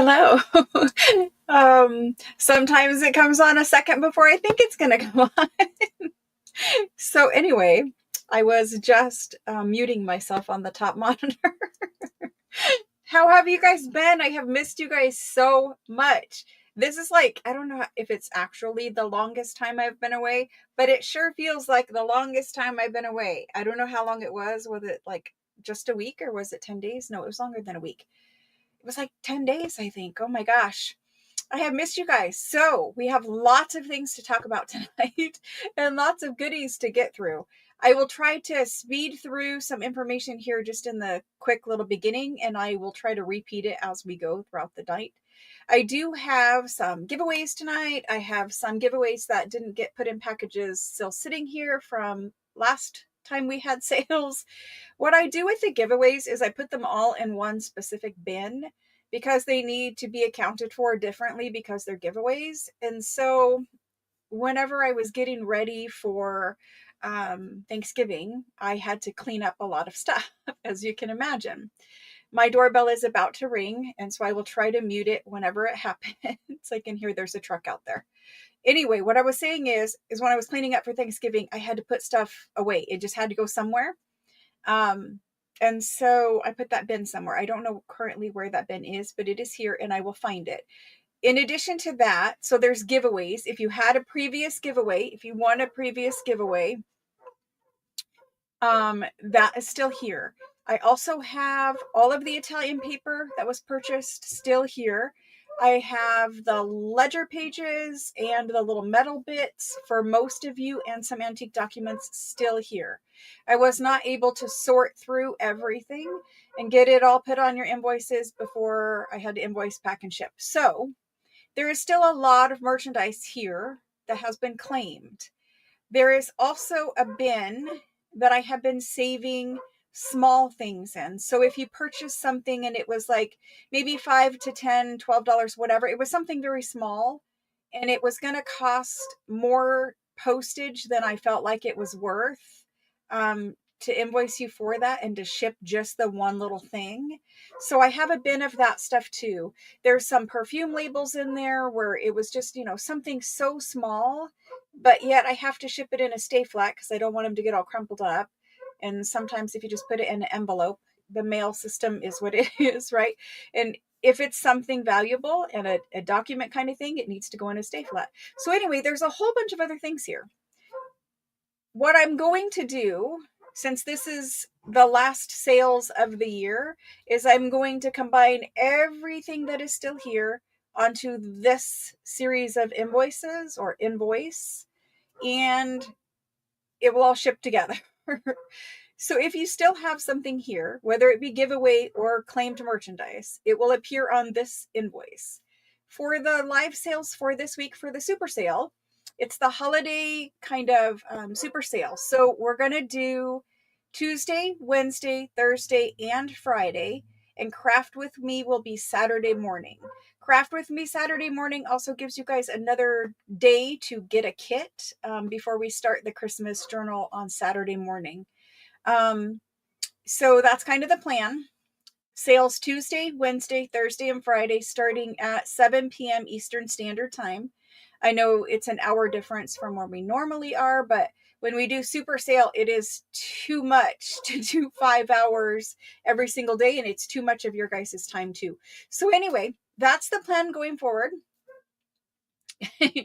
Hello. Sometimes it comes on a second before I think it's going to come on. So anyway, I was just muting myself on the top monitor. How have you guys been? I have missed you guys so much. This is like, I don't know if it's actually the longest time I've been away, but it sure feels like the longest time I've been away. I don't know how long it was. Was it like just a week or was it 10 days? No, it was longer than a week. It was like 10 days, I think. Oh my gosh. I have missed you guys. So we have lots of things to talk about tonight and lots of goodies to get through. I will try to speed through some information here just in the quick little beginning, and I will try to repeat it as we go throughout the night. I do have some giveaways tonight. I have some giveaways that didn't get put in packages still sitting here from last time we had sales. What I do with the giveaways is I put them all in one specific bin because they need to be accounted for differently because they're giveaways. And so whenever I was getting ready for Thanksgiving, I had to clean up a lot of stuff, as you can imagine. My doorbell is about to ring, and so I will try to mute it whenever it happens. I can hear there's a truck out there. Anyway, what I was saying is when I was cleaning up for Thanksgiving, I had to put stuff away. It just had to go somewhere. And so I put that bin somewhere. I don't know currently where that bin is, but it is here and I will find it. In addition to that, so there's giveaways. If you had a previous giveaway, if you won a previous giveaway, that is still here. I also have all of the Italian paper that was purchased still here. I have the ledger pages and the little metal bits for most of you and some antique documents still here. I was not able to sort through everything and get it all put on your invoices before I had to invoice, pack, and ship. So there is still a lot of merchandise here that has been claimed. There is also a bin that I have been saving small things in. So if you purchase something and it was like maybe $5 to $10, $12, whatever, it was something very small and it was going to cost more postage than I felt like it was worth to invoice you for that and to ship just the one little thing. So I have a bin of that stuff too. There's some perfume labels in there where it was just, something so small, but yet I have to ship it in a stay flat because I don't want them to get all crumpled up. And sometimes if you just put it in an envelope, the mail system is what it is, right? And if it's something valuable and a document kind of thing, it needs to go in a stay flat. So anyway, there's a whole bunch of other things here. What I'm going to do, since this is the last sales of the year, is I'm going to combine everything that is still here onto this series of invoices or invoice, and it will all ship together. So if you still have something here, whether it be giveaway or claimed merchandise, it will appear on this invoice. For the live sales for this week for the super sale, it's the holiday kind of super sale. So we're going to do Tuesday, Wednesday, Thursday, and Friday. And Craft With Me will be Saturday morning. Craft With Me Saturday morning also gives you guys another day to get a kit before we start the Christmas journal on Saturday morning. So that's kind of the plan. Sales Tuesday, Wednesday, Thursday, and Friday starting at 7 p.m. Eastern Standard Time. I know it's an hour difference from where we normally are, but when we do super sale, it is too much to do 5 hours every single day, and it's too much of your guys' time too. So anyway, that's the plan going forward.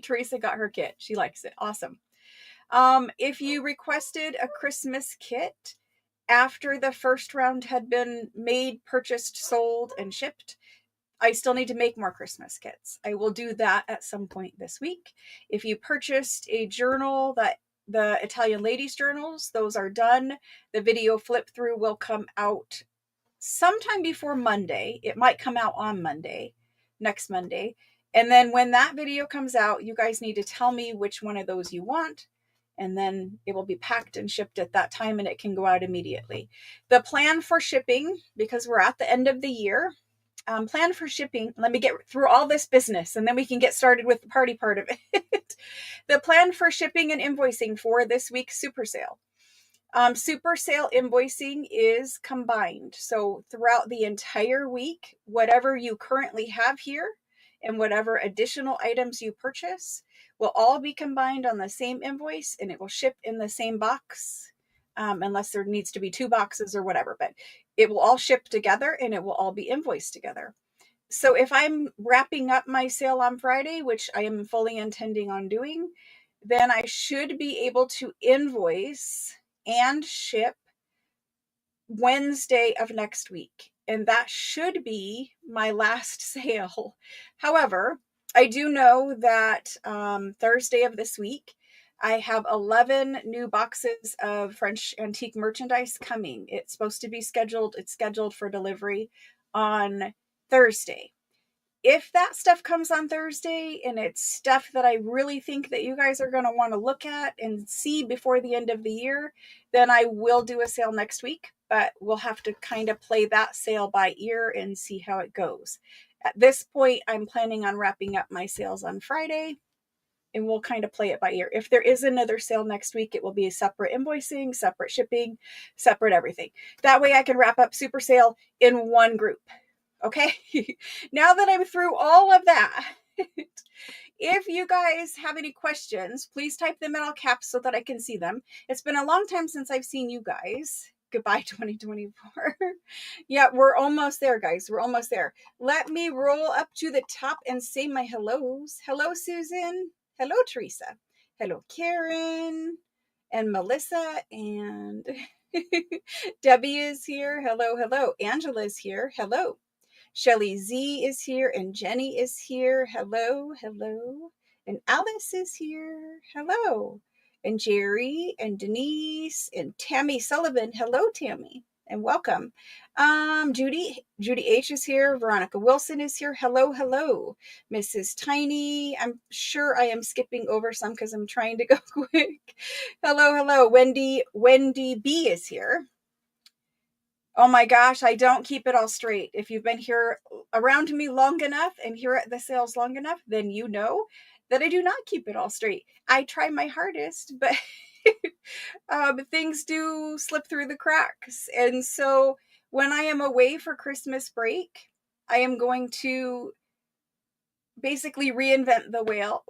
Teresa got her kit. She likes it. Awesome. If you requested a Christmas kit after the first round had been made, purchased, sold, and shipped, I still need to make more Christmas kits. I will do that at some point this week. If you purchased a journal, that the Italian Ladies journals, those are done. The video flip through will come out sometime before Monday. It might come out on Monday, next Monday. And then when that video comes out, you guys need to tell me which one of those you want. And then it will be packed and shipped at that time and it can go out immediately. The plan for shipping, because we're at the end of the year, plan for shipping, let me get through all this business and then we can get started with the party part of it. The plan for shipping and invoicing for this week's super sale. Super sale invoicing is combined. So throughout the entire week, whatever you currently have here and whatever additional items you purchase will all be combined on the same invoice, and it will ship in the same box, unless there needs to be 2 boxes or whatever, but it will all ship together and it will all be invoiced together. So if I'm wrapping up my sale on Friday, which I am fully intending on doing, then I should be able to invoice and ship Wednesday of next week. And that should be my last sale. However, I do know that Thursday of this week, I have 11 new boxes of French antique merchandise coming. It's supposed to be scheduled. It's scheduled for delivery on Thursday. If that stuff comes on Thursday and it's stuff that I really think that you guys are going to want to look at and see before the end of the year, then I will do a sale next week, but we'll have to kind of play that sale by ear and see how it goes. At this point, I'm planning on wrapping up my sales on Friday, and we'll kind of play it by ear. If there is another sale next week, it will be a separate invoicing, separate shipping, separate everything. That way I can wrap up super sale in one group. Okay, now that I'm through all of that, if you guys have any questions, please type them in all caps so that I can see them. It's been a long time since I've seen you guys. Goodbye, 2024. Yeah, we're almost there, guys. We're almost there. Let me roll up to the top and say my hellos. Hello, Susan. Hello, Teresa. Hello, Karen. And Melissa. And Debbie is here. Hello, hello. Angela's here. Hello. Shelly Z is here, and Jenny is here. Hello, hello. And Alice is here. Hello. And Jerry and Denise and Tammy Sullivan. Hello, Tammy, and welcome. Judy H is here. Veronica Wilson is here. Hello, hello. Mrs. Tiny. I'm sure I am skipping over some because I'm trying to go quick. Hello, hello. Wendy B is here. Oh my gosh, I don't keep it all straight. If you've been here around me long enough and here at the sales long enough, then you know that I do not keep it all straight. I try my hardest, but things do slip through the cracks. And so when I am away for Christmas break, I am going to basically reinvent the wheel.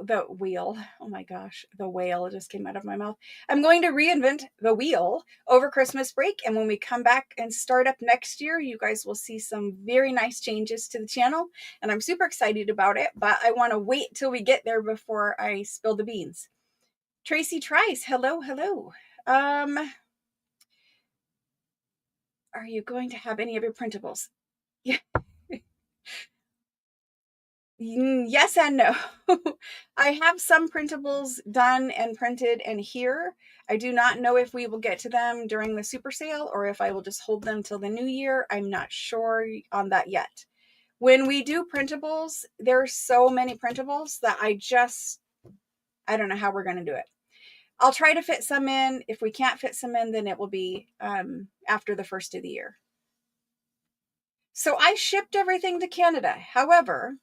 Oh my gosh, the whale just came out of my mouth. I'm going to reinvent the wheel over Christmas break. And when we come back and start up next year, you guys will see some very nice changes to the channel. And I'm super excited about it, but I want to wait till we get there before I spill the beans. Tracy Trice, hello, hello. Are you going to have any of your printables? Yeah. Yes and no. I have some printables done and printed and here. I do not know if we will get to them during the super sale or if I will just hold them till the new year. I'm not sure on that yet. When we do printables, there's so many printables that I don't know how we're going to do it. I'll try to fit some in. If we can't fit some in, then it will be after the first of the year. So I shipped everything to Canada. However,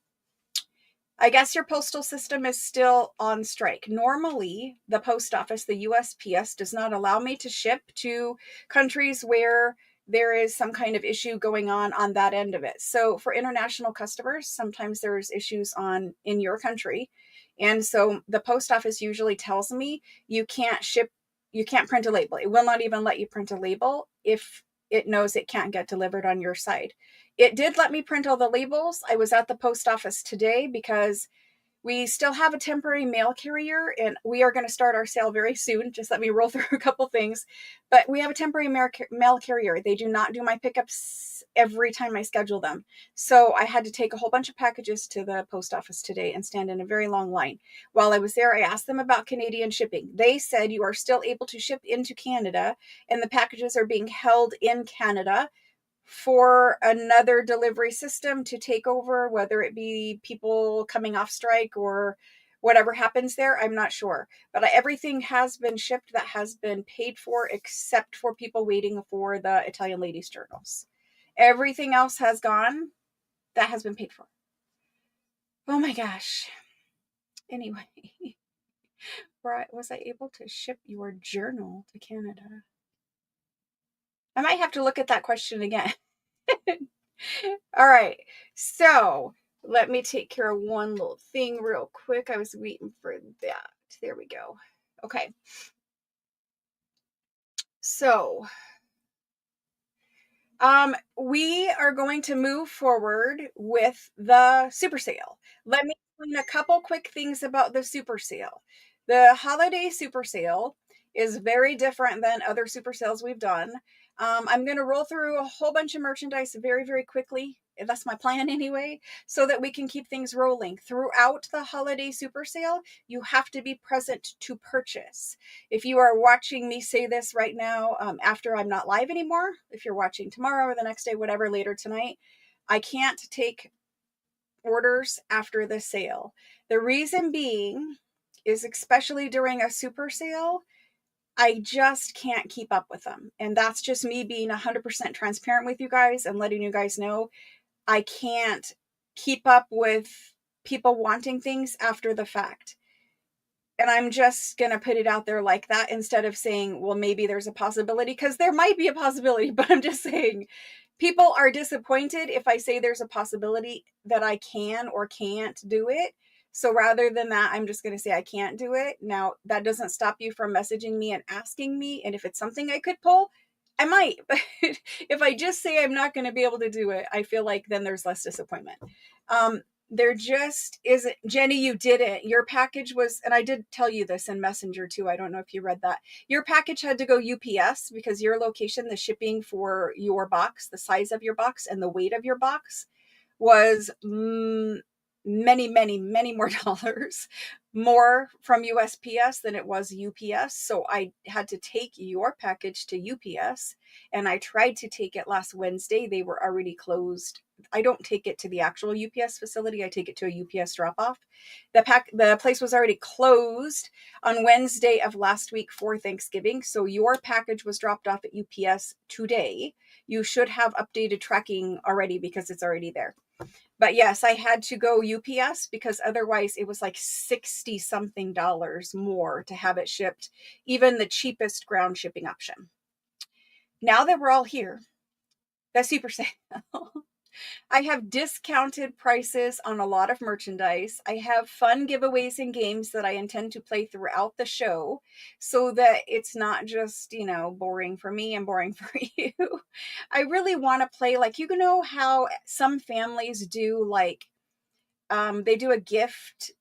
I guess your postal system is still on strike. Normally, the post office, the USPS, does not allow me to ship to countries where there is some kind of issue going on that end of it. So for international customers, sometimes there's issues in your country. And so the post office usually tells me you can't print a label. It will not even let you print a label if it knows it can't get delivered on your side. It did let me print all the labels. I was at the post office today because we still have a temporary mail carrier and we are going to start our sale very soon. Just let me roll through a couple things. But we have a temporary mail carrier. They do not do my pickups every time I schedule them. So I had to take a whole bunch of packages to the post office today and stand in a very long line. While I was there, I asked them about Canadian shipping. They said you are still able to ship into Canada and the packages are being held in Canada for another delivery system to take over, whether it be people coming off strike or whatever happens there. I'm not sure, but everything has been shipped that has been paid for except for people waiting for the Italian ladies journals. Everything else has gone that has been paid for. Oh my gosh. Anyway, was I able to ship your journal to Canada? I might have to look at that question again. All right. So let me take care of one little thing real quick. I was waiting for that. There we go. Okay. So we are going to move forward with the super sale. Let me explain a couple quick things about the super sale. The holiday super sale is very different than other super sales we've done. I'm going to roll through a whole bunch of merchandise very, very quickly. That's my plan anyway, so that we can keep things rolling. Throughout the holiday super sale, you have to be present to purchase. If you are watching me say this right now, after I'm not live anymore, if you're watching tomorrow or the next day, whatever, later tonight, I can't take orders after the sale. The reason being is, especially during a super sale, I just can't keep up with them. And that's just me being 100% transparent with you guys and letting you guys know I can't keep up with people wanting things after the fact. And I'm just going to put it out there like that instead of saying, well, maybe there's a possibility, because there might be a possibility, but I'm just saying people are disappointed if I say there's a possibility that I can or can't do it. So rather than that, I'm just going to say I can't do it. Now, that doesn't stop you from messaging me and asking me. And if it's something I could pull, I might. But if I just say I'm not going to be able to do it, I feel like then there's less disappointment. There just isn't. Jenny, you didn't. Your package was, and I did tell you this in Messenger too. I don't know if you read that. Your package had to go UPS because your location, the shipping for your box, the size of your box, and the weight of your box was many, many, many more dollars more from USPS than it was UPS. So I had to take your package to UPS, and I tried to take it last Wednesday. They were already closed. I don't take it to the actual UPS facility. I take it to a UPS drop off. The place was already closed on Wednesday of last week for Thanksgiving. So your package was dropped off at UPS today. You should have updated tracking already because it's already there. But yes, I had to go UPS because otherwise it was like 60 something dollars more to have it shipped, even the cheapest ground shipping option. Now that we're all here, the super sale. I have discounted prices on a lot of merchandise. I have fun giveaways and games that I intend to play throughout the show so that it's not just, boring for me and boring for you. I really want to play, like, you know how some families do, like, they do a gift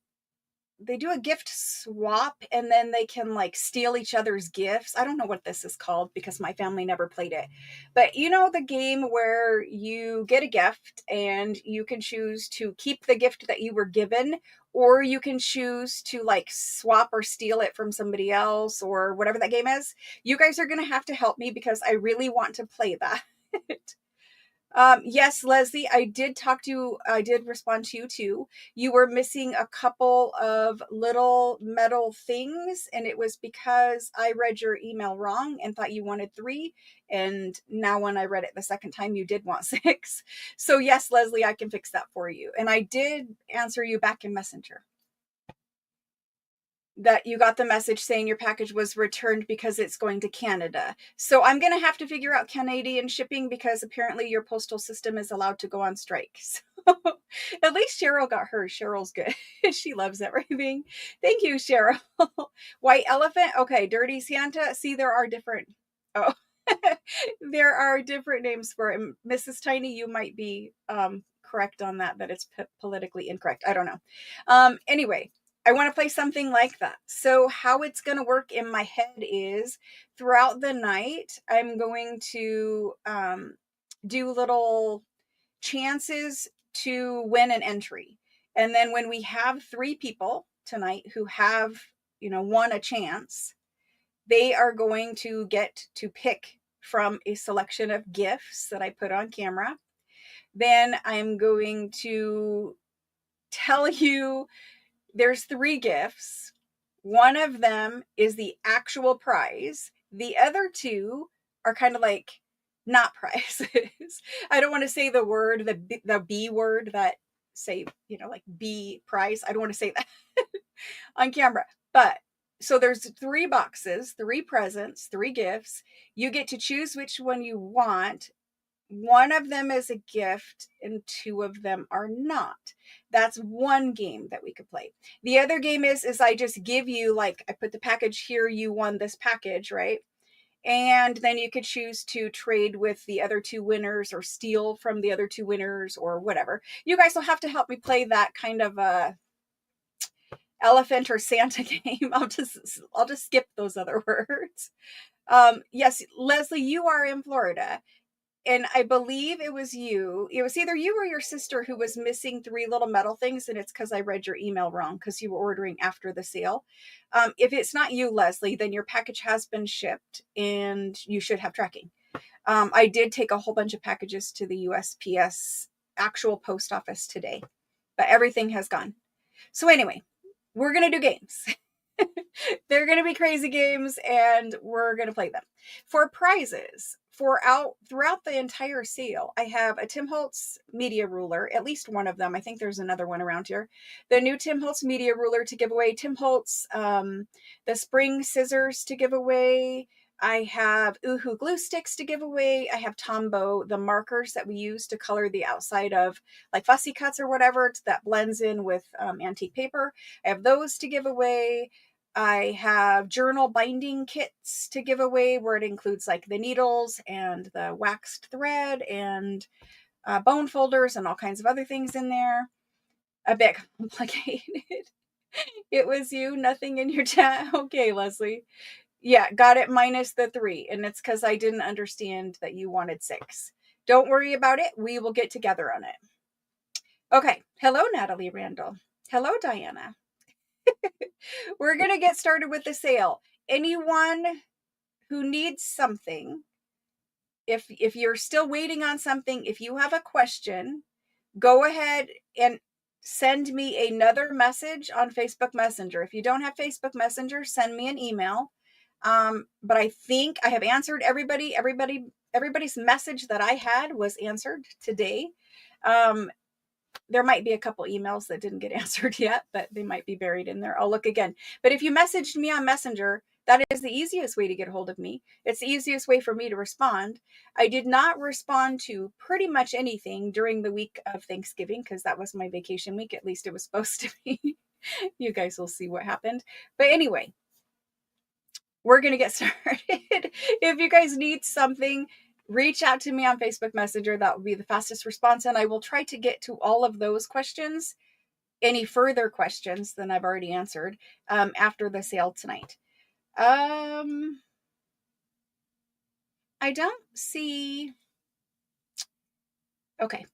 swap, and then they can like steal each other's gifts. I don't know what this is called because my family never played it. But you know the game where you get a gift and you can choose to keep the gift that you were given, or you can choose to like swap or steal it from somebody else, or whatever that game is. You guys are going to have to help me because I really want to play that. Yes, Leslie, I did respond to you too. You were missing a couple of little metal things, and it was because I read your email wrong and thought you wanted 3. And now when I read it the second time, you did want 6. So yes, Leslie, I can fix that for you. And I did answer you back in Messenger that you got the message saying your package was returned because it's going to Canada. So I'm going to have to figure out Canadian shipping because apparently your postal system is allowed to go on strike. So at least Cheryl got hers. Cheryl's good. She loves everything. Thank you, Cheryl. White elephant. Okay. Dirty Santa. See, there are different. Oh, there are different names for it. Mrs. Tiny, you might be correct on that it's politically incorrect. I don't know. Anyway, I want to play something like that. So how it's going to work in my head is throughout the night, I'm going to do little chances to win an entry. And then when we have 3 people tonight who have, won a chance, they are going to get to pick from a selection of gifts that I put on camera. Then I'm going to tell you there's 3 gifts. One of them is the actual prize. The other 2 are kind of like not prizes. I don't want to say the word, the B word that say, like B prize. I don't want to say that on camera. But So there's 3 boxes, 3 presents, 3 gifts. You get to choose which one you want. One of them is a gift and 2 of them are not. That's one game that we could play. The other game is I just give you, like, I put the package here, you won this package, right? And then you could choose to trade with the other 2 winners or steal from the other 2 winners or whatever. You guys will have to help me play that kind of a elephant or Santa game. I'll just skip those other words. Yes, Leslie, you are in Florida. And I believe it was you. It was either you or your sister who was missing 3 little metal things, and it's because I read your email wrong because you were ordering after the sale. If it's not you, Leslie, then your package has been shipped and you should have tracking. I did take a whole bunch of packages to the USPS actual post office today, but everything has gone. So anyway, we're going to do games. They're going to be crazy games and we're going to play them. For prizes, throughout the entire sale, I have a Tim Holtz media ruler, at least one of them. I think there's another one around here. The new Tim Holtz media ruler to give away, Tim Holtz, the spring scissors to give away. I have Oohoo glue sticks to give away. I have Tombow, the markers that we use to color the outside of like fussy cuts or whatever that blends in with antique paper. I have those to give away. I have journal binding kits to give away where it includes like the needles and the waxed thread and bone folders and all kinds of other things in there. A bit complicated. It was you, nothing in your chat. Okay, Leslie. Yeah, got it minus the 3. And it's because I didn't understand that you wanted 6. Don't worry about it. We will get together on it. Okay. Hello, Natalie Randall. Hello, Diana. We're going to get started with the sale. Anyone who needs something, if you're still waiting on something, if you have a question, go ahead and send me another message on Facebook Messenger. If you don't have Facebook Messenger, send me an email. But I think I have answered everybody's message that I had was answered today. There might be a couple emails that didn't get answered yet, but they might be buried in there. I'll look again. But if you messaged me on Messenger, that is the easiest way to get a hold of me. It's the easiest way for me to respond. I did not respond to pretty much anything during the week of Thanksgiving because that was my vacation week. At least it was supposed to be. You guys will see what happened. But anyway, we're going to get started. If you guys need something, reach out to me on Facebook Messenger. That will be the fastest response. And I will try to get to all of those questions, any further questions than I've already answered, after the sale tonight. I don't see. Okay.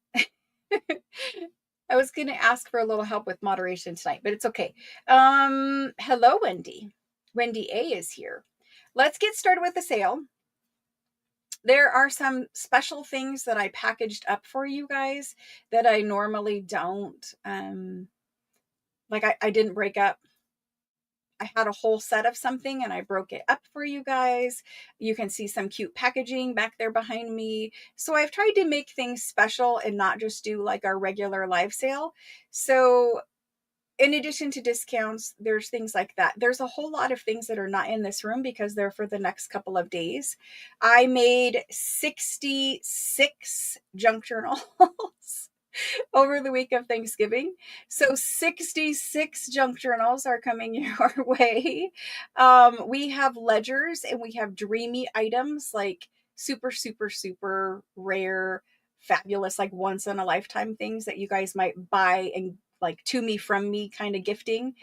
I was going to ask for a little help with moderation tonight, but it's okay. Hello, Wendy. Wendy A is here. Let's get started with the sale. There are some special things that I packaged up for you guys that I normally don't. Like I didn't break up. I had a whole set of something and I broke it up for you guys. You can see some cute packaging back there behind me. So I've tried to make things special and not just do like our regular live sale. So in addition to discounts, there's things like that. There's a whole lot of things that are not in this room because they're for the next couple of days. I made 66 junk journals over the week of Thanksgiving. So 66 junk journals are coming your way. We have ledgers and we have dreamy items like super, super, super rare, fabulous, like once in a lifetime things that you guys might buy and like to me from me kind of gifting.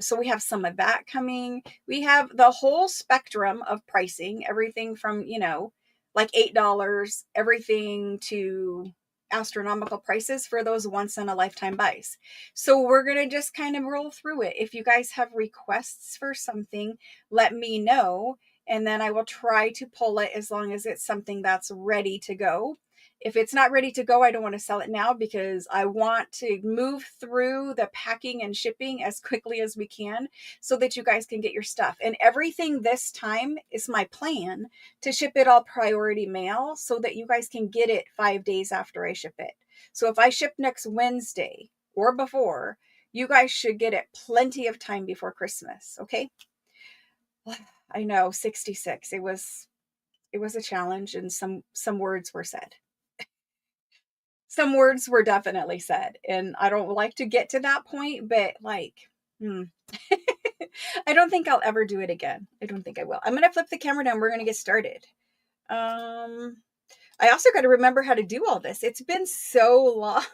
So we have some of that coming. We have the whole spectrum of pricing, everything from, like $8, everything to astronomical prices for those once in a lifetime buys. So we're going to just kind of roll through it. If you guys have requests for something, let me know. And then I will try to pull it as long as it's something that's ready to go. If it's not ready to go, I don't want to sell it now because I want to move through the packing and shipping as quickly as we can so that you guys can get your stuff. And everything this time is my plan to ship it all priority mail so that you guys can get it 5 days after I ship it. So if I ship next Wednesday or before, you guys should get it plenty of time before Christmas. Okay. I know, 66. It was a challenge, and some words were said. Some words were definitely said, and I don't like to get to that point, but like, hmm. I don't think I'll ever do it again. I don't think I will. I'm gonna flip the camera down. We're gonna get started. Um, I also got to remember how to do all this. It's been so long.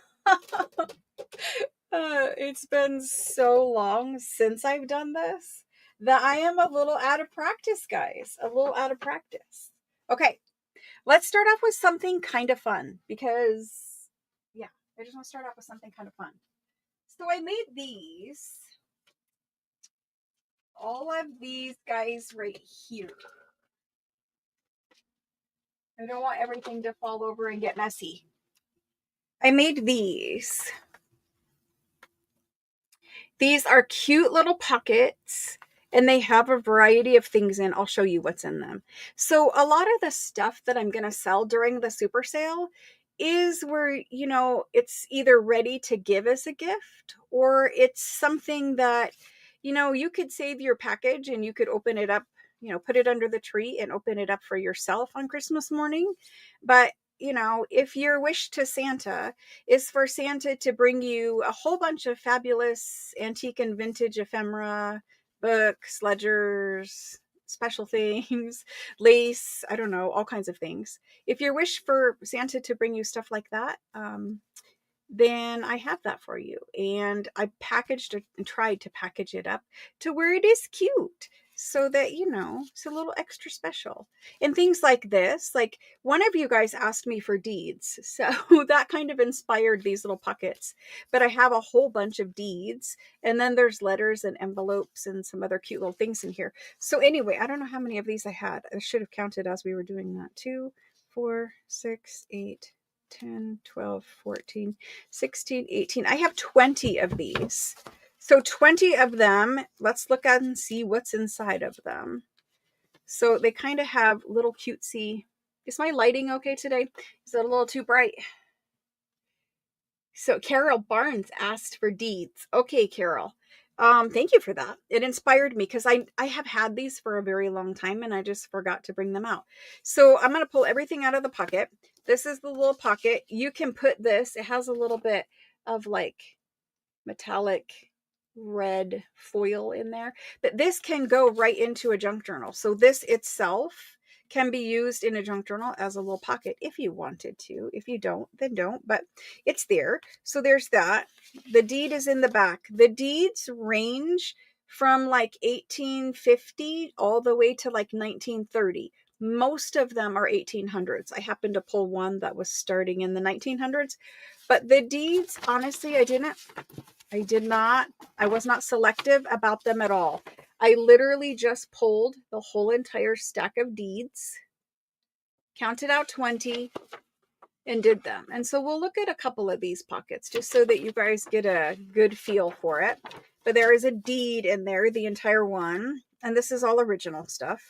It's been so long since I've done this that I am a little out of practice, guys. A little out of practice. Okay, let's start off with something kind of fun because, yeah, I just want to start off with something kind of fun. So I made these, all of these guys right here. I don't want everything to fall over and get messy. I made these. These are cute little pockets, and they have a variety of things in. I'll show you what's in them. So a lot of the stuff that I'm going to sell during the super sale is where, you know, it's either ready to give as a gift, or it's something that, you know, you could save your package and you could open it up, you know, put it under the tree and open it up for yourself on Christmas morning. But you know, if your wish to Santa is for Santa to bring you a whole bunch of fabulous antique and vintage ephemera, books, ledgers, special things, lace, I don't know, all kinds of things. If your wish for Santa to bring you stuff like that, then I have that for you. And I packaged it and tried to package it up to where it is cute so that, you know, it's a little extra special. And things like this, like one of you guys asked me for deeds. So that kind of inspired these little pockets. But I have a whole bunch of deeds. And then there's letters and envelopes and some other cute little things in here. So anyway, I don't know how many of these I had. I should have counted as we were doing that. 2, 4, 6, 8, 10, 12, 14, 16, 18. I have 20 of these. So 20 of them, let's look at and see what's inside of them. So they kind of have little cutesy. Is my lighting okay today? Is it a little too bright? So Carol Barnes asked for deeds. Okay, Carol. Thank you for that. It inspired me because I have had these for a very long time and I just forgot to bring them out. So I'm going to pull everything out of the pocket. This is the little pocket. You can put this, it has a little bit of like metallic red foil in there, but this can go right into a junk journal. So this itself can be used in a junk journal as a little pocket if you wanted to. If you don't, then don't, but it's there. So there's that. The deed is in the back. The deeds range from like 1850 all the way to like 1930. Most of them are 1800s. I happened to pull one that was starting in the 1900s, but the deeds, honestly, I was not selective about them at all. I literally just pulled the whole entire stack of deeds, counted out 20, and did them. And so we'll look at a couple of these pockets just so that you guys get a good feel for it. But there is a deed in there, the entire one. And this is all original stuff.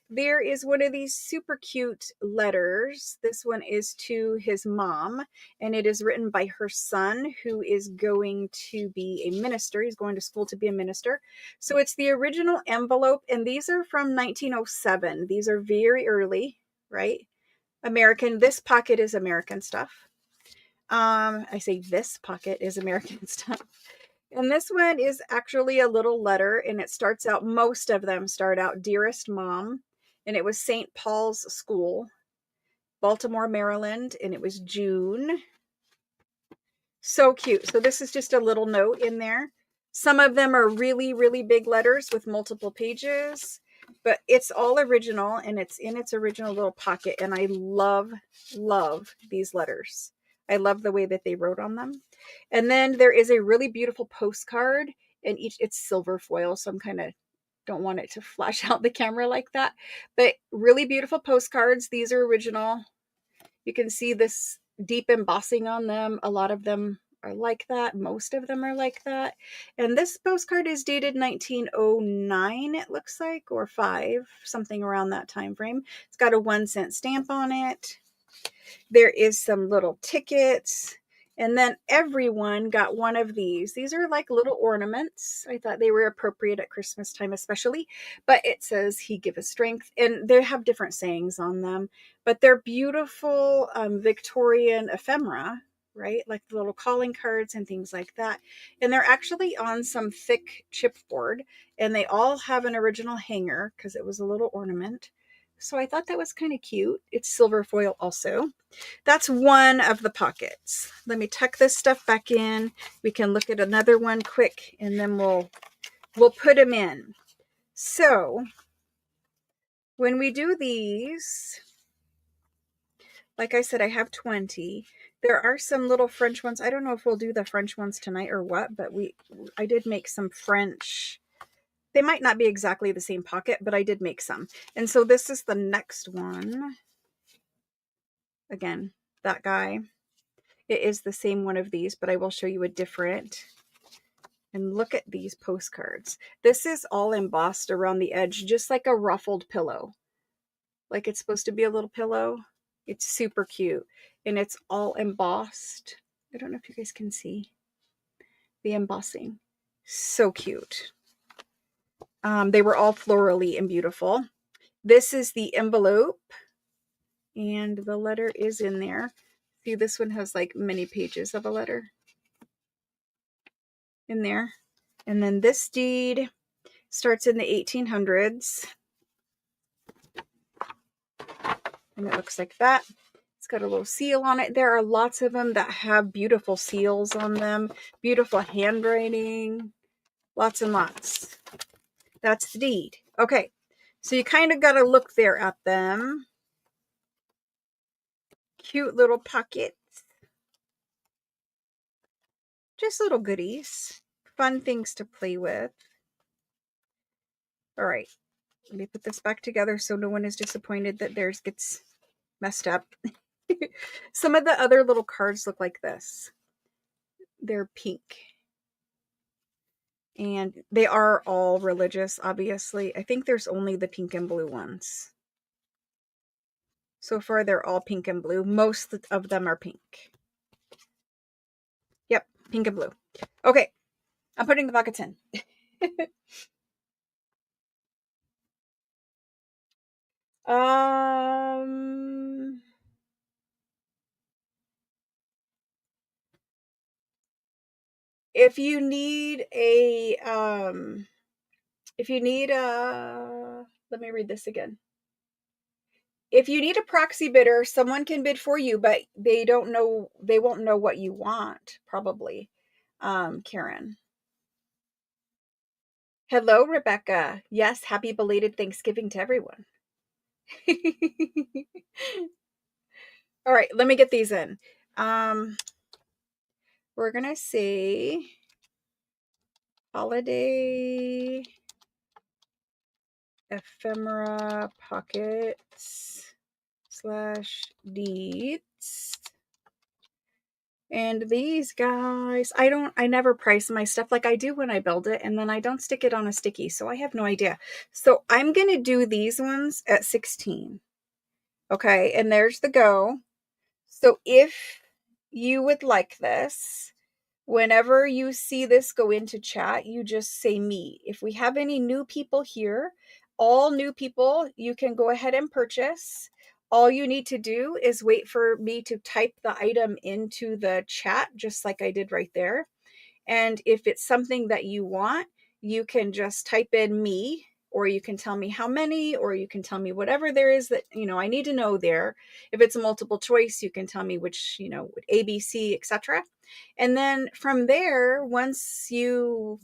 There is one of these super cute letters. This one is to his mom, and it is written by her son, who is going to be a minister. He's going to school to be a minister. So it's the original envelope, and these are from 1907. These are very early, right? American. This pocket is American stuff. I say this pocket is American stuff. And this one is actually a little letter, and it starts out, most of them start out, Dearest Mom, and it was St. Paul's School, Baltimore, Maryland, and it was June. So cute. So this is just a little note in there. Some of them are really, really big letters with multiple pages, but it's all original, and it's in its original little pocket, and I love, love these letters. I love the way that they wrote on them. And then there is a really beautiful postcard, and it's silver foil, so I'm kind of don't want it to flash out the camera like that. But really beautiful postcards. These are original. You can see this deep embossing on them. A lot of them are like that. Most of them are like that. And this postcard is dated 1909, it looks like, or 5, something around that time frame. It's got a 1-cent stamp on it. There is some little tickets. And then everyone got one of these. These are like little ornaments. I thought they were appropriate at Christmas time, especially. But it says, He giveth strength. And they have different sayings on them. But they're beautiful Victorian ephemera, right? Like the little calling cards and things like that. And they're actually on some thick chipboard. And they all have an original hanger because it was a little ornament. So I thought that was kind of cute. It's silver foil also. That's one of the pockets. Let me tuck this stuff back in. We can look at another one quick and then we'll put them in. So when we do these, like I said, I have 20. There are some little French ones. I don't know if we'll do the French ones tonight or what, but I did make some French. They might not be exactly the same pocket, but I did make some. And so this is the next one. Again, that guy. It is the same one of these, but I will show you a different. And look at these postcards. This is all embossed around the edge, just like a ruffled pillow. Like it's supposed to be a little pillow. It's super cute. And it's all embossed. I don't know if you guys can see the embossing. So cute. They were all florally and beautiful. This is the envelope. And the letter is in there. See, this one has like many pages of a letter in there. And then this deed starts in the 1800s. And it looks like that. It's got a little seal on it. There are lots of them that have beautiful seals on them. Beautiful handwriting. Lots and lots. That's the deed. Okay. So you kind of got to look there at them. Cute little pockets. Just little goodies. Fun things to play with. All right. Let me put this back together so no one is disappointed that theirs gets messed up. Some of the other little cards look like this. They're pink. And they are all religious, obviously. I think there's only the pink and blue ones. So far, they're all pink and blue. Most of them are pink. Yep, pink and blue. Okay, I'm putting the pockets in. If you need a, let me read this again. If you need a proxy bidder, someone can bid for you, but they won't know what you want, probably. Karen. Hello, Rebecca. Yes, happy belated Thanksgiving to everyone. All right, let me get these in. We're going to say holiday ephemera pockets /deeds. And these guys, I never price my stuff like I do when I build it, and then I don't stick it on a sticky, so I have no idea. So I'm going to do these ones at 16. Okay, and there's the go. So if you would like this, whenever you see this go into chat, you just say me. If we have any new people here, all new people, you can go ahead and purchase. All you need to do is wait for me to type the item into the chat, just like I did right there. And if it's something that you want, you can just type in me, or you can tell me how many, or you can tell me whatever there is that, I need to know there. If it's a multiple choice, you can tell me which, A, B, C, etc. And then from there, once you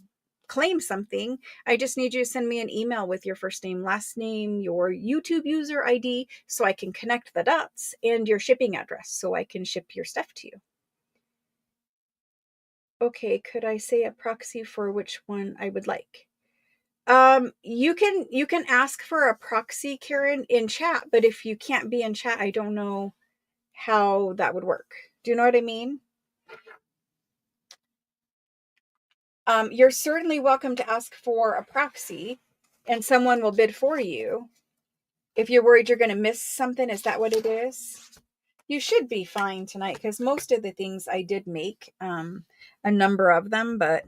claim something, I just need you to send me an email with your first name, last name, your YouTube user ID, so I can connect the dots, and your shipping address so I can ship your stuff to you. Okay, could I say a proxy for which one I would like? You can ask for a proxy, Karen, in chat, but if you can't be in chat, I don't know how that would work. Do you know what I mean? You're certainly welcome to ask for a proxy, and someone will bid for you. If you're worried you're going to miss something, is that what it is? You should be fine tonight because most of the things I did make, a number of them, but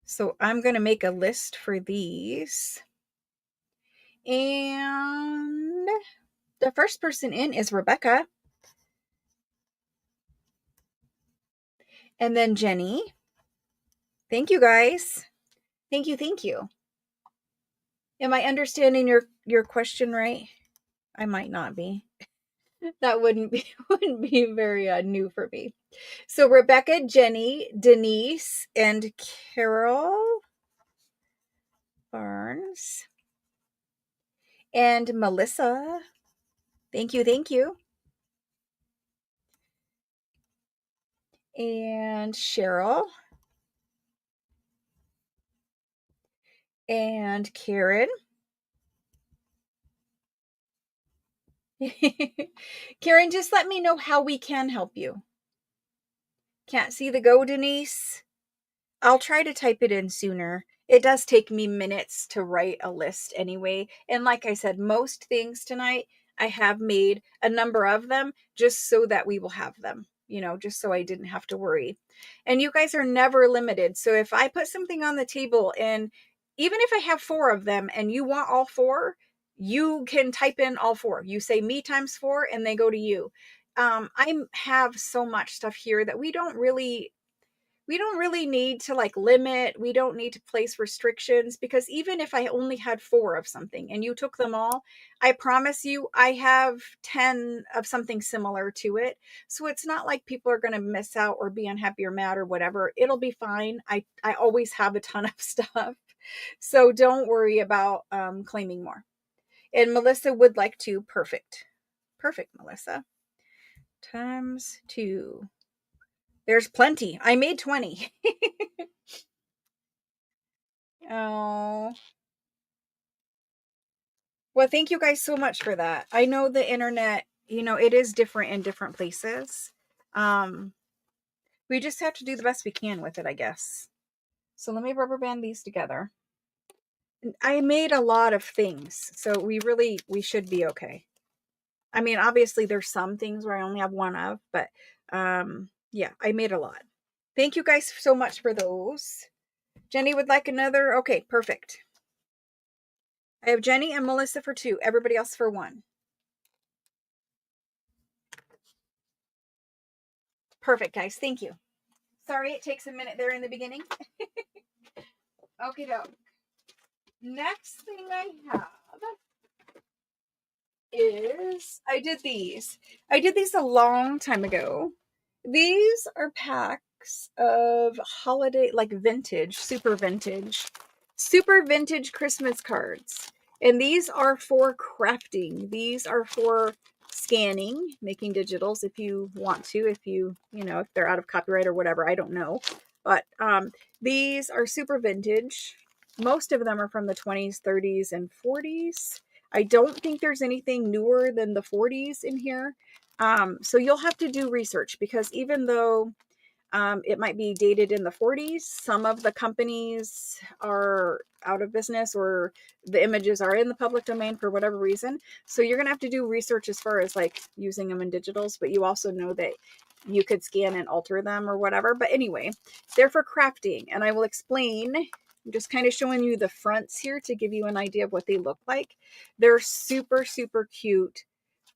so I'm going to make a list for these. And the first person in is Rebecca. And then Jenny. Thank you guys. Thank you. Thank you. Am I understanding your question right? I might not be. That wouldn't be very new for me. So Rebecca, Jenny, Denise, and Carol Barnes, and Melissa. Thank you, thank you. And Cheryl, and Karen. Karen, just let me know how we can help you. Can't see the go, Denise? I'll try to type it in sooner. It does take me minutes to write a list anyway. And like I said, most things tonight, I have made a number of them just so that we will have them, just so I didn't have to worry. And you guys are never limited. So if I put something on the table, and even if I have 4 of them and you want all 4, you can type in all 4. You say me times 4 and they go to you. I have so much stuff here that we don't really need to like limit. We don't need to place restrictions, because even if I only had 4 of something and you took them all, I promise you I have 10 of something similar to it. So it's not like people are going to miss out or be unhappy or mad or whatever. It'll be fine. I always have a ton of stuff. So don't worry about claiming more. And Melissa would like to. Perfect. Perfect, Melissa. Times 2. There's plenty. I made 20. Oh. Well, thank you guys so much for that. I know the internet, it is different in different places. We just have to do the best we can with it, I guess. So let me rubber band these together. I made a lot of things, so we should be okay. I mean, obviously there's some things where I only have 1 of, but yeah, I made a lot. Thank you guys so much for those. Jenny would like another. Okay, perfect. I have Jenny and Melissa for 2, everybody else for 1. Perfect, guys. Thank you. Sorry it takes a minute there in the beginning. Okay, doke. Next thing I have is I did these. I did these a long time ago. These are packs of holiday, like super vintage Christmas cards. And these are for crafting. These are for scanning, making digitals if you want to, if they're out of copyright or whatever, I don't know. But these are super vintage. Most of them are from the 20s, 30s, and 40s. I don't think there's anything newer than the 40s in here. So you'll have to do research, because even though it might be dated in the 40s, some of the companies are out of business, or the images are in the public domain for whatever reason. So you're going to have to do research as far as like using them in digitals, but you also know that you could scan and alter them or whatever. But anyway, they're for crafting, and I will explain. I'm just kind of showing you the fronts here to give you an idea of what they look like. They're super, super cute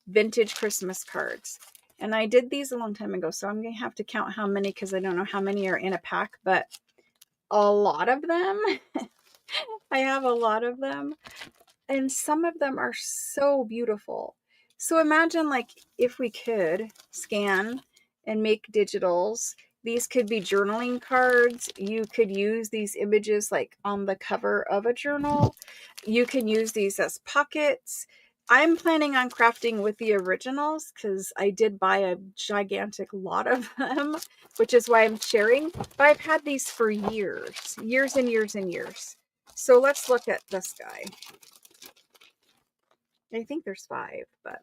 vintage Christmas cards. And I did these a long time ago, so I'm going to have to count how many, because I don't know how many are in a pack, but a lot of them. I have a lot of them. And some of them are so beautiful. So imagine like if we could scan and make digitals. These could be journaling cards. You could use these images like on the cover of a journal. You can use these as pockets. I'm planning on crafting with the originals, because I did buy a gigantic lot of them, which is why I'm sharing. But I've had these for years and years and years. So let's look at this guy. I think there's 5, but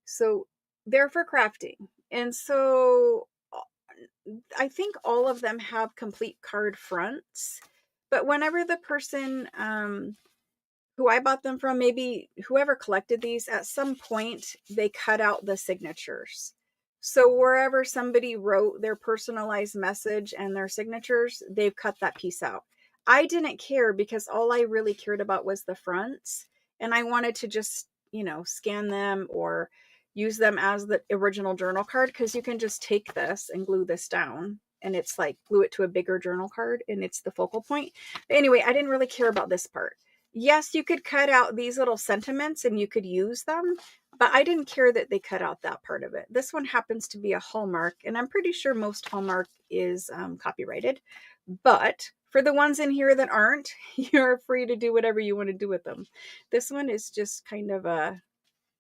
so they're for crafting. And so I think all of them have complete card fronts, but whenever the person who I bought them from, maybe whoever collected these, at some point they cut out the signatures. So wherever somebody wrote their personalized message and their signatures, they've cut that piece out. I didn't care because all I really cared about was the fronts, and I wanted to just, scan them or use them as the original journal card, because you can just take this and glue this down, and it's like glue it to a bigger journal card and it's the focal point. But anyway, I didn't really care about this part. Yes, you could cut out these little sentiments and you could use them, but I didn't care that they cut out that part of it. This one happens to be a Hallmark, and I'm pretty sure most Hallmark is copyrighted. But for the ones in here that aren't, you're free to do whatever you want to do with them. This one is just kind of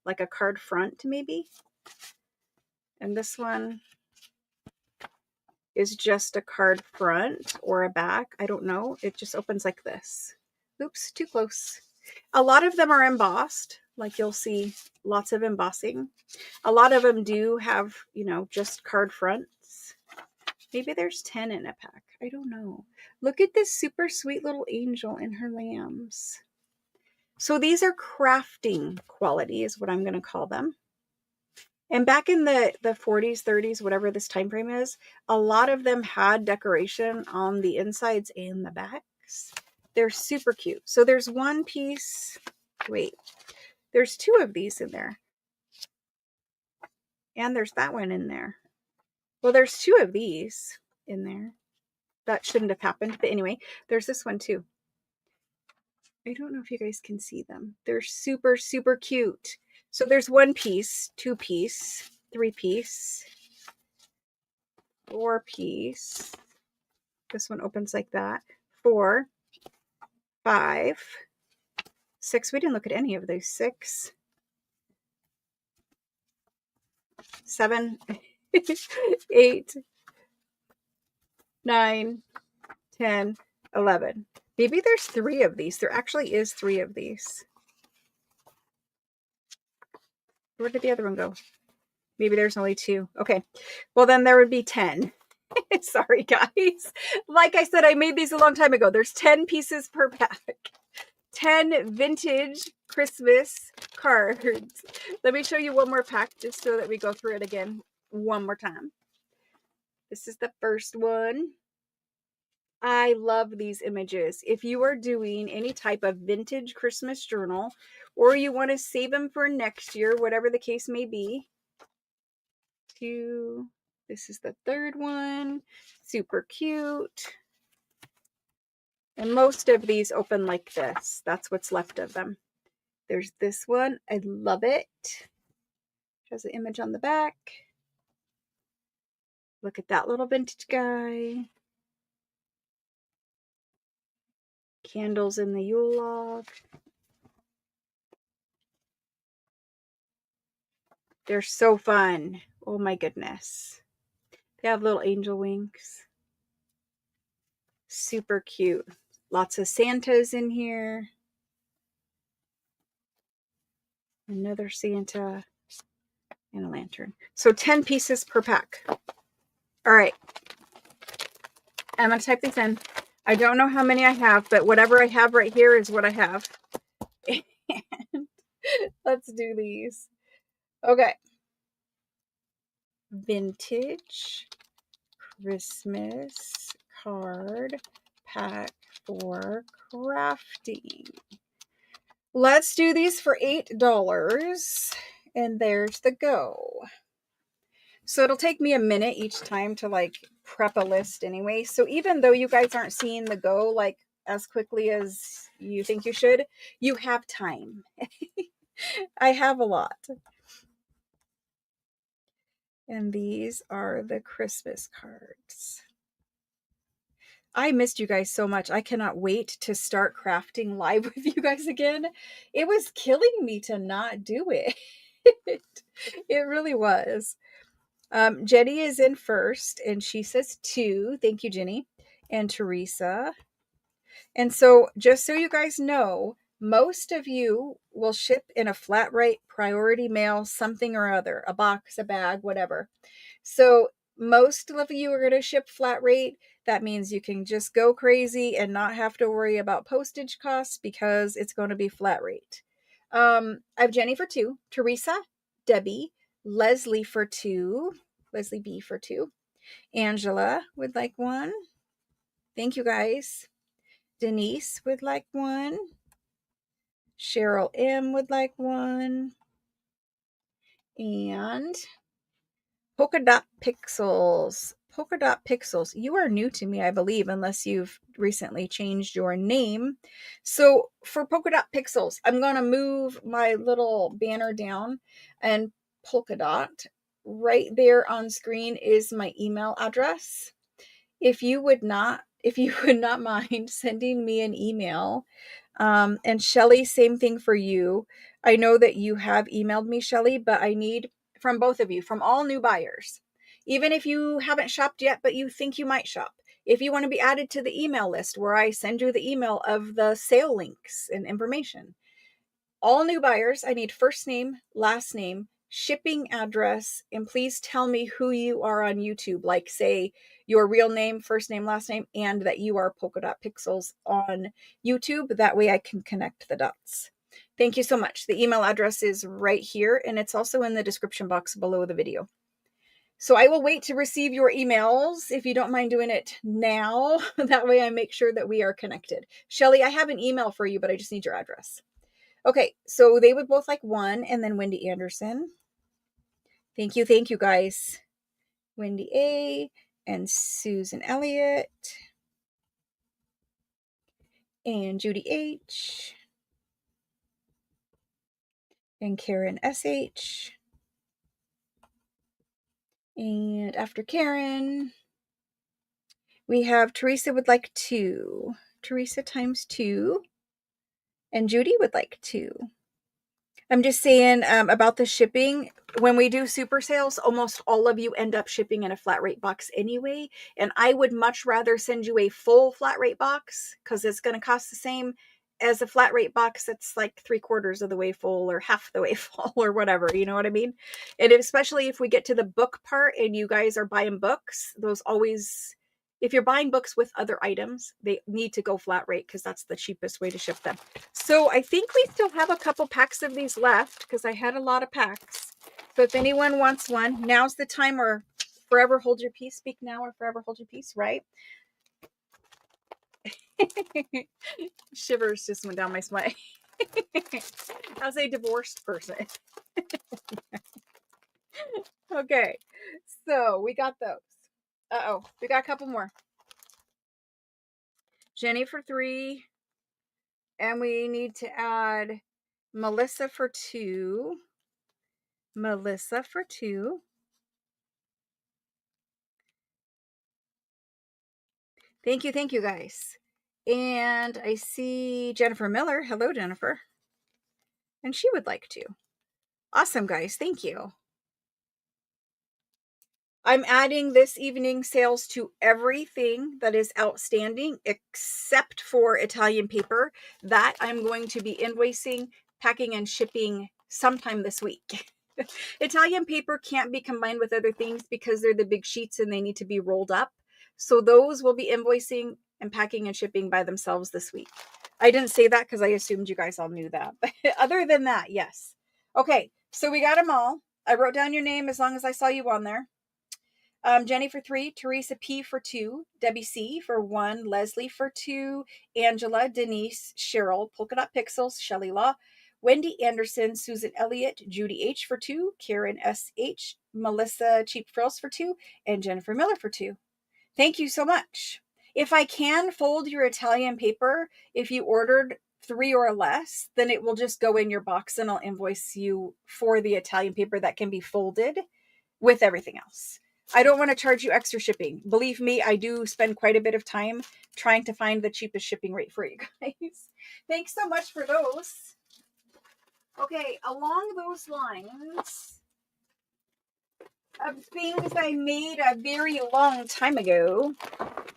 like a card front, maybe. And this one is just a card front or a back. I don't know. It just opens like this. Oops, too close. A lot of them are embossed. Like you'll see lots of embossing. A lot of them do have, just card fronts. Maybe there's 10 in a pack. I don't know. Look at this super sweet little angel and her lambs. So these are crafting quality is what I'm going to call them. And back in the 40s, 30s, whatever this time frame is, a lot of them had decoration on the insides and the backs. They're super cute. So there's one piece. Wait, there's two of these in there. And there's that one in there. Well, there's two of these in there. That shouldn't have happened. But anyway, there's this one too. I don't know if you guys can see them. They're super, super cute. So there's one piece, two piece, three piece, four piece. This one opens like that. 4, 5, 6. We didn't look at any of those. 6, 7, 8, 9, 10, 11. Maybe there's 3 of these. There actually is 3 of these. Where did the other one go? Maybe there's only 2. Okay. Well, then there would be 10. Sorry, guys. Like I said, I made these a long time ago. There's 10 pieces per pack. 10 vintage Christmas cards. Let me show you one more pack just so that we go through it again one more time. This is the first one. I love these images. If you are doing any type of vintage Christmas journal, or you want to save them for next year, whatever the case may be. 2. This is the third one. Super cute. And most of these open like this. That's what's left of them. There's this one. I love it. It has an image on the back. Look at that little vintage guy. Candles in the Yule log. They're so fun. Oh my goodness. They have little angel wings. Super cute. Lots of Santas in here. Another Santa and a lantern. So 10 pieces per pack. All right. I'm going to type these in. I don't know how many I have, but whatever I have right here is what I have. And let's do these. Okay. Vintage Christmas card pack for crafting. Let's do these for $8. And there's the go. So it'll take me a minute each time to like prep a list anyway. So even though you guys aren't seeing the go like as quickly as you think you should, you have time. I have a lot. And these are the Christmas cards. I missed you guys so much. I cannot wait to start crafting live with you guys again. It was killing me to not do it. It really was. Jenny is in first, and she says 2. Thank you, Jenny. And Teresa. And so just so you guys know, most of you will ship in a flat rate priority mail, something or other, a box, a bag, whatever. So most of you are going to ship flat rate. That means you can just go crazy and not have to worry about postage costs because it's going to be flat rate. I have Jenny for 2, Teresa, Debbie, Leslie for 2, Leslie B for 2, Angela would like 1. Thank you guys. Denise would like 1. Cheryl M would like 1. And Polka Dot Pixels. Polka Dot Pixels. You are new to me, I believe, unless you've recently changed your name. So for Polka Dot Pixels, I'm going to move my little banner down, and Polka Dot right there on screen is my email address. If you would not mind sending me an email, and Shelly, same thing for you. I know that you have emailed me, Shelly, but I need from both of you, from all new buyers, even if you haven't shopped yet, but you think you might shop. If you want to be added to the email list where I send you the email of the sale links and information, all new buyers, I need first name, last name, shipping address, and please tell me who you are on YouTube. Like, say your real name, first name, last name, and that you are Polka Dot Pixels on YouTube. That way I can connect the dots. Thank you so much. The email address is right here, and it's also in the description box below the video. So I will wait to receive your emails if you don't mind doing it now. That way I make sure that we are connected. Shelly, I have an email for you, but I just need your address. Okay, so they would both like 1, and then Wendy Anderson. Thank you guys. Wendy A and Susan Elliott and Judy H and Karen SH. And after Karen, we have Teresa would like 2. Teresa times 2. And Judy would like 2. I'm just saying about the shipping. When we do super sales, almost all of you end up shipping in a flat rate box anyway. And I would much rather send you a full flat rate box because it's going to cost the same as a flat rate box that's like 3/4 of the way full or half the way full or whatever. You know what I mean? And especially if we get to the book part and you guys are buying books, those always... If you're buying books with other items, they need to go flat rate because that's the cheapest way to ship them. So I think we still have a couple packs of these left because I had a lot of packs. So if anyone wants one, now's the time, or forever hold your peace. Speak now or forever hold your peace, right? Shivers just went down my spine. As a divorced person. Okay, so we got those. Uh-oh, we got a couple more. Jenny for 3. And we need to add Melissa for 2. Melissa for 2. Thank you guys. And I see Jennifer Miller. Hello, Jennifer. And she would like to. Awesome, guys. Thank you. I'm adding this evening sales to everything that is outstanding except for Italian paper. That I'm going to be invoicing, packing, and shipping sometime this week. Italian paper can't be combined with other things because they're the big sheets and they need to be rolled up. So those will be invoicing and packing and shipping by themselves this week. I didn't say that because I assumed you guys all knew that. But other than that, yes. Okay, so we got them all. I wrote down your name as long as I saw you on there. Jenny for 3, Teresa P for 2, Debbie C for 1, Leslie for 2, Angela, Denise, Cheryl, Polka Dot Pixels, Shelly Law, Wendy Anderson, Susan Elliott, Judy H for 2, Karen SH, Melissa Cheap Frills for 2, and Jennifer Miller for 2. Thank you so much. If I can fold your Italian paper, if you ordered 3 or less, then it will just go in your box and I'll invoice you for the Italian paper that can be folded with everything else. I don't want to charge you extra shipping. Believe me, I do spend quite a bit of time trying to find the cheapest shipping rate for you guys. Thanks so much for those. Okay, along those lines of things I made a very long time ago,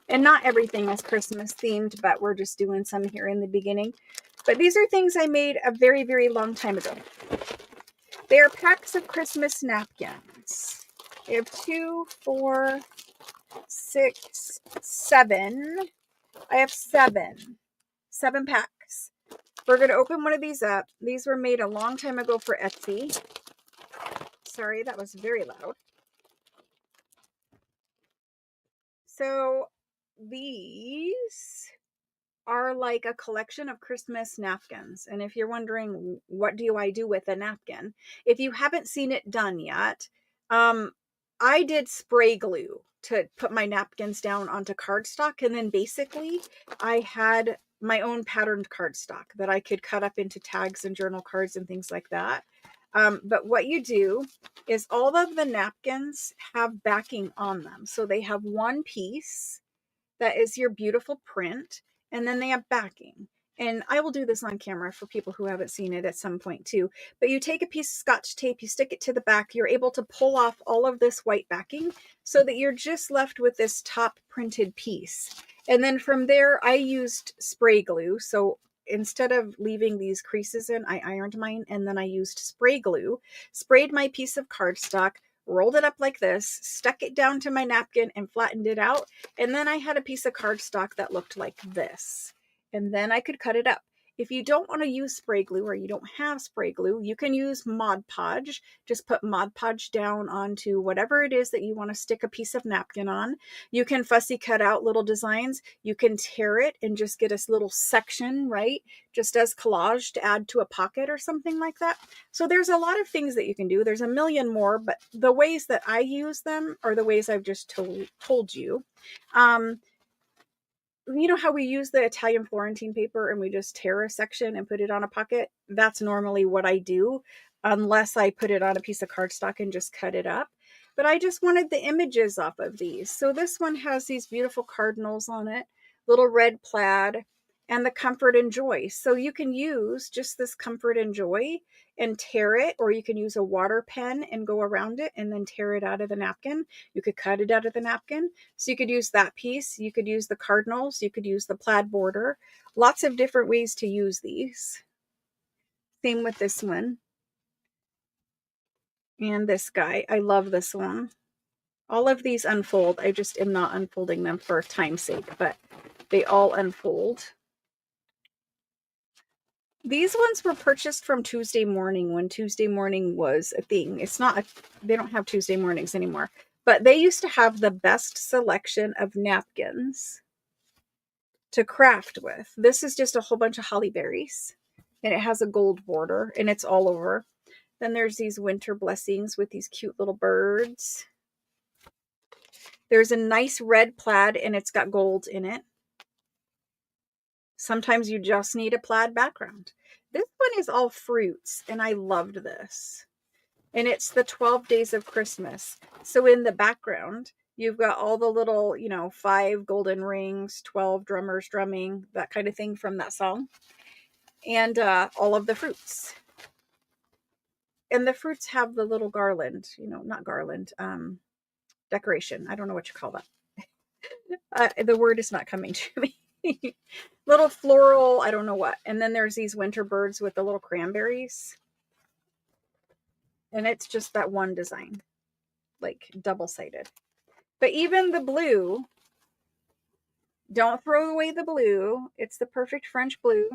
and not everything is Christmas themed, but we're just doing some here in the beginning. But these are things I made a very, very long time ago. They are packs of Christmas napkins. I have 2, 4, 6, 7. I have 7 packs. We're going to open one of these up. These were made a long time ago for Etsy. Sorry, that was very loud. So these are like a collection of Christmas napkins. And if you're wondering, what do I do with a napkin? If you haven't seen it done yet, I did spray glue to put my napkins down onto cardstock. And then basically I had my own patterned cardstock that I could cut up into tags and journal cards and things like that. But what you do is all of the napkins have backing on them. So they have one piece that is your beautiful print, and then they have backing. And I will do this on camera for people who haven't seen it at some point too. But you take a piece of Scotch tape, you stick it to the back, you're able to pull off all of this white backing so that you're just left with this top printed piece. And then from there, I used spray glue. So instead of leaving these creases in, I ironed mine, and then I used spray glue, sprayed my piece of cardstock, rolled it up like this, stuck it down to my napkin and flattened it out. And then I had a piece of cardstock that looked like this. And then I could cut it up. If you don't want to use spray glue or you don't have spray glue, you can use Mod Podge. Just put Mod Podge down onto whatever it is that you want to stick a piece of napkin on. You can fussy cut out little designs. You can tear it and just get a little section, right? Just as collage to add to a pocket or something like that. So there's a lot of things that you can do. There's a million more, but the ways that I use them are the ways I've just told you. You know how we use the Italian Florentine paper and we just tear a section and put it on a pocket? That's normally what I do, unless I put it on a piece of cardstock and just cut it up. But I just wanted the images off of these. So this one has these beautiful cardinals on it, little red plaid, and the Comfort and Joy. So you can use just this Comfort and Joy and tear it, or you can use a water pen and go around it and then tear it out of the napkin. You could cut it out of the napkin. So you could use that piece. You could use the cardinals. You could use the plaid border. Lots of different ways to use these. Same with this one. And this guy. I love this one. All of these unfold. I just am not unfolding them for time's sake, but they all unfold. These ones were purchased from Tuesday Morning when Tuesday Morning was a thing. It's not, they don't have Tuesday mornings anymore, but they used to have the best selection of napkins to craft with. This is just a whole bunch of holly berries, and it has a gold border, and it's all over. Then there's these winter blessings with these cute little birds. There's a nice red plaid, and it's got gold in it. Sometimes you just need a plaid background. This one is all fruits, and I loved this. And it's the 12 Days of Christmas. So in the background, you've got all the little, 5 golden rings, 12 drummers drumming, that kind of thing from that song. And all of the fruits. And the fruits have the little garland, not garland, decoration. I don't know what you call that. The word is not coming to me. Little floral, I don't know what. And then there's these winter birds with the little cranberries. And it's just that one design, like double-sided. But even the blue, don't throw away the blue. It's the perfect French blue.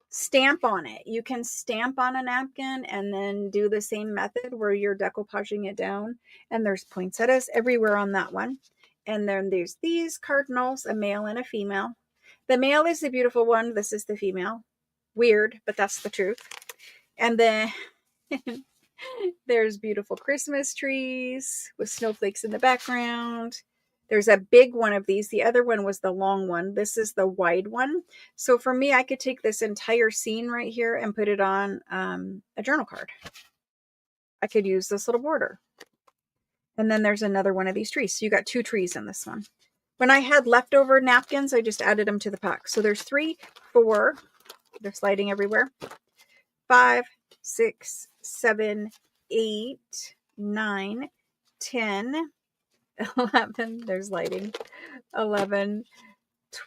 Stamp on it. You can stamp on a napkin and then do the same method where you're decoupaging it down. And there's poinsettias everywhere on that one. And then there's these cardinals, a male and a female. The male is the beautiful one. This is the female. Weird, but that's the truth. And then there's beautiful Christmas trees with snowflakes in the background. There's a big one of these. The other one was the long one. This is the wide one. So for me, I could take this entire scene right here and put it on a journal card. I could use this little border. And then there's another one of these trees. So you got 2 trees in this one. When I had leftover napkins, I just added them to the pack. So there's 3, 4. They're sliding everywhere. 5, 6, 7, 8, 9, 10, 11. There's lighting. 11,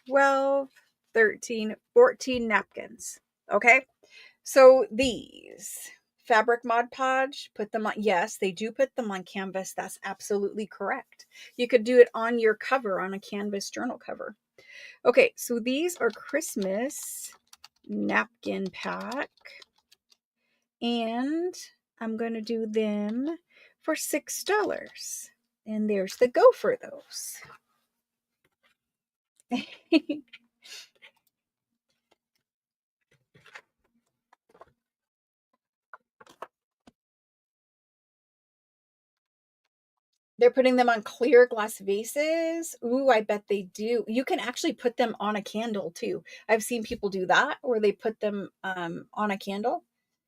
12, 13, 14 napkins. Okay. So these fabric Mod Podge, put them on. Yes, they do put them on canvas. That's absolutely correct. You could do it on your cover, on a canvas journal cover. Okay, so these are Christmas napkin pack, and I'm going to do them for $6. And there's the go for those. They're putting them on clear glass vases. Ooh, I bet they do. You can actually put them on a candle too. I've seen people do that, where they put them on a candle.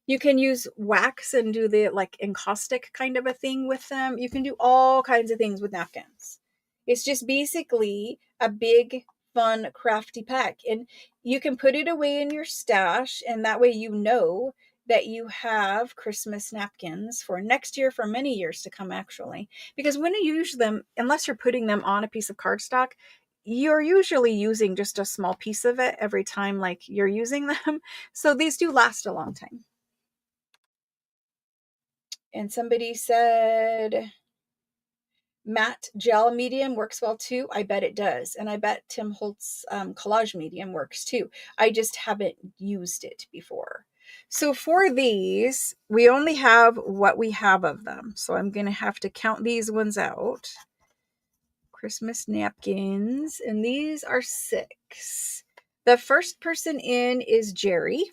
You can use wax and do the like encaustic kind of a thing with them. You can do all kinds of things with napkins. It's just basically a big, fun, crafty pack. And you can put it away in your stash, and that way you know that you have Christmas napkins for next year, for many years to come, actually. Because when you use them, unless you're putting them on a piece of cardstock, you're usually using just a small piece of it every time like you're using them. So these do last a long time. And somebody said matte gel medium works well too. I bet it does. And I bet Tim Holt's collage medium works too. I just haven't used it before. So for these, we only have what we have of them. So I'm going to have to count these ones out. Christmas napkins. And these are 6. The first person in is Jerry.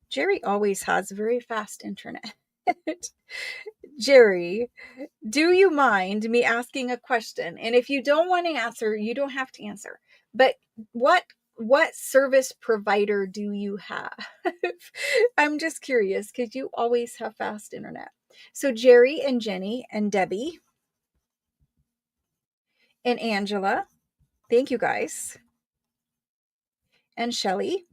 Jerry always has very fast internet. Jerry, do you mind me asking a question? And if you don't want to answer, you don't have to answer. But what service provider do you have? I'm just curious because you always have fast internet. So Jerry and Jenny and Debbie and Angela, thank you guys. And Shelly.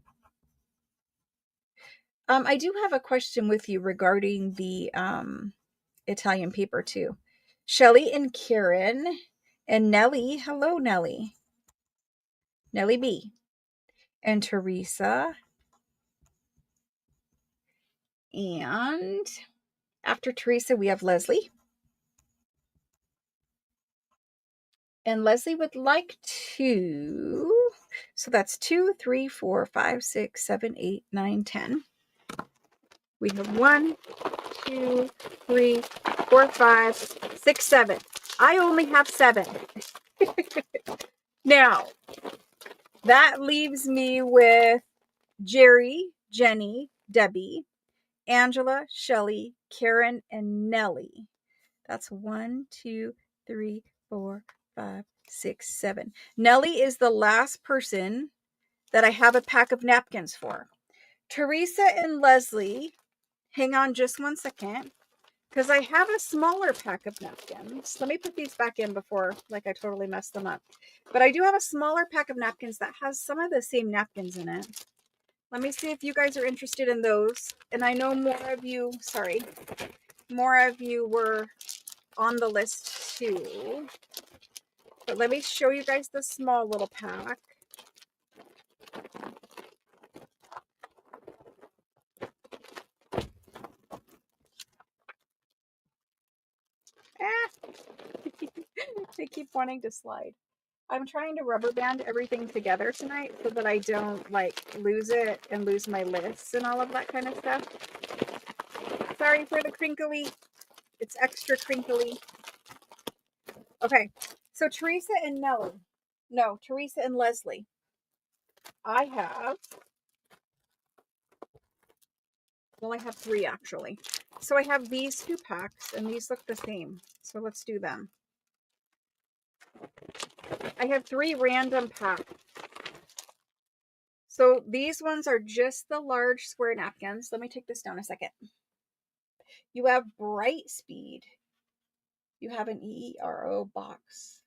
I do have a question with you regarding the Italian paper too. Shelly and Karen and Nellie. Hello, Nellie. Nellie B. And Teresa. And after Teresa, we have Leslie. And Leslie would like to. So that's 2, 3, 4, 5, 6, 7, 8, 9, 10. We have 1, 2, 3, 4, 5, 6, 7. I only have 7. Now, that leaves me with Jerry, Jenny, Debbie, Angela, Shelly, Karen, and Nellie. That's 1, 2, 3, 4, 5, 6, 7. Nellie is the last person that I have a pack of napkins for. Teresa and Leslie, hang on just 1 second, because I have a smaller pack of napkins. Let me put these back in before, like, I totally messed them up. But I do have a smaller pack of napkins that has some of the same napkins in it. Let me see if you guys are interested in those. And I know more of you were on the list too. But let me show you guys the small little pack. They keep wanting to slide. I'm trying to rubber band everything together tonight so that I don't like lose it and lose my lists and all of that kind of stuff. Sorry for the crinkly. It's extra crinkly. Okay, so Teresa and Leslie. I have 3 actually. So I have these 2 packs and these look the same. So let's do them. I have 3 random packs. So these ones are just the large square napkins. Let me take this down a second. You have Bright Speed. You have an EERO box.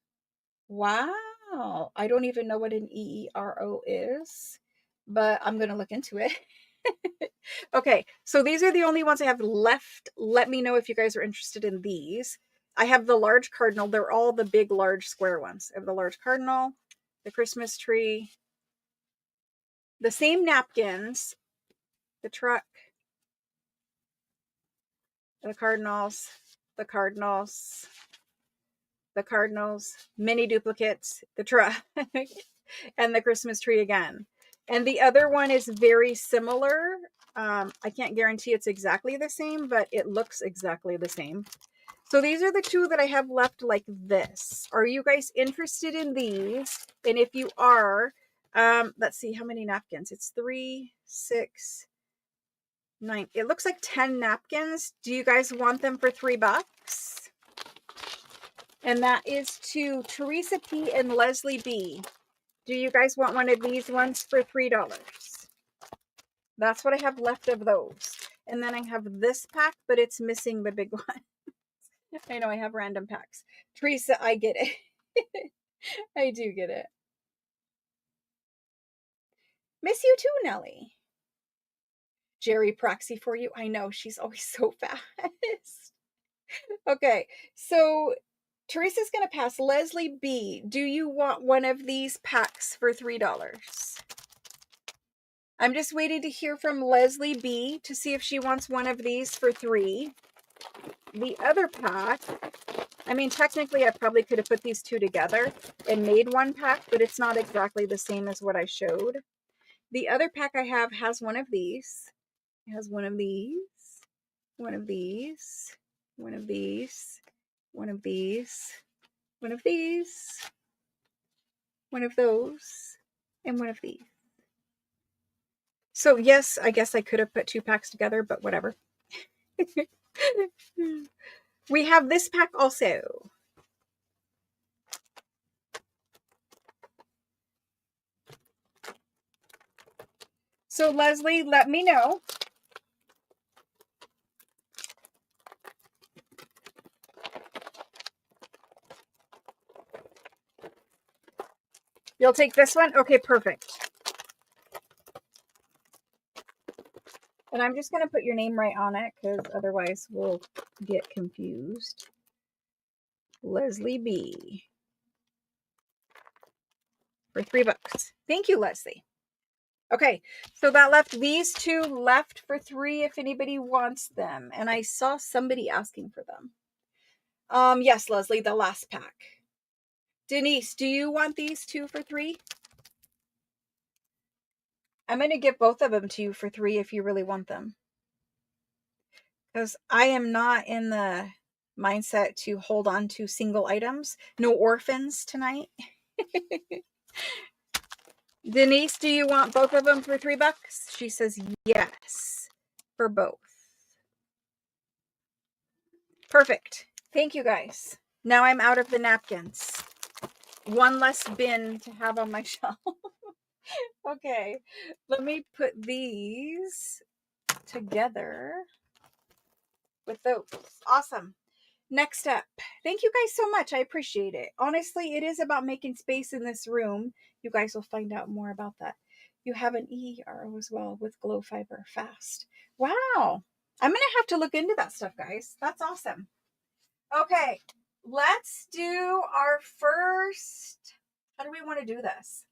Wow. I don't even know what an EERO is, but I'm going to look into it. Okay, so these are the only ones I have left. Let me know if you guys are interested in these. I have the large cardinal. They're all the big, large square ones. I have the large cardinal, the Christmas tree, the same napkins, the truck, the cardinals, the cardinals, the cardinals, mini duplicates, the truck, and the Christmas tree again. And the other one is very similar. I can't guarantee it's exactly the same, but it looks exactly the same. So these are the two that I have left like this. Are you guys interested in these? And if you are, let's see how many napkins. It's 3, 6, 9. It looks like 10 napkins. Do you guys want them for $3? And that is to Teresa P and Leslie B. Do you guys want one of these ones for $3? That's what I have left of those. And then I have this pack, but it's missing the big one. I know I have random packs. Teresa, I get it. I do get it. Miss you too, Nellie. Jerry proxy for you. I know, she's always so fast. Okay, so Teresa's going to pass. Leslie B, do you want one of these packs for $3? I'm just waiting to hear from Leslie B to see if she wants one of these for $3. The other pack, I mean, technically I probably could have put these two together and made one pack, but it's not exactly the same as what I showed. The other pack I have has one of these. It has one of these, one of these, one of these, one of these, one of these, one of those, and one of these. So yes, I guess I could have put 2 packs together, but whatever. We have this pack also. So Leslie, let me know. You'll take this one? Okay, perfect. And I'm just going to put your name right on it because otherwise we'll get confused. Leslie B. For $3. Thank you, Leslie. Okay, so that left these two left for $3 if anybody wants them. And I saw somebody asking for them. Yes, Leslie, the last pack. Denise, do you want these two for $3? I'm going to give both of them to you for $3 if you really want them. Because I am not in the mindset to hold on to single items. No orphans tonight. Denise, do you want both of them for $3? She says yes for both. Perfect. Thank you, guys. Now I'm out of the napkins. One less bin to have on my shelf. Okay, let me put these together with those. Awesome. Next up, thank you guys so much. I appreciate it. Honestly, it is about making space in this room. You guys will find out more about that. You have an ERO as well with glow fiber fast. Wow. I'm going to have to look into that stuff, guys. That's awesome. Okay, let's do our first. How do we want to do this?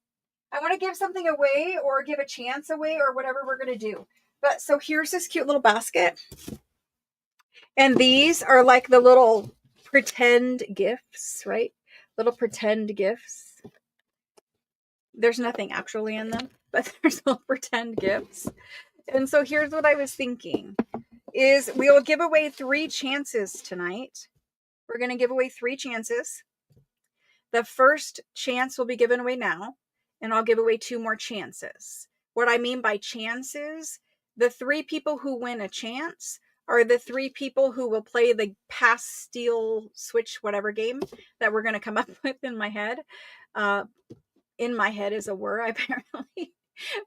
I want to give something away or give a chance away or whatever we're going to do. But so here's this cute little basket. And these are like the little pretend gifts, right? Little pretend gifts. There's nothing actually in them, but there's little pretend gifts. And so here's what I was thinking is we will give away 3 chances tonight. We're going to give away 3 chances. The first chance will be given away now, and I'll give away 2 more chances. What I mean by chances, the 3 people who win a chance are the 3 people who will play the pass, steal, switch, whatever game that we're going to come up with in my head. In my head is a word, apparently.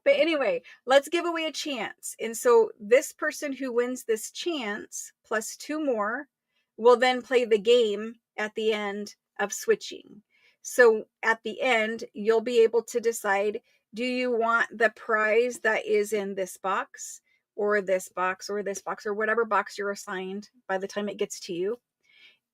But anyway, let's give away a chance. And so this person who wins this chance plus 2 more will then play the game at the end of switching. So at the end, you'll be able to decide, do you want the prize that is in this box or this box or this box or whatever box you're assigned by the time it gets to you?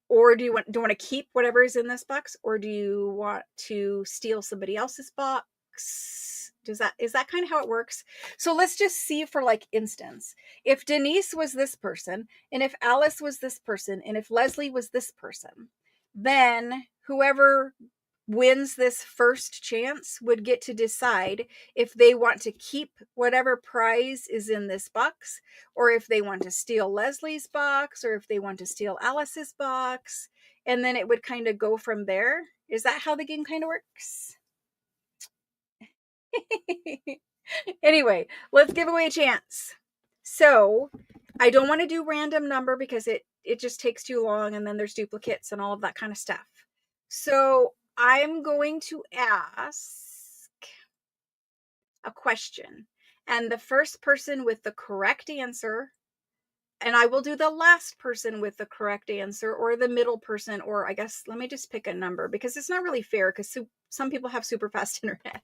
Or do you want to keep whatever is in this box? Or do you want to steal somebody else's box? Is that kind of how it works? So let's just see for like instance, if Denise was this person, and if Alice was this person, and if Leslie was this person, then whoever wins this first chance would get to decide if they want to keep whatever prize is in this box, or if they want to steal Leslie's box, or if they want to steal Alice's box, and then it would kind of go from there. Is that how the game kind of works? Anyway, let's give away a chance. So I don't want to do random number because it just takes too long, and then there's duplicates and all of that kind of stuff. So I'm going to ask a question, and the first person with the correct answer, and I will do the last person with the correct answer, or the middle person, or I guess let me just pick a number because it's not really fair because some people have super fast internet.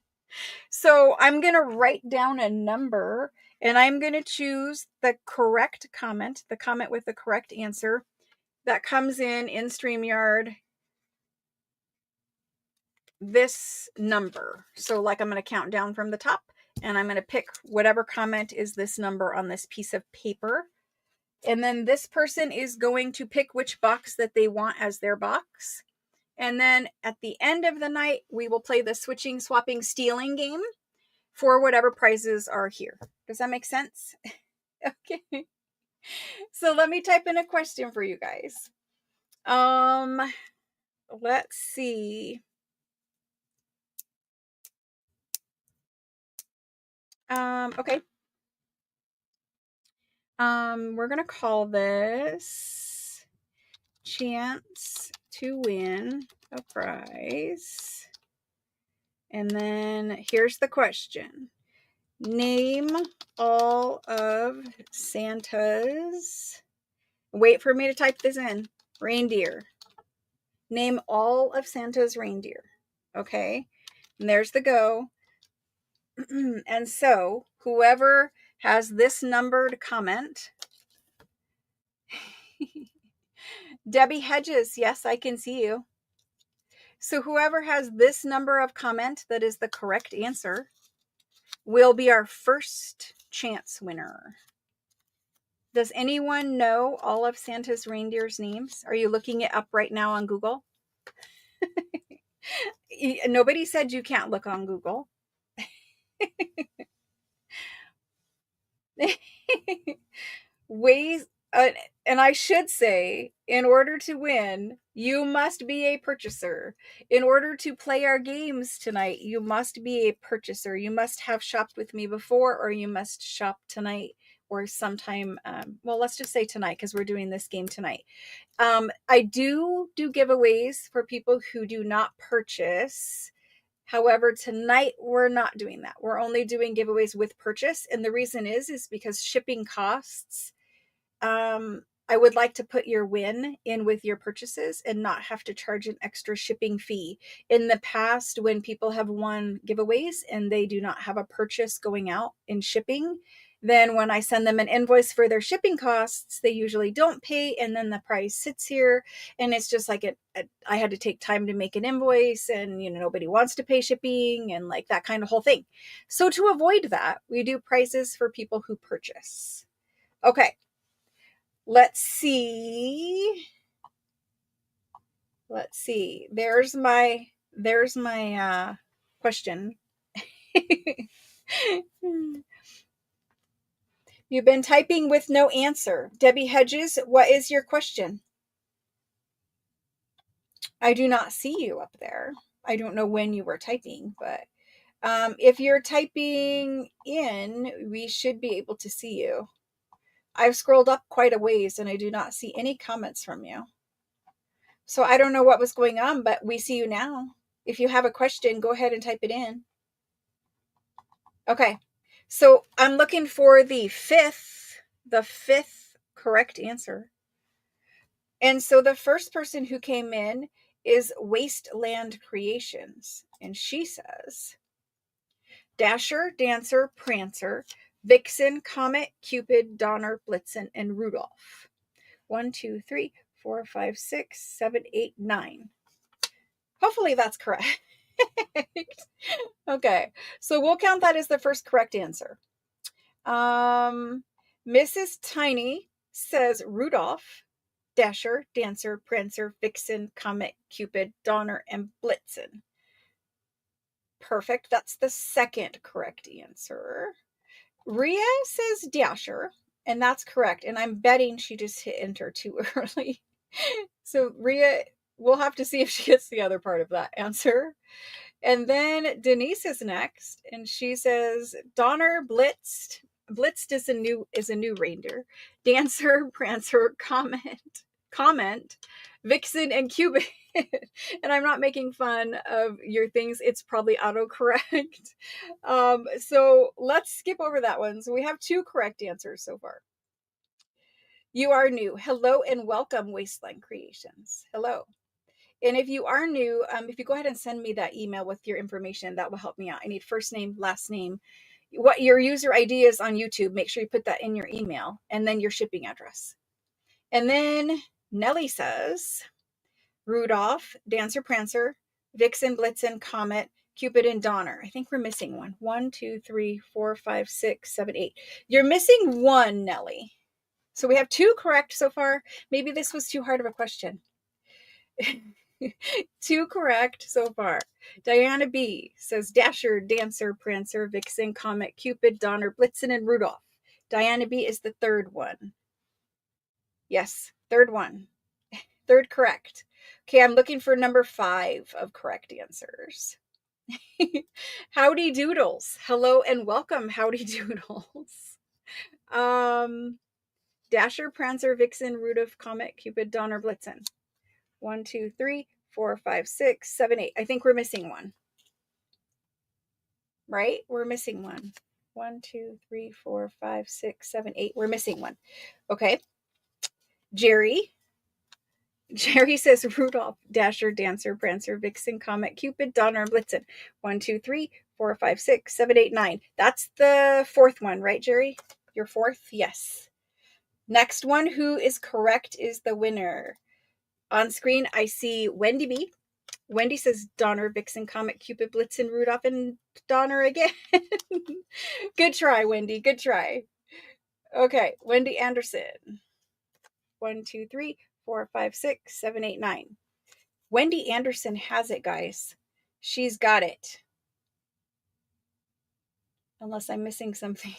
So I'm going to write down a number, and I'm going to choose the correct comment, the comment with the correct answer that comes in StreamYard, this number. So like I'm going to count down from the top, and I'm going to pick whatever comment is this number on this piece of paper. And then this person is going to pick which box that they want as their box. And then at the end of the night, we will play the switching, swapping, stealing game for whatever prizes are here. Does that make sense? Okay. So let me type in a question for you guys. Let's see. Okay. We're going to call this chance to win a prize. And then here's the question. Name all of Santa's, wait for me to type this in, reindeer. Name all of Santa's reindeer. Okay. And there's the go. And so whoever has this numbered comment, Debbie Hedges, yes, I can see you. So whoever has this number of comment that is the correct answer will be our first chance winner. Does anyone know all of Santa's reindeer's names? Are you looking it up right now on Google? Nobody said you can't look on Google. Ways, and I should say, in order to win, you must be a purchaser. In order to play our games tonight, you must be a purchaser. You must have shopped with me before, or you must shop tonight or sometime. Well, let's just say tonight because we're doing this game tonight. I do giveaways for people who do not purchase. However, tonight we're not doing that. We're only doing giveaways with purchase. And the reason is because shipping costs. I would like to put your win in with your purchases and not have to charge an extra shipping fee. In the past, when people have won giveaways and they do not have a purchase going out in shipping, then when I send them an invoice for their shipping costs, they usually don't pay. And then the price sits here, and it's just like I had to take time to make an invoice, and nobody wants to pay shipping and like that kind of whole thing. So to avoid that, we do prices for people who purchase. Okay. Let's see. There's my question. You've been typing with no answer. Debbie Hedges, what is your question? I do not see you up there. I don't know when you were typing, but if you're typing in, we should be able to see you. I've scrolled up quite a ways and I do not see any comments from you. So I don't know what was going on, but we see you now. If you have a question, go ahead and type it in. Okay. So I'm looking for the fifth correct answer. And so the first person who came in is Wasteland Creations. And she says, Dasher, Dancer, Prancer, Vixen, Comet, Cupid, Donner, Blitzen, and Rudolph. 1, 2, 3, 4, 5, 6, 7, 8, 9. Hopefully that's correct. Okay, so we'll count that as the first correct answer. Mrs. Tiny says Rudolph, Dasher, Dancer, Prancer, Vixen, Comet, Cupid, Donner, and Blitzen. Perfect. That's the second correct answer. Rhea says Dasher, and that's correct. And I'm betting she just hit enter too early. So Rhea, we'll have to see if she gets the other part of that answer. And then Denise is next, and she says Donner, Blitzed. Blitzed is a new reindeer. Dancer, Prancer, Comment, Vixen, and Cupid. And I'm not making fun of your things. It's probably autocorrect. So let's skip over that one. So we have 2 correct answers so far. You are new. Hello and welcome, Wasteland Creations. Hello. And if you are new, if you go ahead and send me that email with your information, that will help me out. I need first name, last name, what your user ID is on YouTube. Make sure you put that in your email, and then your shipping address. And then Nellie says, Rudolph, Dancer, Prancer, Vixen, Blitzen, Comet, Cupid, and Donner. I think we're missing one. 1, 2, 3, 4, 5, 6, 7, 8. You're missing one, Nellie. So we have 2 correct so far. Maybe this was too hard of a question. 2 correct so far. Diana B says Dasher, Dancer, Prancer, Vixen, Comet, Cupid, Donner, Blitzen, and Rudolph. Diana B is the third one. Yes, third one. Third correct. Okay, I'm looking for number 5 of correct answers. Howdy Doodles. Hello and welcome, Howdy Doodles. Dasher, Prancer, Vixen, Rudolph, Comet, Cupid, Donner, Blitzen. 1, 2, 3, 4, 5, 6, 7, 8. I think we're missing one. Right? We're missing one. 1, 2, 3, 4, 5, 6, 7, 8. We're missing one. Okay. Jerry says Rudolph, Dasher, Dancer, Prancer, Vixen, Comet, Cupid, Donner, Blitzen. 1, 2, 3, 4, 5, 6, 7, 8, 9. That's the 4th one, right, Jerry? Your 4th? Yes. Next one, who is correct, is the winner. On screen, I see Wendy B. Wendy says Donner, Vixen, Comet, Cupid, Blitzen, Rudolph, and Donner again. Good try, Wendy. Good try. Okay, Wendy Anderson. 1, 2, 3, 4, 5, 6, 7, 8, 9. Wendy Anderson has it, guys. She's got it. Unless I'm missing something.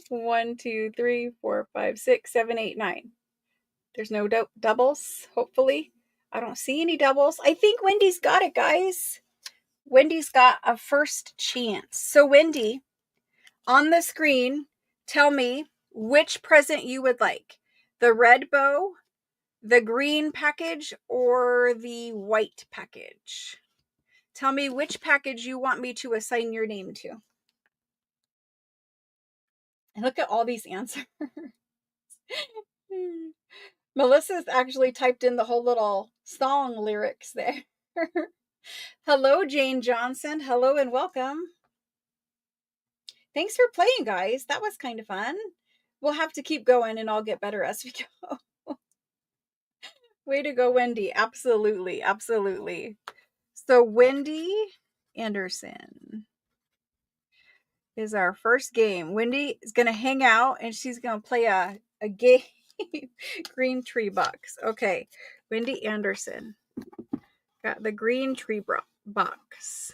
1, 2, 3, 4, 5, 6, 7, 8, 9. There's no doubles, hopefully. I don't see any doubles. I think Wendy's got it, guys. Wendy's got a first chance. So Wendy, on the screen, tell me which present you would like. The red bow, the green package, or the white package. Tell me which package you want me to assign your name to. And look at all these answers. Melissa's actually typed in the whole little song lyrics there. Hello, Jane Johnson. Hello and welcome. Thanks for playing, guys. That was kind of fun. We'll have to keep going and I'll get better as we go. Way to go, Wendy. Absolutely. Absolutely. So Wendy Anderson is our first game. Wendy is going to hang out and she's going to play a game. Green tree box. Okay. Wendy Anderson. Got the green tree box.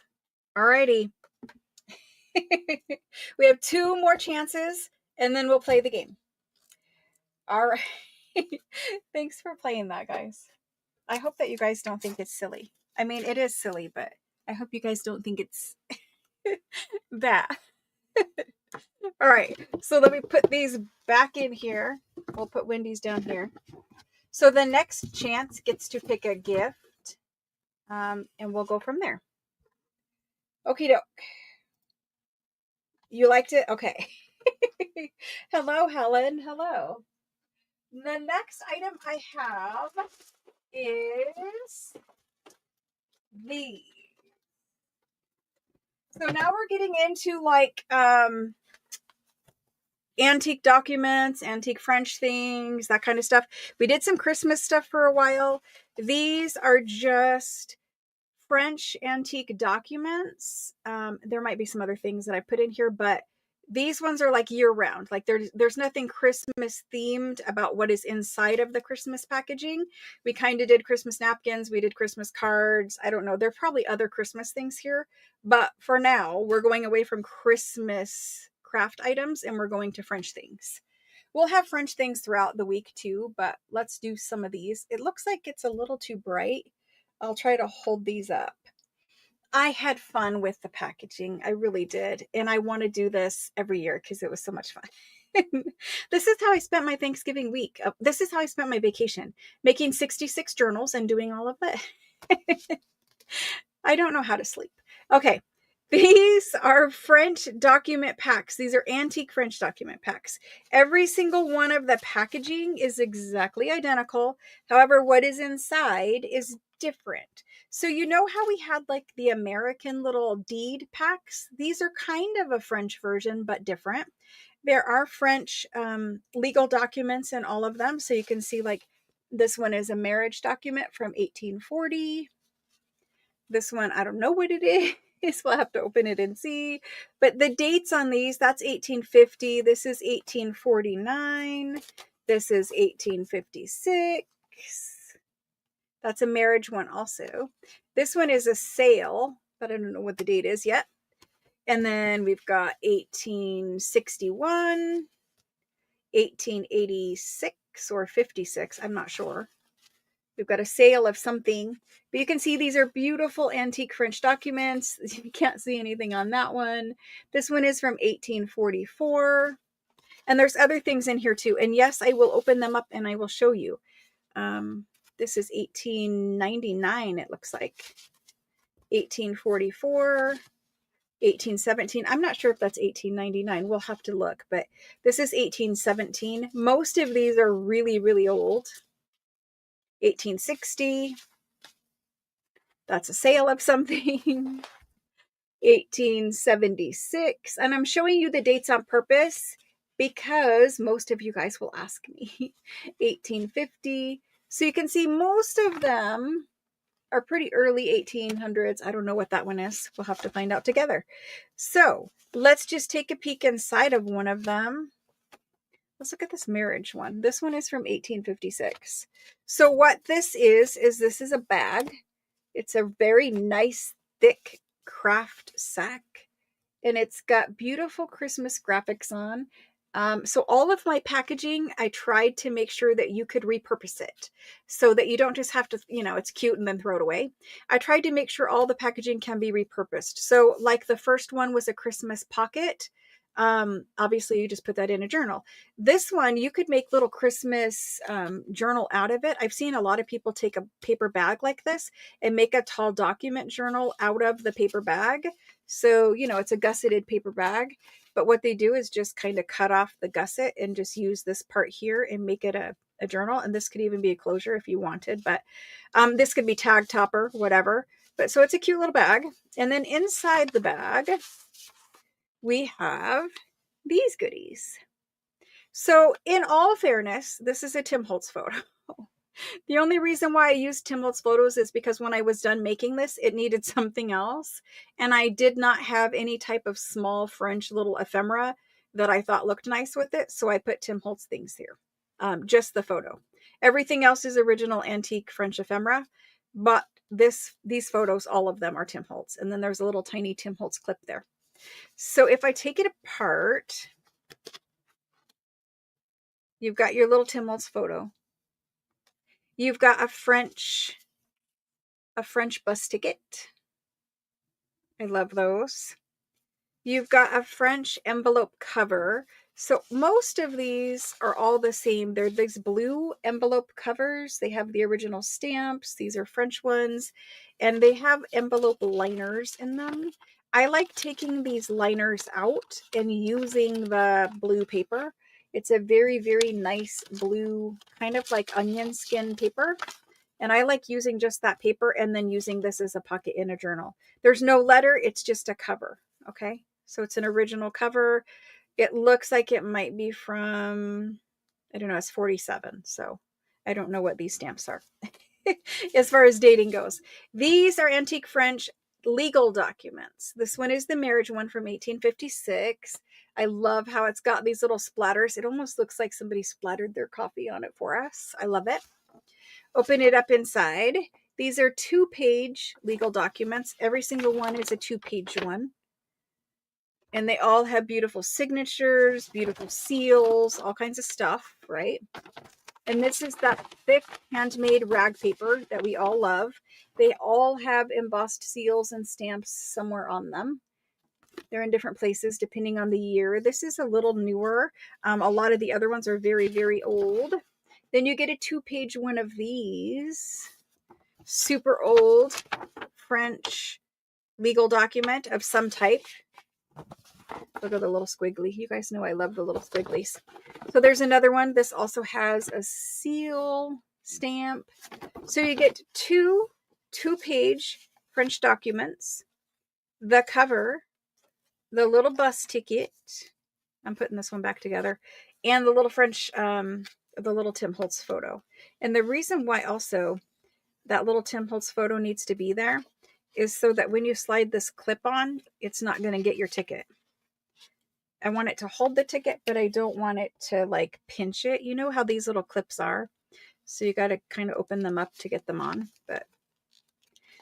Alrighty. We have 2 more chances and then we'll play the game. All right. Thanks for playing that, guys. I hope that you guys don't think it's silly. I mean, it is silly, but I hope you guys don't think it's that. All right. So let me put these back in here. We'll put Wendy's down here. So the next chance gets to pick a gift. And we'll go from there. Okie doke. You liked it? Okay. Hello, Helen. Hello. The next item I have is these. So now we're getting into like antique documents, antique French things, that kind of stuff. We did some Christmas stuff for a while. These are just French antique documents. There might be some other things that I put in here, but these ones are like year round. Like there's nothing Christmas themed about what is inside of the Christmas packaging. We kind of did Christmas napkins. We did Christmas cards. I don't know. There are probably other Christmas things here, but for now we're going away from Christmas craft items and we're going to French things. We'll have French things throughout the week too, but let's do some of these. It looks like it's a little too bright. I'll try to hold these up. I had fun with the packaging. I really did. And I want to do this every year because it was so much fun. This is how I spent my Thanksgiving week. This is how I spent my vacation, making 66 journals and doing all of that. I don't know how to sleep. Okay. These are French document packs. These are antique French document packs. Every single one of the packaging is exactly identical. However, what is inside is different. So you know how we had like the American little deed packs? These are kind of a French version, but different. There are French legal documents in all of them. So you can see like this one is a marriage document from 1840. This one, I don't know what it is. We'll have to open it and see. But the dates on these, that's 1850. This is 1849. This is 1856. That's a marriage one also. This one is a sale, but I don't know what the date is yet. And then we've got 1861, 1886 or 56. I'm not sure. We've got a sale of something, but you can see these are beautiful antique French documents. You can't see anything on that one. This one is from 1844. And there's other things in here too. And yes, I will open them up and I will show you. This is 1899, it looks like. 1844, 1817. I'm not sure if that's 1899. We'll have to look, but this is 1817. Most of these are really, really old. 1860. That's a sale of something. 1876. And I'm showing you the dates on purpose because most of you guys will ask me. 1850. So you can see most of them are pretty early 1800s. I don't know what that one is. We'll have to find out together. So let's just take a peek inside of one of them. Let's look at this marriage one. This one is from 1856. So what this is this is a bag. It's a very nice, thick craft sack. And it's got beautiful Christmas graphics on. So all of my packaging, I tried to make sure that you could repurpose it so that you don't just have to, it's cute and then throw it away. I tried to make sure all the packaging can be repurposed. So like the first one was a Christmas pocket. Obviously you just put that in a journal. This one, you could make little Christmas journal out of it. I've seen a lot of people take a paper bag like this and make a tall document journal out of the paper bag. So, it's a gusseted paper bag, but what they do is just kind of cut off the gusset and just use this part here and make it a journal. And this could even be a closure if you wanted, but this could be tag topper, whatever. But so it's a cute little bag. And then inside the bag, we have these goodies. So in all fairness, this is a Tim Holtz photo. The only reason why I used Tim Holtz photos is because when I was done making this, it needed something else. And I did not have any type of small French little ephemera that I thought looked nice with it. So I put Tim Holtz things here. Just the photo. Everything else is original antique French ephemera. But these photos, all of them are Tim Holtz. And then there's a little tiny Tim Holtz clip there. So if I take it apart, you've got your little Tim Holtz photo. You've got a French bus ticket. I love those. You've got a French envelope cover. So most of these are all the same. They're these blue envelope covers. They have the original stamps. These are French ones. And they have envelope liners in them. I like taking these liners out and using the blue paper. It's a very, very nice blue, kind of like onion skin paper. And I like using just that paper and then using this as a pocket in a journal. There's no letter. It's just a cover. Okay. So it's an original cover. It looks like it might be from, I don't know, it's 47. So I don't know what these stamps are. as far as dating goes. These are antique French legal documents. This one is the marriage one from 1856. I love how it's got these little splatters. It almost looks like somebody splattered their coffee on it for us. I love it. Open it up inside. These are 2-page legal documents. Every single one is a 2-page one. And they all have beautiful signatures, beautiful seals, all kinds of stuff, right? And this is that thick handmade rag paper that we all love. They all have embossed seals and stamps somewhere on them. They're in different places depending on the year. This is a little newer. A lot of the other ones are very, very old. Then you get a 2-page one of these. Super old French legal document of some type. Look at the little squiggly. You guys know I love the little squigglies. So there's another one. This also has a seal stamp. So you get two-page French documents, the cover, the little bus ticket. I'm putting this one back together. And the little French, the little Tim Holtz photo. And the reason why also that little Tim Holtz photo needs to be there is so that when you slide this clip on, it's not going to get your ticket. I want it to hold the ticket, but I don't want it to like pinch it. You know how these little clips are? So you got to kind of open them up to get them on, but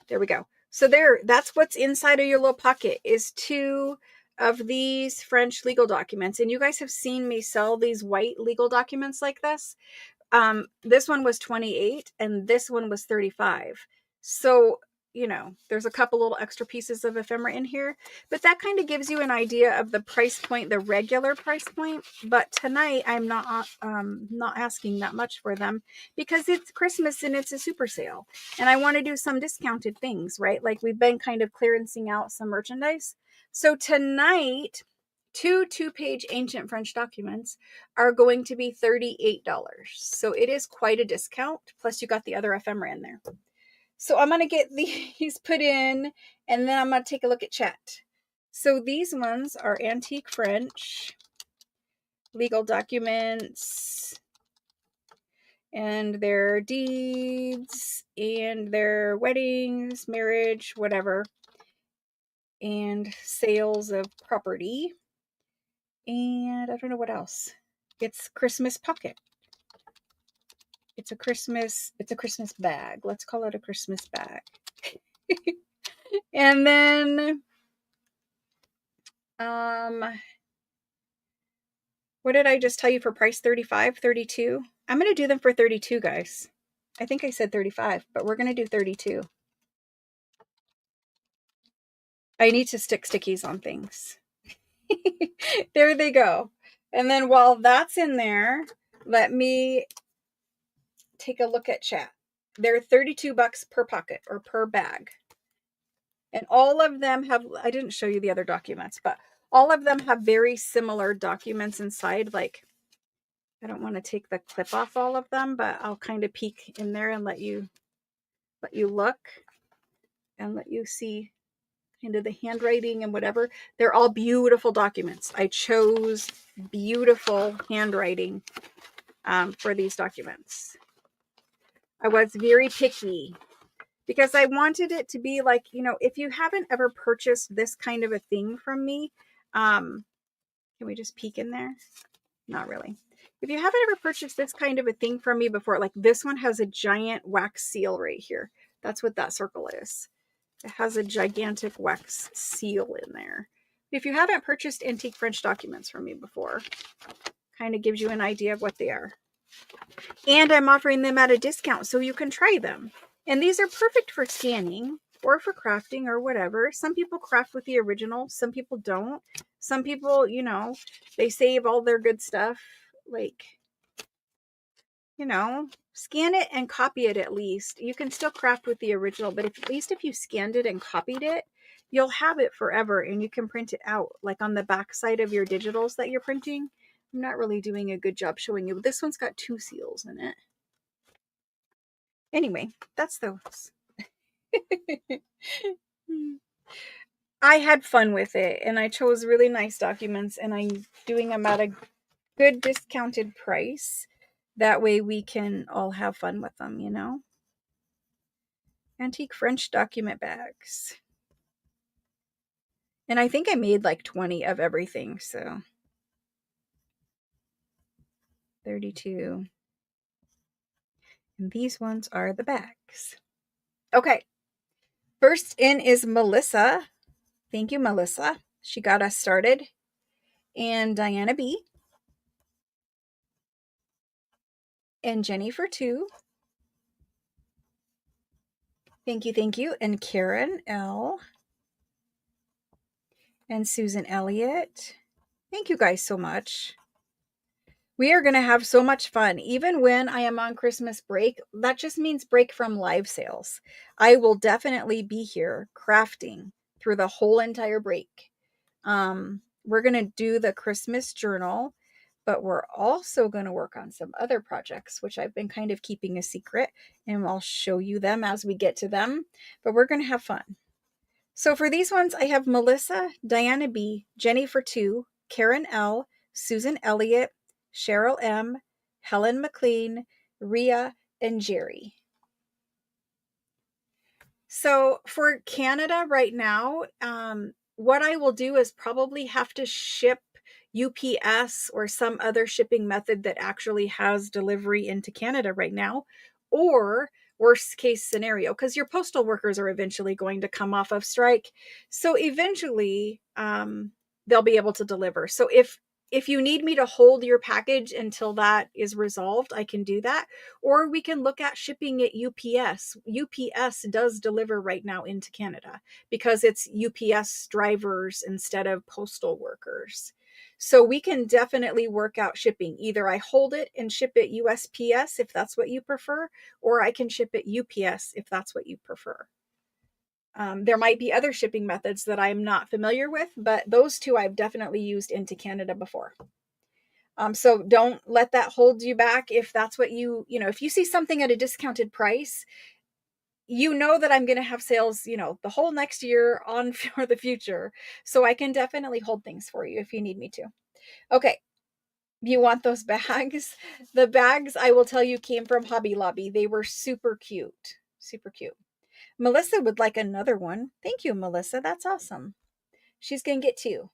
there we go. So that's what's inside of your little pocket is 2 of these French legal documents. And you guys have seen me sell these white legal documents like this. This one was 28 and this one was 35. So, you know, there's a couple little extra pieces of ephemera in here, but that kind of gives you an idea of the price point, the regular price point. But tonight I'm not asking that much for them because it's Christmas and it's a super sale and I want to do some discounted things, right? Like we've been kind of clearancing out some merchandise. So tonight, 2-page ancient French documents are going to be $38. So it is quite a discount. Plus you got the other ephemera in there. So I'm going to get these put in and then I'm going to take a look at chat. So these ones are antique French legal documents and their deeds and their weddings, marriage, whatever, and sales of property. And I don't know what else. It's Christmas pocket. It's a Christmas bag. Let's call it a Christmas bag. And then, what did I just tell you for price? 35, 32? I'm going to do them for 32, guys. I think I said 35, but we're going to do 32. I need to stick stickies on things. There they go. And then while that's in there, let me take a look at chat. They're $32 per pocket or per bag. And all of them have, I didn't show you the other documents, but all of them have very similar documents inside. Like, I don't want to take the clip off all of them, but I'll kind of peek in there and let you look and let you see kind of the handwriting and whatever. They're all beautiful documents. I chose beautiful handwriting for these documents. I was very picky because I wanted it to be like, you know, if you haven't ever purchased this kind of a thing from me, can we just peek in there? Not really. If you haven't ever purchased this kind of a thing from me before, like this one has a giant wax seal right here. That's what that circle is. It has a gigantic wax seal in there. If you haven't purchased antique French documents from me before, kind of gives you an idea of what they are. And I'm offering them at a discount so you can try them. And these are perfect for scanning or for crafting or whatever. Some people craft with the original. Some people don't. Some people, you know, they save all their good stuff. Like, you know, scan it and copy it at least. You can still craft with the original, but at least if you scanned it and copied it, you'll have it forever and you can print it out. Like on the back side of your digitals that you're printing. I'm not really doing a good job showing you. This one's got 2 seals in it. Anyway, that's those. I had fun with it and I chose really nice documents and I'm doing them at a good discounted price. That way we can all have fun with them, you know? Antique French document bags. And I think I made like 20 of everything, so 32. And these ones are the bags. Okay. First in is Melissa. Thank you, Melissa. She got us started. And Diana B. And Jenny for 2. Thank you, thank you. And Karen L. And Susan Elliott. Thank you guys so much. We are going to have so much fun. Even when I am on Christmas break, that just means break from live sales. I will definitely be here crafting through the whole entire break. We're going to do the Christmas journal, but we're also going to work on some other projects, which I've been kind of keeping a secret, and I'll show you them as we get to them. But we're going to have fun. So for these ones, I have Melissa, Diana B, Jenny for 2, Karen L, Susan Elliott, Cheryl M, Helen McLean, Rhea, and Jerry. So for Canada right now, what I will do is probably have to ship UPS or some other shipping method that actually has delivery into Canada right now, or worst case scenario, because your postal workers are eventually going to come off of strike. So eventually they'll be able to deliver. So if you need me to hold your package until that is resolved, I can do that. Or we can look at shipping it UPS. UPS does deliver right now into Canada because it's UPS drivers instead of postal workers. So we can definitely work out shipping. Either I hold it and ship it USPS if that's what you prefer, or I can ship it UPS if that's what you prefer. There might be other shipping methods that I'm not familiar with, but those two I've definitely used into Canada before. So don't let that hold you back. If that's what if you see something at a discounted price, you know that I'm going to have sales, the whole next year on for the future. So I can definitely hold things for you if you need me to. Okay. You want those bags? The bags, I will tell you, came from Hobby Lobby. They were super cute. Super cute. Melissa would like another one. Thank you, Melissa. That's awesome. She's going to get 2.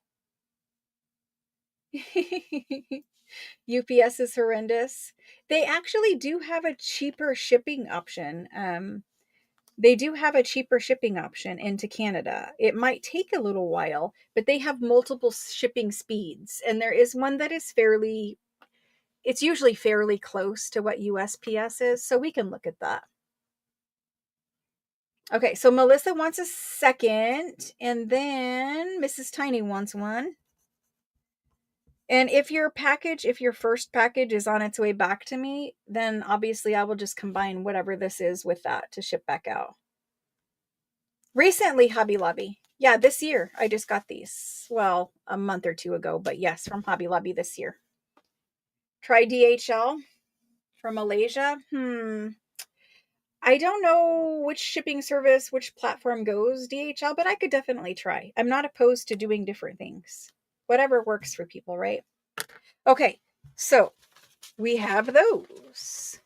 UPS is horrendous. They actually do have a cheaper shipping option. They do have a cheaper shipping option into Canada. It might take a little while, but they have multiple shipping speeds. And there is one that is it's usually fairly close to what USPS is. So we can look at that. Okay, so Melissa wants a second, and then Mrs. Tiny wants one. And if your first package is on its way back to me, then obviously I will just combine whatever this is with that to ship back out. Recently, Hobby Lobby. Yeah, this year I just got these. Well, a month or 2 ago, but yes, from Hobby Lobby this year. Try DHL from Malaysia. I don't know which shipping service, which platform goes DHL, but I could definitely try. I'm not opposed to doing different things. Whatever works for people, right? Okay, so we have those.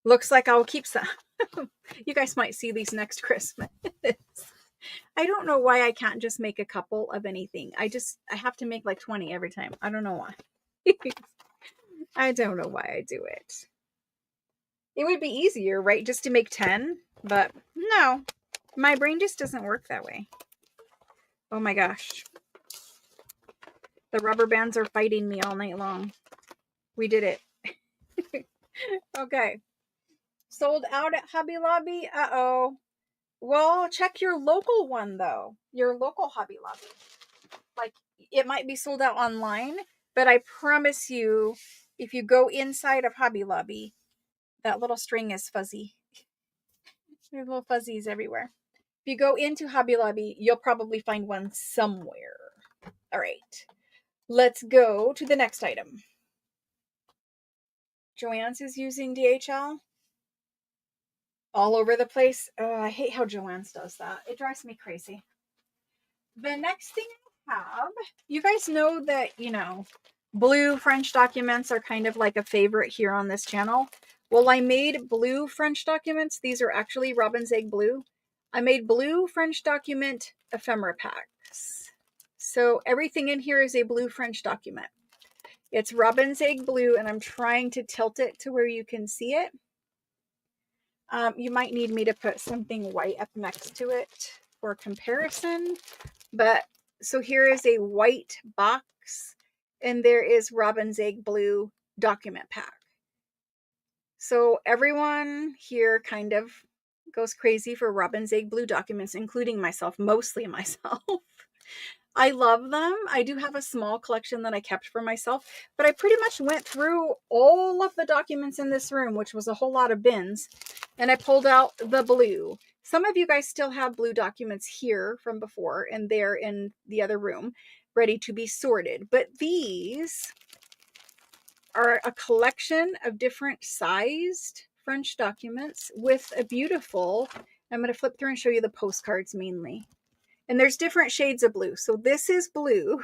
Looks like I'll keep some. You guys might see these next Christmas. I don't know why I can't just make a couple of anything. I have to make like 20 every time. I don't know why. I don't know why I do it. It would be easier, right? Just to make 10, but no, my brain just doesn't work that way. Oh my gosh. The rubber bands are fighting me all night long. We did it. Okay. Sold out at Hobby Lobby? Uh-oh. Well, check your local one, though. Your local Hobby Lobby. Like, it might be sold out online, but I promise you, if you go inside of Hobby Lobby, that little string is fuzzy. There's little fuzzies everywhere. If you go into Hobby Lobby, you'll probably find one somewhere. All right. Let's go to the next item. Joanne's is using DHL. All over the place. Oh, I hate how Joanne's does that. It drives me crazy. The next thing I have, you guys know that, blue French documents are kind of like a favorite here on this channel. Well, I made blue French documents. These are actually robin's egg blue. I made blue French document ephemera packs. So everything in here is a blue French document. It's robin's egg blue, and I'm trying to tilt it to where you can see it. You might need me to put something white up next to it for comparison. But so here is a white box, and there is robin's egg blue document pack. So everyone here kind of goes crazy for robin's egg blue documents, including myself, mostly myself. I love them. I do have a small collection that I kept for myself, but I pretty much went through all of the documents in this room, which was a whole lot of bins, and I pulled out the blue. Some of you guys still have blue documents here from before, and they're in the other room ready to be sorted. But these are a collection of different sized French documents with a beautiful, I'm going to flip through and show you the postcards mainly. And there's different shades of blue. So this is blue.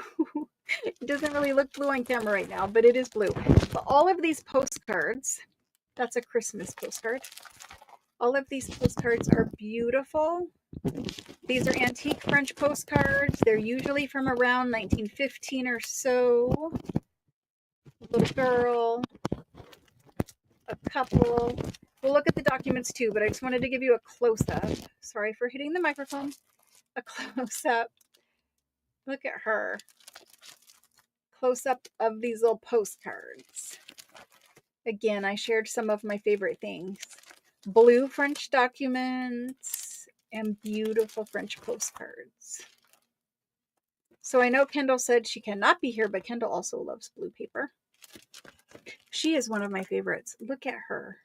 It doesn't really look blue on camera right now, but it is blue. But all of these postcards, that's a Christmas postcard. All of these postcards are beautiful. These are antique French postcards. They're usually from around 1915 or so. A little girl, a couple. We'll look at the documents too, but I just wanted to give you a close-up. Sorry for hitting the microphone. A close-up. Look at her. Close-up of these little postcards. Again, I shared some of my favorite things. Blue French documents and beautiful French postcards. So I know Kendall said she cannot be here, but Kendall also loves blue paper. She is one of my favorites. Look at her.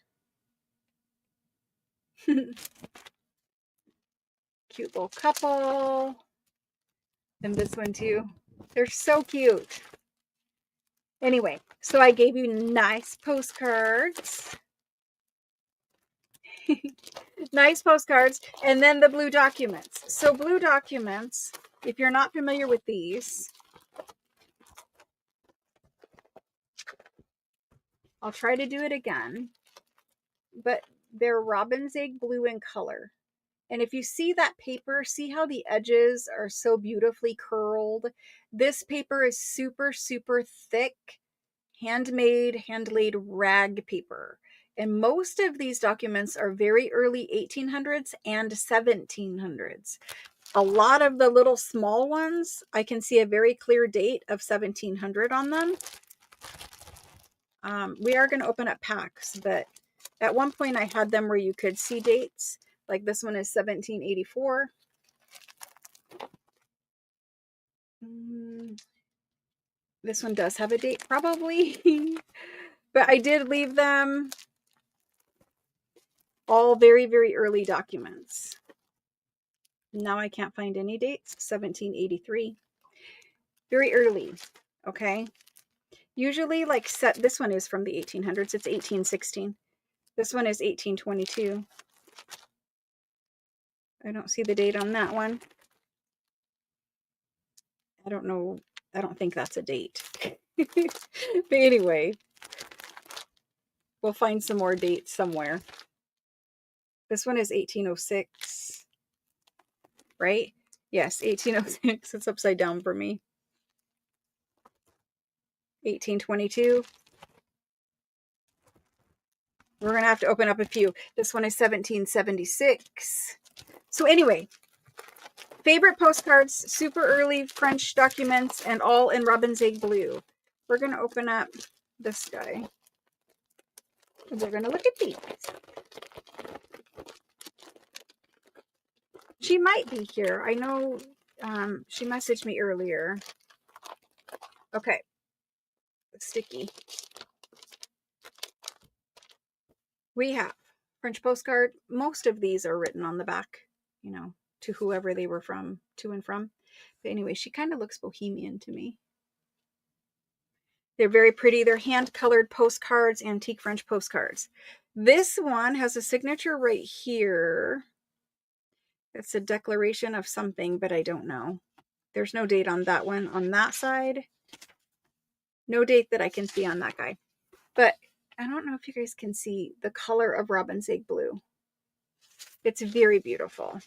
Cute little couple. And this one too. They're so cute. Anyway, so I gave you nice postcards. Nice postcards. And then the blue documents. So blue documents, if you're not familiar with these, I'll try to do it again. But they're robin's egg blue in color. And if you see that paper, see how the edges are so beautifully curled? This paper is super, super thick, handmade, hand-laid rag paper. And most of these documents are very early 1800s and 1700s. A lot of the little small ones, I can see a very clear date of 1700 on them. We are going to open up packs, but at one point I had them where you could see dates. Like this one is 1784. This one does have a date probably, but I did leave them all very, very early documents. Now I can't find any dates. 1783. Very early. Okay. Usually like this one is from the 1800s. It's 1816. This one is 1822. I don't see the date on that one. I don't know. I don't think that's a date. But anyway, we'll find some more dates somewhere. This one is 1806, right? Yes, 1806. It's upside down for me. 1822. We're going to have to open up a few. This one is 1776. So anyway, favorite postcards, super early French documents, and all in robin's egg blue. We're going to open up this guy. And we're going to look at these. She might be here. I know she messaged me earlier. Okay. Sticky. We have French postcard. Most of these are written on the back, you know, to whoever they were from, to and from. But anyway, she kind of looks bohemian to me. They're very pretty. They're hand-colored postcards, antique French postcards. This one has a signature right here. It's a declaration of something, but I don't know. There's no date on that one on that side. No date that I can see on that guy. But I don't know if you guys can see the color of robin's egg blue. It's very beautiful.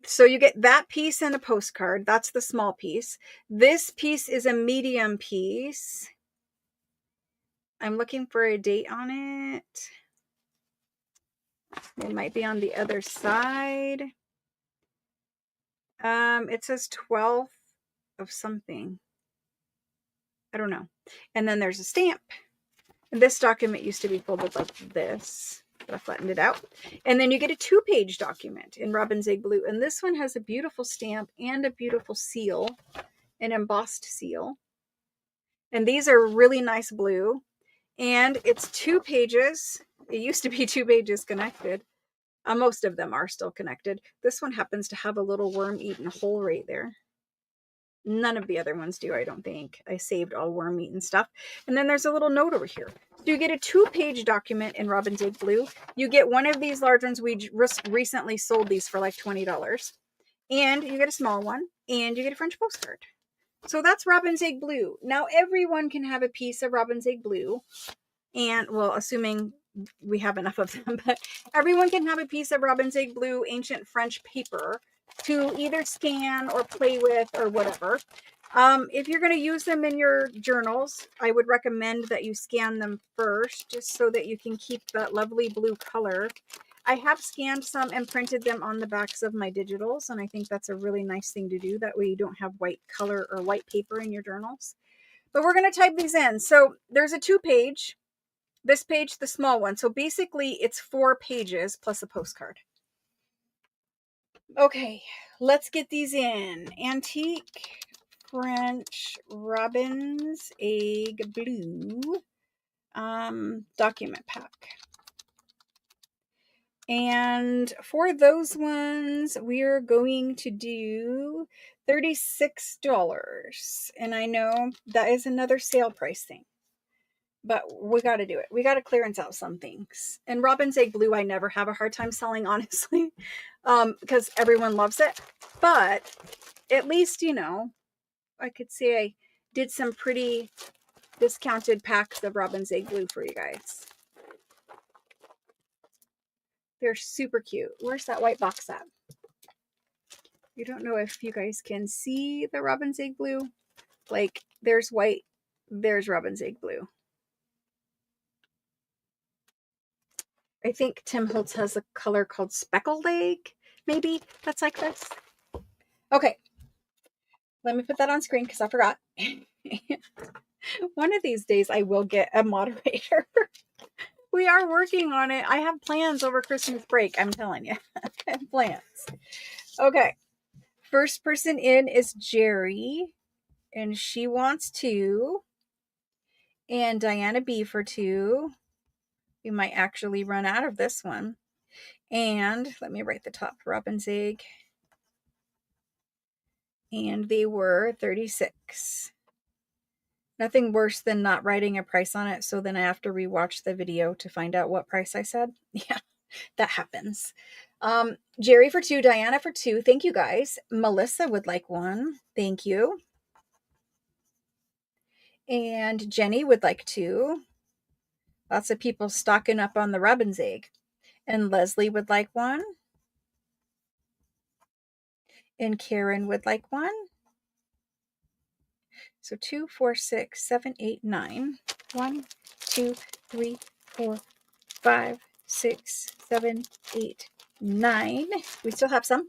So you get that piece and a postcard. That's the small piece. This piece is a medium piece. I'm looking for a date on it. It might be on the other side. It says 12th of something. I don't know. And then there's a stamp. This document used to be folded like this, but I flattened it out. And then you get a 2-page document in robin's egg blue. And this one has a beautiful stamp and a beautiful seal, an embossed seal. And these are really nice blue. And it's 2 pages. It used to be 2 pages connected. Most of them are still connected. This one happens to have a little worm-eaten hole right there. None of the other ones do, I don't think. I saved all worm-eaten stuff. And then there's a little note over here. So you get a 2-page document in robin's egg blue. You get one of these large ones. We recently sold these for like $20. And you get a small one. And you get a French postcard. So that's robin's egg blue. Now everyone can have a piece of robin's egg blue. And, well, assuming we have enough of them, but everyone can have a piece of robin's egg blue ancient French paper to either scan or play with or whatever. If you're going to use them in your journals, I would recommend that you scan them first, just so that you can keep that lovely blue color. I have scanned some and printed them on the backs of my digitals, and I think that's a really nice thing to do. That way you don't have white color or white paper in your journals. But we're going to type these in. So there's a 2-page. This page, the small one. So basically it's 4 pages plus a postcard. Okay, let's get these in. Antique French robin's egg blue document pack. And for those ones, we're going to do $36. And I know that is another sale price thing. But we got to do it. We got to clearance out some things. And robin's egg blue, I never have a hard time selling, honestly, because everyone loves it. But at least, you know, I could say I did some pretty discounted packs of robin's egg blue for you guys. They're super cute. Where's that white box at? You don't know if you guys can see the robin's egg blue. Like, there's white, there's robin's egg blue. I think Tim Holtz has a color called speckled egg. Maybe that's like this. Okay. Let me put that on screen because I forgot. One of these days I will get a moderator. We are working on it. I have plans over Christmas break. I'm telling you. I have plans. Okay. First person in is Jerry. And she wants 2. And Diana B for 2. We might actually run out of this one. And let me write the top, robin's egg. And they were 36. Nothing worse than not writing a price on it, so then I have to rewatch the video to find out what price I said. Yeah, that happens. Jerry for 2, Diana for 2. Thank you, guys. Melissa would like 1. Thank you. And Jenny would like 2. Lots of people stocking up on the robin's egg. And Leslie would like 1. And Karen would like 1. So 2, 4, 6, 7, 8, 9. 1, 2, 3, 4, 5, 6, 7, 8, 9. We still have some.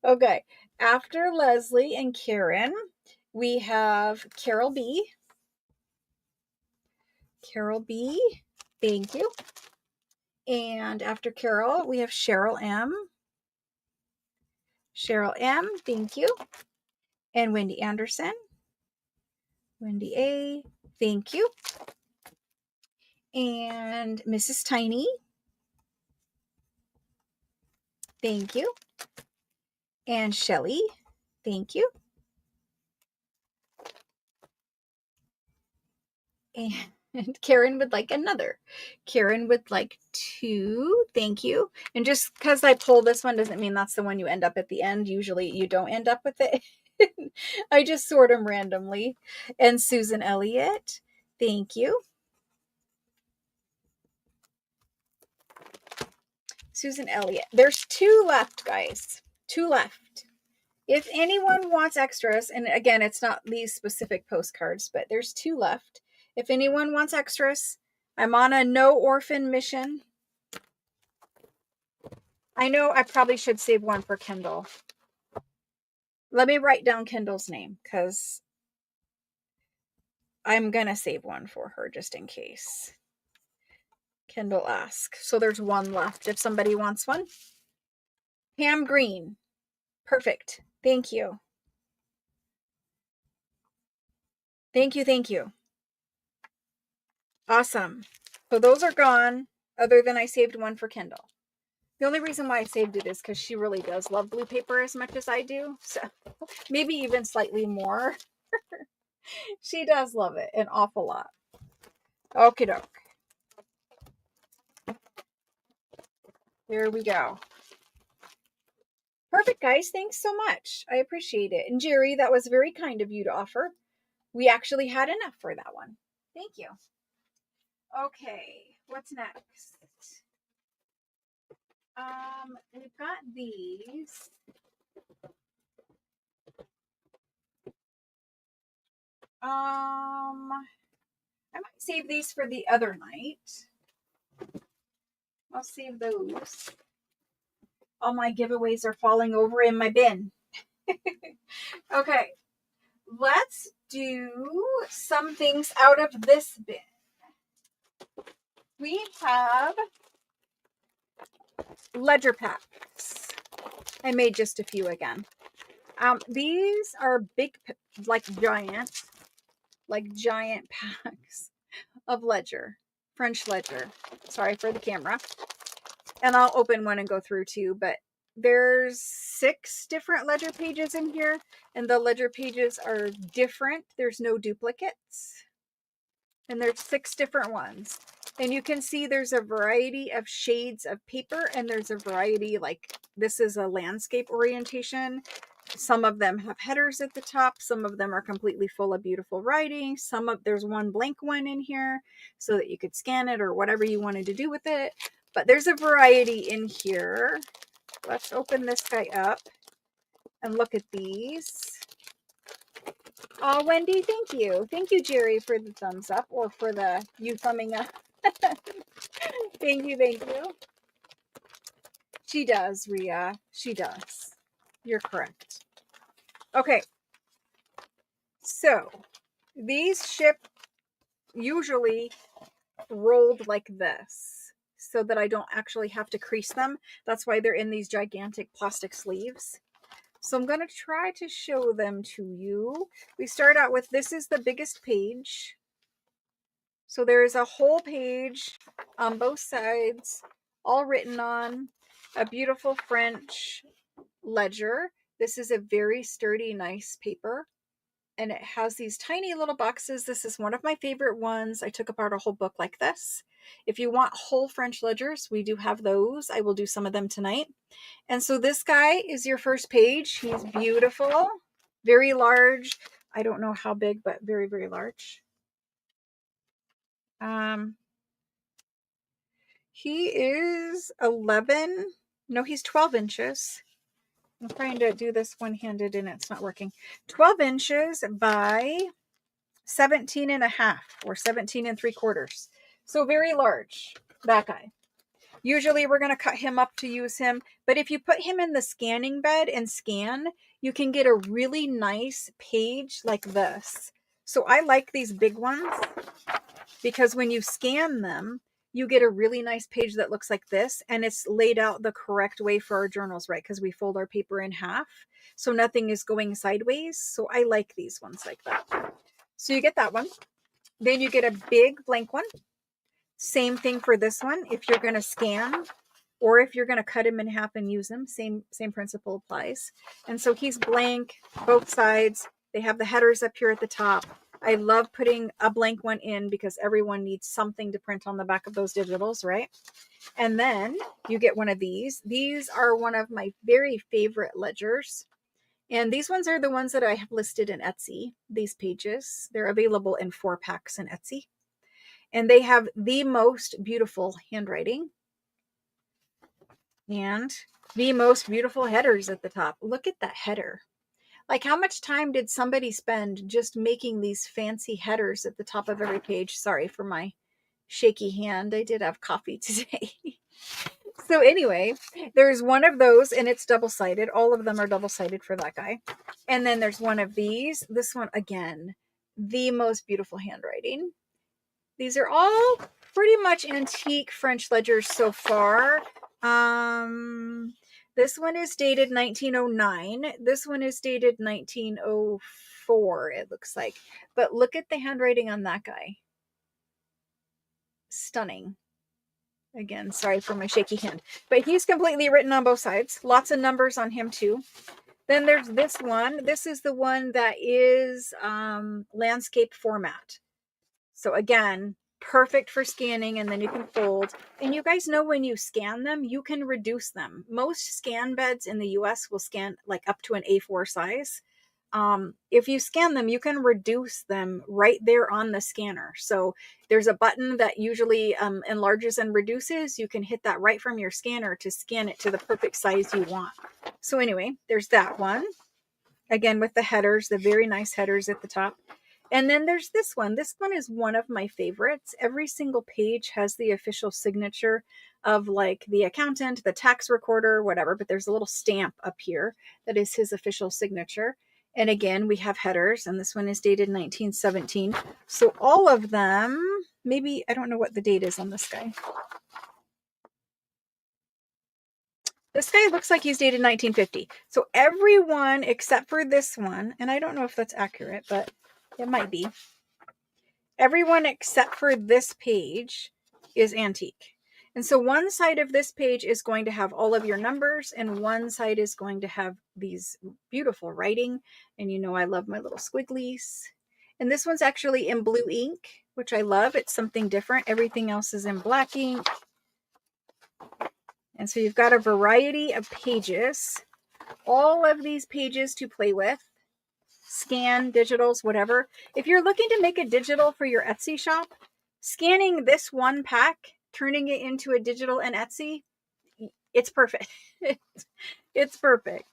Okay. After Leslie and Karen, we have Carol B. Carol B. Thank you. And after Carol, we have Cheryl M. Cheryl M. Thank you. And Wendy Anderson. Wendy A. Thank you. And Mrs. Tiny. Thank you. And Shelly. Thank you. And Karen would like another. Karen would like 2. Thank you. And just because I pull this one doesn't mean that's the one you end up at the end. Usually you don't end up with it. I just sort them randomly. And Susan Elliott. Thank you. Susan Elliott. There's 2 left, guys. 2 left. If anyone wants extras, and again, it's not these specific postcards, but there's 2 left. If anyone wants extras, I'm on a no orphan mission. I know I probably should save one for Kendall. Let me write down Kendall's name because I'm going to save one for her just in case. Kendall ask. So there's 1 left if somebody wants one. Pam Green. Perfect. Thank you. Thank you. Thank you. Awesome. So those are gone, other than I saved one for Kendall. The only reason why I saved it is because she really does love blue paper as much as I do. So maybe even slightly more. She does love it an awful lot. Okie doke. Here we go. Perfect, guys. Thanks so much. I appreciate it. And Jerry, that was very kind of you to offer. We actually had enough for that one. Thank you. Okay, what's next? We've got these. I might save these for the other night. I'll save those. All my giveaways are falling over in my bin. Okay, let's do some things out of this bin. We have ledger packs. I made just a few again. These are big, like giant packs of ledger, French ledger. Sorry for the camera. And I'll open one and go through 2, but there's 6 different ledger pages in here, and the ledger pages are different. There's no duplicates. And there's 6 different ones. And you can see there's a variety of shades of paper, and there's a variety, like this is a landscape orientation. Some of them have headers at the top. Some of them are completely full of beautiful writing. There's one blank one in here so that you could scan it or whatever you wanted to do with it. But there's a variety in here. Let's open this guy up and look at these. Oh, Wendy, thank you. Thank you, Jerry, for the thumbs up or for the you thumbing up. Thank you, thank you. She does, Rhea. She does. You're correct. Okay. So, these ship usually rolled like this so that I don't actually have to crease them. That's why they're in these gigantic plastic sleeves. So I'm going to try to show them to you. We start out with, this is the biggest page. So there's a whole page on both sides, all written on a beautiful French ledger. This is a very sturdy, nice paper. And it has these tiny little boxes. This is one of my favorite ones. I took apart a whole book like this. If you want whole French ledgers, we do have those. I will do some of them tonight. And so this guy is your first page. He's beautiful, very large. I don't know how big, but very, very large. He is 11. No, he's 12 inches. I'm trying to do this one-handed and it's not working. 12 inches by 17 and a half or 17 and 3/4. So very large, that guy. Usually we're going to cut him up to use him, but if you put him in the scanning bed and scan, you can get a really nice page like this. So I like these big ones because when you scan them, you get a really nice page that looks like this, and it's laid out the correct way for our journals, right? Because we fold our paper in half, so nothing is going sideways. So I like these ones like that. So you get that one. Then you get a big blank one. Same thing for this one. If you're going to scan or if you're going to cut him in half and use him, same principle applies. And so he's blank, both sides. They have the headers up here at the top. I love putting a blank one in because everyone needs something to print on the back of those digitals, right? And then you get one of these. These are one of my very favorite ledgers. And these ones are the ones that I have listed in Etsy, these pages. They're available in 4 packs in Etsy. And they have the most beautiful handwriting. And the most beautiful headers at the top. Look at that header. Like, how much time did somebody spend just making these fancy headers at the top of every page? Sorry for my shaky hand. I did have coffee today. So anyway, there's one of those and it's double-sided. All of them are double-sided for that guy. And then there's one of these. This one, again, the most beautiful handwriting. These are all pretty much antique French ledgers so far. This one is dated 1909. This one is dated 1904, it looks like. But look at the handwriting on that guy. Stunning. Again, sorry for my shaky hand. But he's completely written on both sides. Lots of numbers on him too. Then there's this one. This is the one that is landscape format. So again, perfect for scanning, and then you can fold. And you guys know when you scan them, you can reduce them. Most scan beds in the US will scan like up to an A4 size. If you scan them, you can reduce them right there on the scanner. So there's a button that usually enlarges and reduces. You can hit that right from your scanner to scan it to the perfect size you want. So anyway, there's that one. Again, with the headers, the very nice headers at the top. And then there's this one. This one is one of my favorites. Every single page has the official signature of like the accountant, the tax recorder, whatever, but there's a little stamp up here that is his official signature. And again, we have headers, and this one is dated 1917. So all of them, maybe, I don't know what the date is on this guy. This guy looks like he's dated 1950. So everyone except for this one, and I don't know if that's accurate, but it might be. Everyone except for this page is antique. And so one side of this page is going to have all of your numbers, and one side is going to have these beautiful writing. And you know I love my little squigglies. And this one's actually in blue ink, which I love. It's something different. Everything else is in black ink. And so you've got a variety of pages. All of these pages to play with. Scan, digitals, whatever. If you're looking to make a digital for your Etsy shop, scanning this one pack, turning it into a digital in Etsy, it's perfect. It's perfect.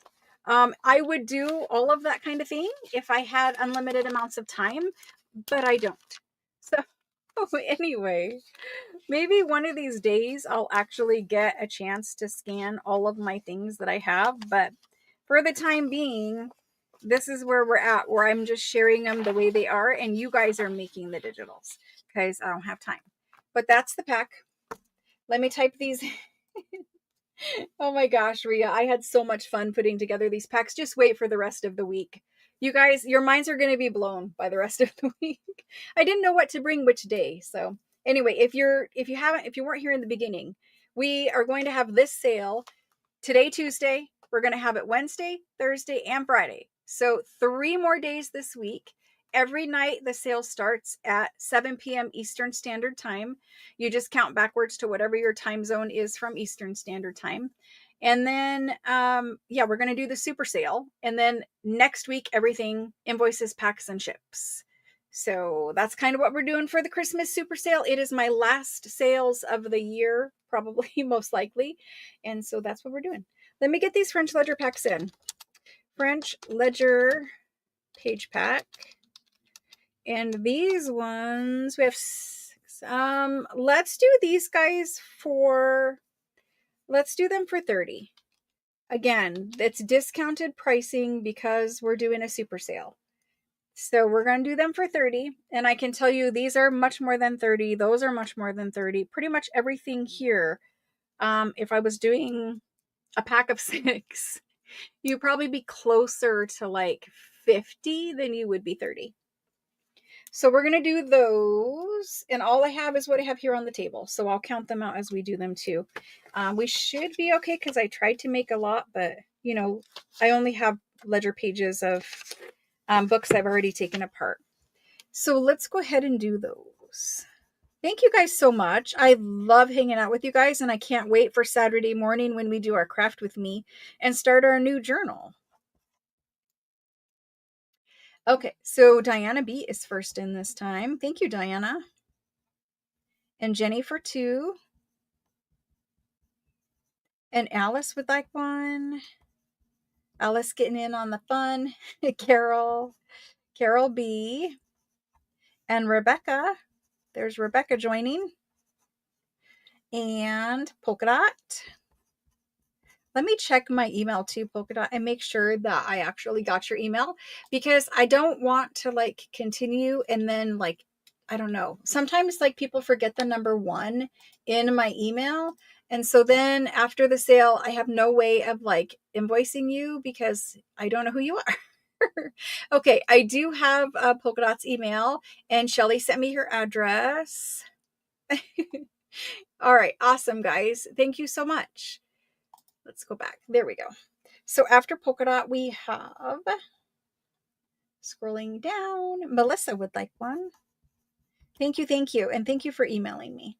I would do all of that kind of thing if I had unlimited amounts of time, but I don't. So anyway, maybe one of these days I'll actually get a chance to scan all of my things that I have, but for the time being, this is where we're at, where I'm just sharing them the way they are, and you guys are making the digitals because I don't have time. But that's the pack. Let me type these. Oh my gosh, Rhea, I had so much fun putting together these packs. Just wait for the rest of the week. You guys, your minds are going to be blown by the rest of the week. I didn't know what to bring which day. So anyway, if you weren't here in the beginning, we are going to have this sale today, Tuesday. We're going to have it Wednesday, Thursday, and Friday. So 3 more days this week. Every night the sale starts at 7 p.m. Eastern Standard Time. You just count backwards to whatever your time zone is from Eastern Standard Time. And then, we're going to do the super sale. And then next week, everything invoices, packs, and ships. So that's kind of what we're doing for the Christmas super sale. It is my last sales of the year, probably, most likely. And so that's what we're doing. Let me get these French ledger packs in. French ledger page pack. And these ones, we have 6. Let's do these guys let's do them for 30. Again, it's discounted pricing because we're doing a super sale. So we're going to do them for 30. And I can tell you, these are much more than 30. Those are much more than 30. Pretty much everything here. If I was doing a pack of 6, you'd probably be closer to like 50 than you would be 30. So we're going to do those, and all I have is what I have here on the table. So I'll count them out as we do them too. We should be okay because I tried to make a lot, but you know, I only have ledger pages of books I've already taken apart. So let's go ahead and do those. Thank you guys so much. I love hanging out with you guys, and I can't wait for Saturday morning when we do our craft with me and start our new journal. Okay, so Diana B is first in this time. Thank you, Diana. And Jenny for 2. And Alice would like one. Alice getting in on the fun. Carol B. And Rebecca. There's Rebecca joining. And Polka Dot. Let me check my email too, Polka Dot, and make sure that I actually got your email, because I don't want to like continue and then like, I don't know. Sometimes like people forget the number 1 in my email. And so then after the sale, I have no way of like invoicing you because I don't know who you are. Okay, I do have Polka Dot's email, and Shelly sent me her address. All right, awesome, guys. Thank you so much. Let's go back. There we go. So after Polka Dot, we have, scrolling down, Melissa would like one. Thank you, thank you. And thank you for emailing me.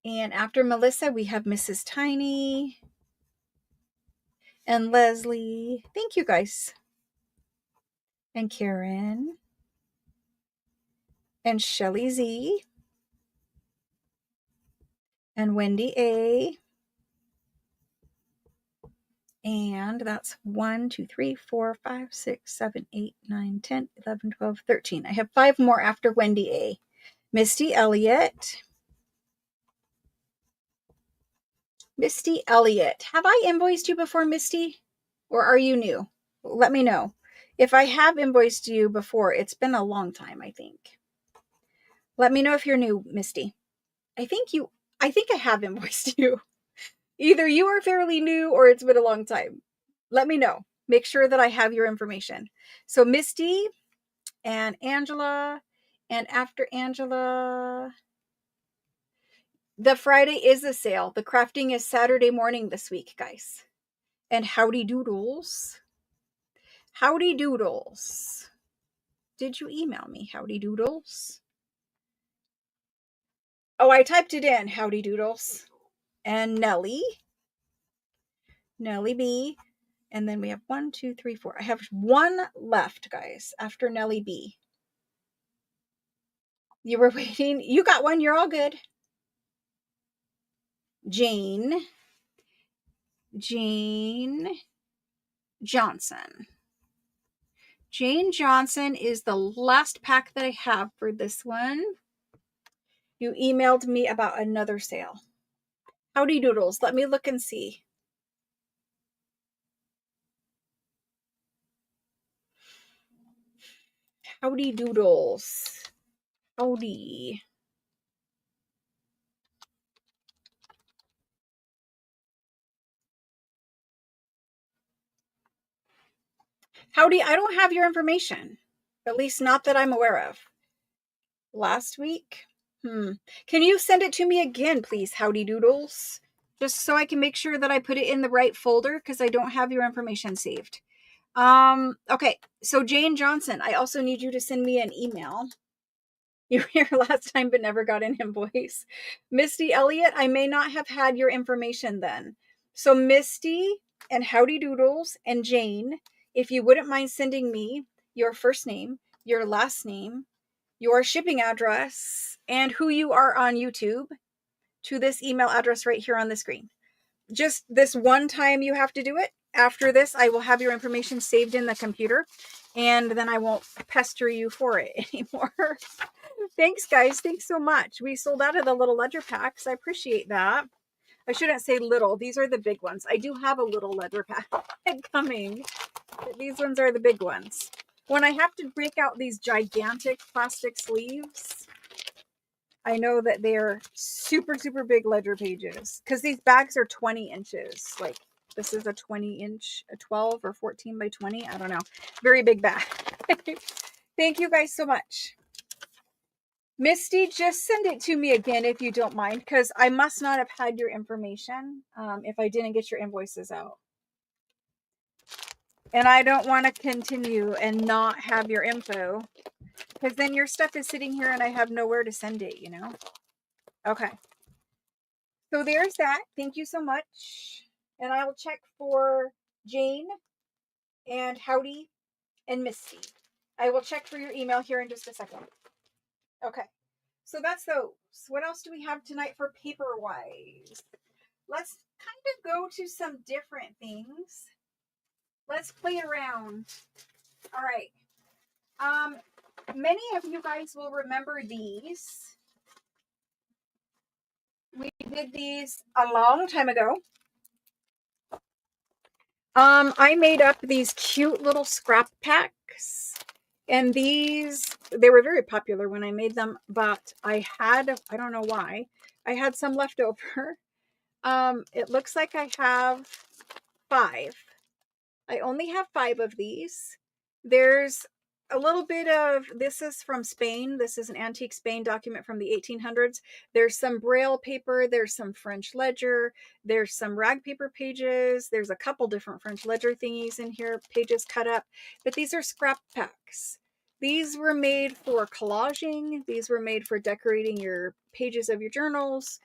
And after Melissa, we have Mrs. Tiny and Leslie. Thank you, guys. And Karen and Shelly Z and Wendy A. And that's 1, 2, 3, 4, 5, 6, 7, 8, 9, 10, 11, 12, 13. I have 5 more after Wendy A. Misty Elliott. Misty Elliott. Have I invoiced you before, Misty? Or are you new? Let me know. If I have invoiced you before, it's been a long time, I think. Let me know if you're new, Misty. I think I have invoiced you. Either you are fairly new or it's been a long time. Let me know. Make sure that I have your information. So Misty and Angela, and after Angela, the Friday is a sale. The crafting is Saturday morning this week, guys. And howdy doodles. Howdy doodles. Did you email me, howdy doodles? Oh, I typed it in, howdy doodles. And Nellie B. And then we have 1, 2, 3, 4. I have 1 left, guys, after Nellie B. You were waiting. You got one. You're all good. Jane Johnson. Jane Johnson is the last pack that I have for this one. You emailed me about another sale. Howdy doodles. Let me look and see. Howdy doodles. Howdy. Howdy, I don't have your information. At least not that I'm aware of. Last week? Can you send it to me again, please, howdy doodles? Just so I can make sure that I put it in the right folder, because I don't have your information saved. Okay, so Jane Johnson, I also need you to send me an email. You were here last time but never got an invoice. Misty Elliott, I may not have had your information then. So Misty and howdy doodles and Jane, if you wouldn't mind sending me your first name, your last name, your shipping address, and who you are on YouTube to this email address right here on the screen. Just this one time you have to do it. After this, I will have your information saved in the computer, and then I won't pester you for it anymore. Thanks, guys. Thanks so much. We sold out of the little ledger packs. I appreciate that. I shouldn't say little. These are the big ones. I do have a little ledger pack coming. But these ones are the big ones. When I have to break out these gigantic plastic sleeves, I know that they're super, super big ledger pages, because these bags are 20 inches. Like this is a 20 inch, a 12 or 14 by 20. I don't know. Very big bag. Thank you guys so much. Misty, just send it to me again if you don't mind, because I must not have had your information if I didn't get your invoices out. And I don't want to continue and not have your info, because then your stuff is sitting here and I have nowhere to send it, you know? Okay. So there's that. Thank you so much. And I will check for Jane and Howdy and Misty. I will check for your email here in just a second. Okay. So that's those. What else do we have tonight for paper-wise? Let's kind of go to some different things. Let's play around. All right. Many of you guys will remember these. We did these a long time ago. I made up these cute little scrap packs, and these, they were very popular when I made them, but I don't know why, I had some left over. It looks like I have 5. I only have 5 of these. There's a little bit of, this is from Spain. This is an antique Spain document from the 1800s. There's some Braille paper. There's some French ledger. There's some rag paper pages. There's a couple different French ledger thingies in here, pages cut up. But these are scrap packs. These were made for collaging. These were made for decorating your pages of your journals.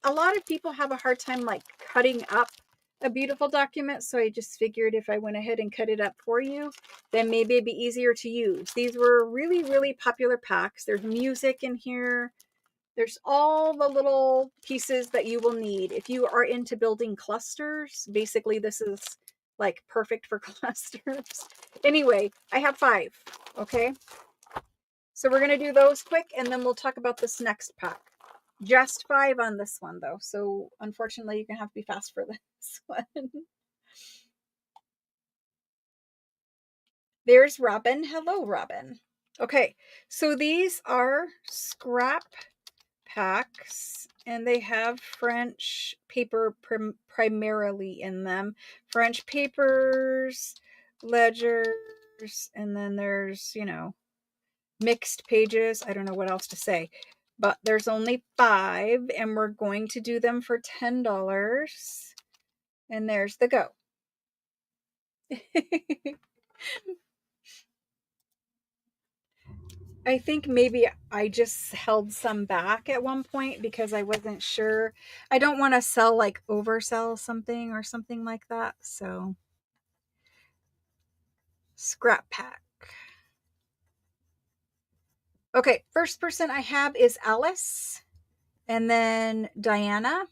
A lot of people have a hard time like cutting up a beautiful document, so I just figured if I went ahead and cut it up for you, then maybe it'd be easier to use. These were really, really popular packs. There's music in here. There's all the little pieces that you will need. If you are into building clusters, basically this is like perfect for clusters. Anyway, I have 5, okay? So we're going to do those quick, and then we'll talk about this next pack. Just 5 on this one, though. So unfortunately, you're going to have to be fast for this one. There's Robin. Hello, Robin. Okay, so these are scrap packs, and they have French paper primarily in them. French papers, ledgers, and then there's, you know, mixed pages. I don't know what else to say. But there's only 5, and we're going to do them for $10. And there's the go. I think maybe I just held some back at one point because I wasn't sure. I don't want to sell, like, oversell something or something like that. So, scrap pack. Okay, first person I have is Alice, and then Diana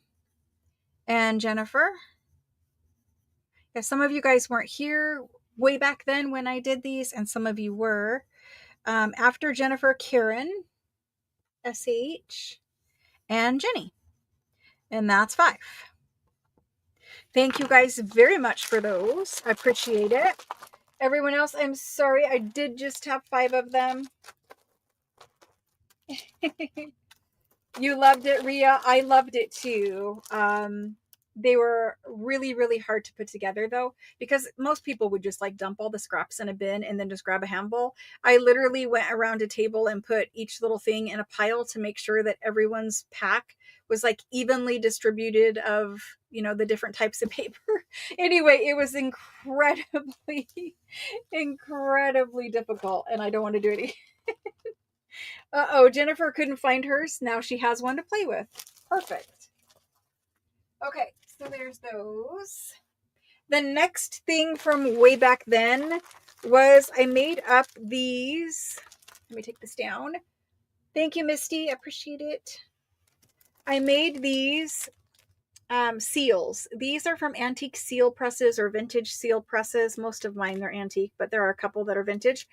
and Jennifer. Yeah, some of you guys weren't here way back then when I did these, and some of you were. After Jennifer, Karen, SH, and Jenny. And that's 5. Thank you guys very much for those. I appreciate it. Everyone else, I'm sorry. I did just have 5 of them. You loved it, Ria. I loved it too. They were really, really hard to put together though, because most people would just like dump all the scraps in a bin and then just grab a handful. I literally went around a table and put each little thing in a pile to make sure that everyone's pack was like evenly distributed of, you know, the different types of paper. Anyway, it was incredibly, incredibly difficult, and I don't want to do it. Uh-oh, Jennifer couldn't find hers. Now she has one to play with. Perfect. Okay, so there's those. The next thing from way back then was I made up these. Let me take this down. Thank you, Misty. I appreciate it. I made these seals. These are from antique seal presses or vintage seal presses. Most of mine are antique, but there are a couple that are vintage.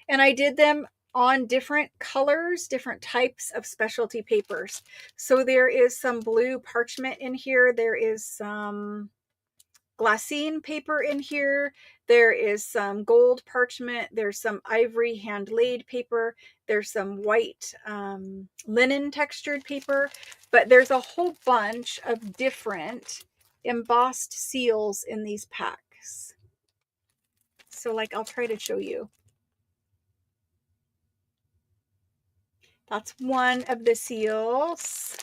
And I did them on different colors, different types of specialty papers. So there is some blue parchment in here. There is some glassine paper in here. There is some gold parchment. There's some ivory hand laid paper. There's some white linen textured paper. But there's a whole bunch of different embossed seals in these packs. So like, I'll try to show you. That's one of the seals.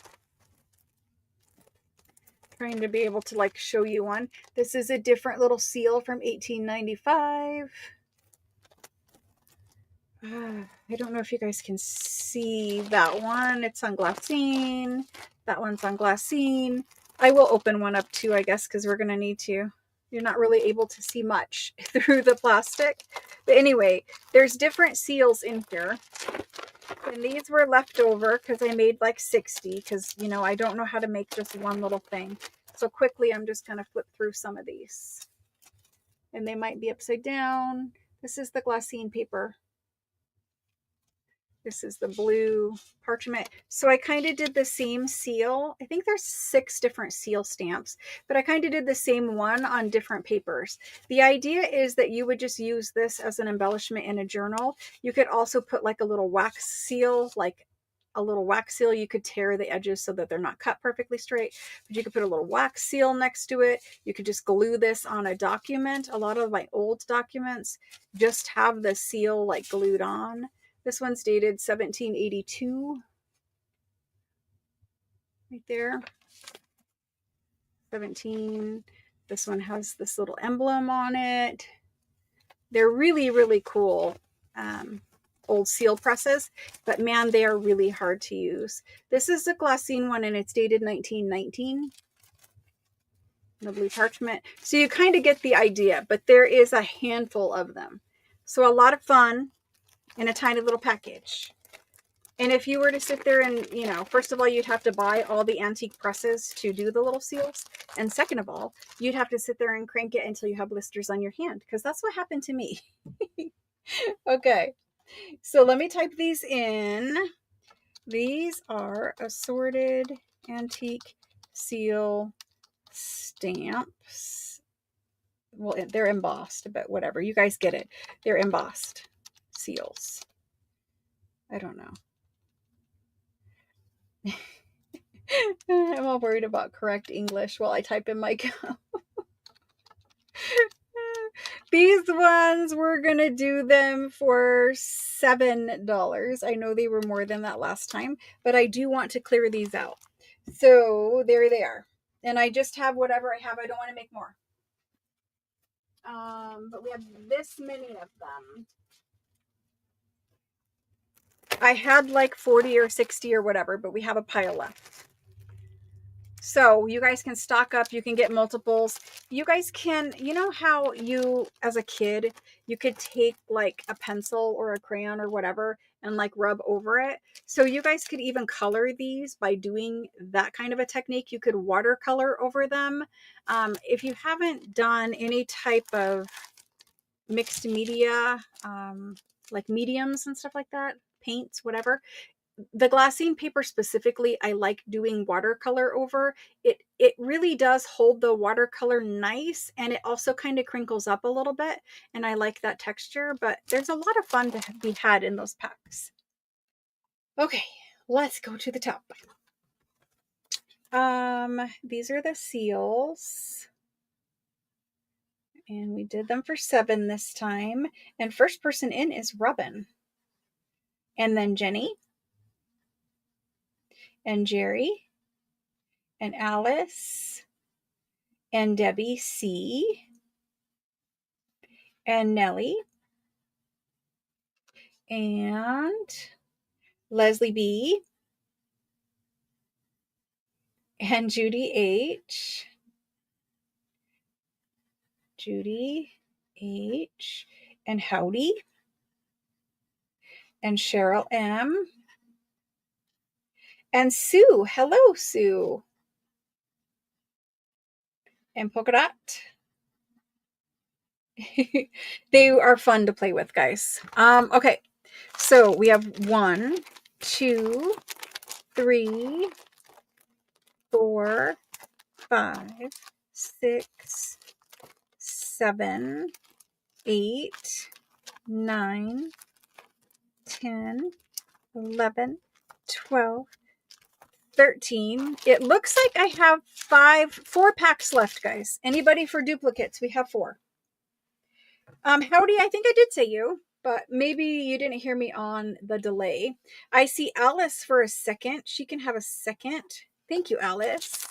Trying to be able to like show you one. This is a different little seal from 1895. I don't know if you guys can see that one. It's on glassine. That one's on glassine. I will open one up too, I guess, because we're going to need to. You're not really able to see much through the plastic. But anyway, there's different seals in here. And these were left over because I made like 60 because, you know, I don't know how to make just one little thing. So quickly, I'm just going to flip through some of these. And they might be upside down. This is the glassine paper. This is the blue parchment. So I kind of did the same seal. I think there's 6 different seal stamps, but I kind of did the same one on different papers. The idea is that you would just use this as an embellishment in a journal. You could also put like a little wax seal, like a little wax seal. You could tear the edges so that they're not cut perfectly straight, but you could put a little wax seal next to it. You could just glue this on a document. A lot of my old documents just have the seal like glued on. This one's dated 1782. Right there. 17. This one has this little emblem on it. They're really, really cool old seal presses, but man, they are really hard to use. This is a glassine one and it's dated 1919. The blue parchment. So you kind of get the idea, but there is a handful of them. So a lot of fun in a tiny little package. And if you were to sit there and, you know, first of all, you'd have to buy all the antique presses to do the little seals. And second of all, you'd have to sit there and crank it until you have blisters on your hand, because that's what happened to me. Okay, so let me type these in. These are assorted antique seal stamps. Well, they're embossed, but whatever. You guys get it. They're embossed seals. I don't know. I'm all worried about correct English while I type in my go. These ones, we're going to do them for $7. I know they were more than that last time, but I do want to clear these out. So there they are. And I just have whatever I have. I don't want to make more. But we have this many of them. I had like 40 or 60 or whatever, but we have a pile left. So you guys can stock up. You can get multiples. You guys can, you know how you, as a kid, you could take like a pencil or a crayon or whatever and like rub over it. So you guys could even color these by doing that kind of a technique. You could watercolor over them. If you haven't done any type of mixed media, like mediums and stuff like that, paints, whatever, the glassine paper specifically, I like doing watercolor over. It really does hold the watercolor nice, and it also kind of crinkles up a little bit, and I like that texture, but there's a lot of fun to be had in those packs. Okay, let's go to the top. These are the seals, and we did them for $7 this time, and first person in is Robin, and then Jenny, and Jerry, and Alice, and Debbie C, and Nellie, and Leslie B, and Judy H, and Howdy, and Cheryl M, and Sue. Hello, Sue. And Polka Dot. They are fun to play with, guys. Okay, so we have 1, 2, 3, 4, 5, 6, 7, 8, 9, 10, 11, 12, 13. It looks like I have 4 packs left, guys. Anybody for duplicates? We have 4. Howdy, I think I did say you, but maybe you didn't hear me on the delay. I see Alice for a second. She can have a second. Thank you, Alice.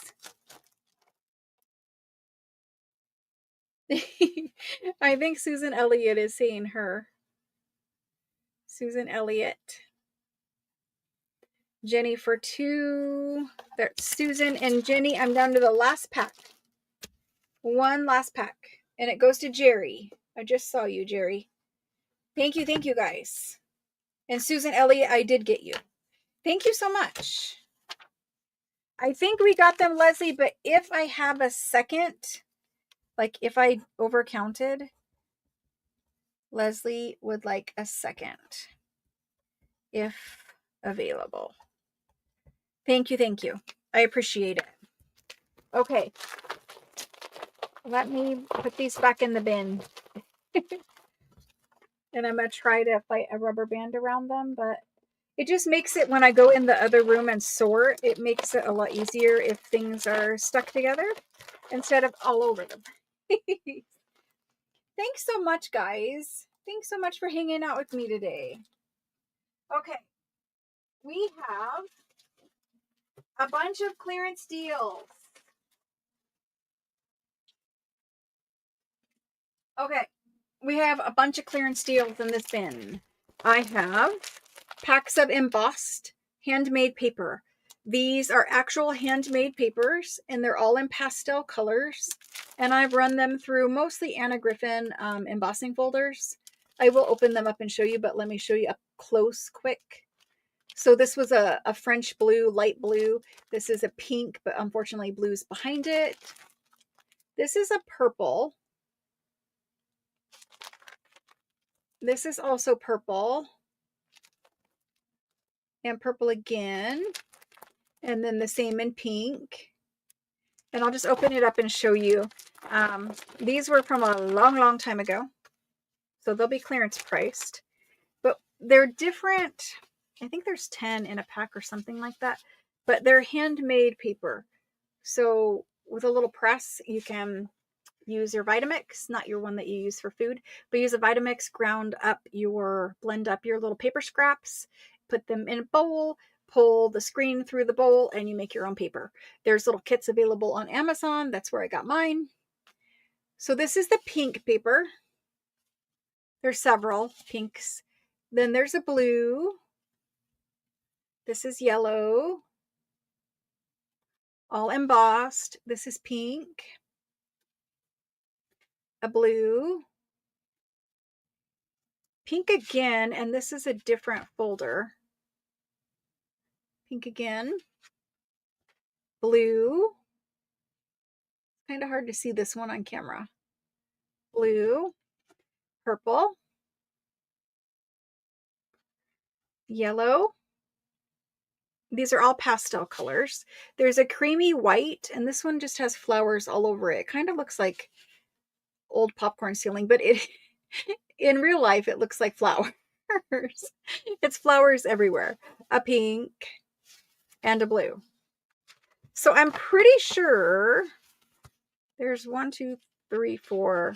I think Susan Elliott is saying her. Susan Elliott. Jenny for 2. There's Susan and Jenny. I'm down to the last pack. 1 last pack. And it goes to Jerry. I just saw you, Jerry. Thank you, guys. And Susan Elliott, I did get you. Thank you so much. I think we got them, Leslie, but if I have a second, like if I overcounted, Leslie would like a second if available. Thank you. Thank you. I appreciate it. Okay. Let me put these back in the bin. And I'm going to try to fight a rubber band around them, but it just makes it, when I go in the other room and sort, it makes it a lot easier if things are stuck together instead of all over them. Thanks so much, guys. Thanks so much for hanging out with me today. Okay. We have a bunch of clearance deals. Okay. We have a bunch of clearance deals in this bin. I have packs of embossed handmade paper. These are actual handmade papers, and they're all in pastel colors. And I've run them through mostly Anna Griffin embossing folders. I will open them up and show you, but let me show you up close quick. So this was a French blue, light blue. This is a pink, but unfortunately blue's behind it. This is a purple. This is also purple. And purple again. And then the same in pink. And I'll just open it up and show you. These were from a long, long time ago. So they'll be clearance priced. But they're different. I think there's 10 in a pack or something like that. But they're handmade paper. So with a little press, you can use your Vitamix, not your one that you use for food, but use a Vitamix, blend up your little paper scraps, put them in a bowl, pull the screen through the bowl, and you make your own paper. There's little kits available on Amazon. That's where I got mine. So this is the pink paper. There's several pinks. Then there's a blue. This is yellow. All embossed. This is pink. A blue. Pink again, and this is a different folder. Pink again. Blue. Kind of hard to see this one on camera. Blue. Purple. Yellow. These are all pastel colors. There's a creamy white, and this one just has flowers all over it. It kind of looks like old popcorn ceiling, but it in real life, it looks like flowers. It's flowers everywhere. A pink and a blue. So I'm pretty sure there's 1, 2, 3, 4,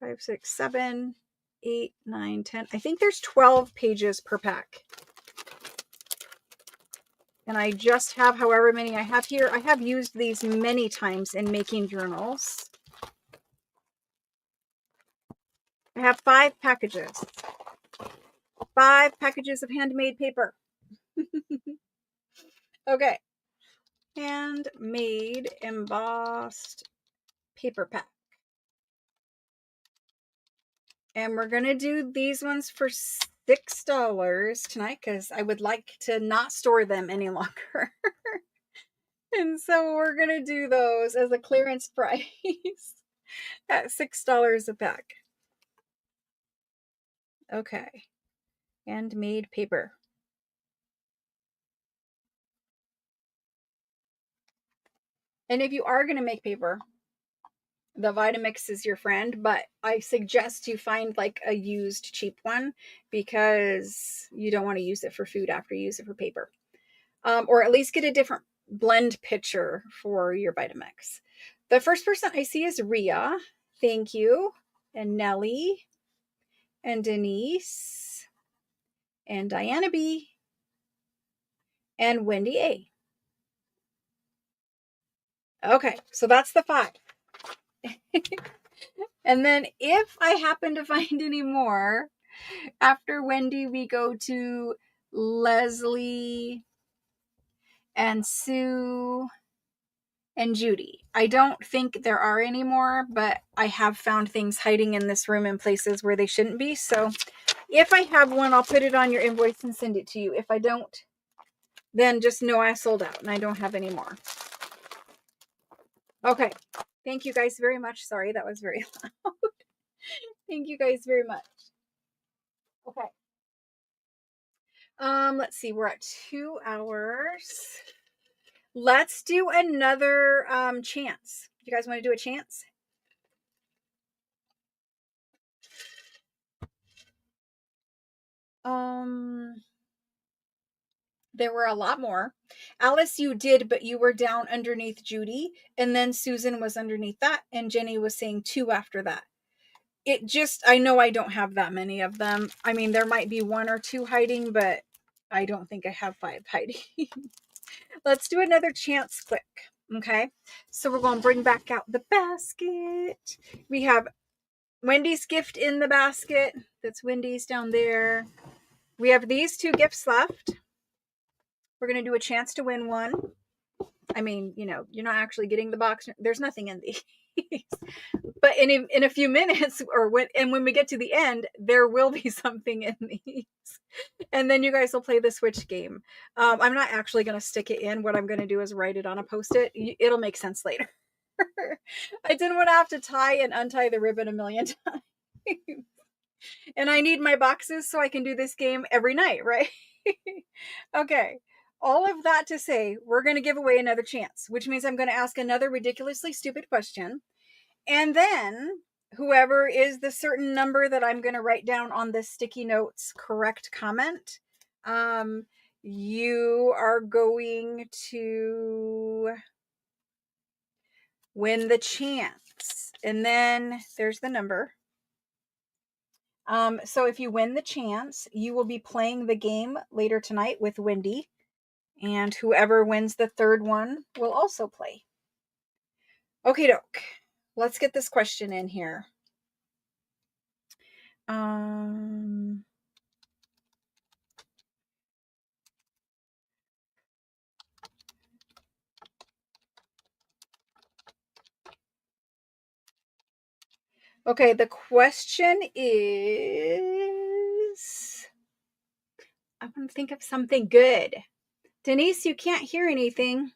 5, 6, 7, 8, 9, 10. I think there's 12 pages per pack. And I just have however many I have here. I have used these many times in making journals. I have 5 packages. 5 packages of handmade paper. Okay. Handmade embossed paper pack. And we're going to do these ones for $6 tonight because I would like to not store them any longer. And so we're going to do those as a clearance price at $6 a pack. Okay. Handmade paper. And if you are going to make paper, the Vitamix is your friend, but I suggest you find like a used cheap one because you don't want to use it for food after you use it for paper. Or at least get a different blend pitcher for your Vitamix. The first person I see is Ria. Thank you. And Nellie. And Denise. And Diana B. And Wendy A. Okay, so that's the 5. And then if I happen to find any more, after Wendy, we go to Leslie and Sue and Judy. I don't think there are any more, but I have found things hiding in this room in places where they shouldn't be. So if I have one, I'll put it on your invoice and send it to you. If I don't, then just know I sold out and I don't have any more. Okay. Thank you guys very much. Sorry, that was very loud. Thank you guys very much. Okay. Let's see. We're at 2 hours. Let's do another chance. You guys want to do a chance? There were a lot more. Alice, you did, but you were down underneath Judy, and then Susan was underneath that, and Jenny was saying 2 after that. It just, I know I don't have that many of them. I mean, there might be 1 or 2 hiding, but I don't think I have 5 hiding. Let's do another chance click. Okay. So we're going to bring back out the basket. We have Wendy's gift in the basket. That's Wendy's down there. We have these 2 gifts left. We're going to do a chance to win one. I mean, you know, you're not actually getting the box. There's nothing in these. But in a few minutes, or when we get to the end, there will be something in these. And then you guys will play the switch game. I'm not actually going to stick it in. What I'm going to do is write it on a Post-it. It'll make sense later. I didn't want to have to tie and untie the ribbon a million times. And I need my boxes so I can do this game every night, right? Okay. All of that to say, we're going to give away another chance, which means I'm going to ask another ridiculously stupid question. And then whoever is the certain number that I'm going to write down on the sticky notes correct comment, you are going to win the chance. And then there's the number. So if you win the chance, you will be playing the game later tonight with Wendy. And whoever wins the third one will also play. Okie doke. Let's get this question in here. Okay, the question is, I want to think of something good. Denise, you can't hear anything.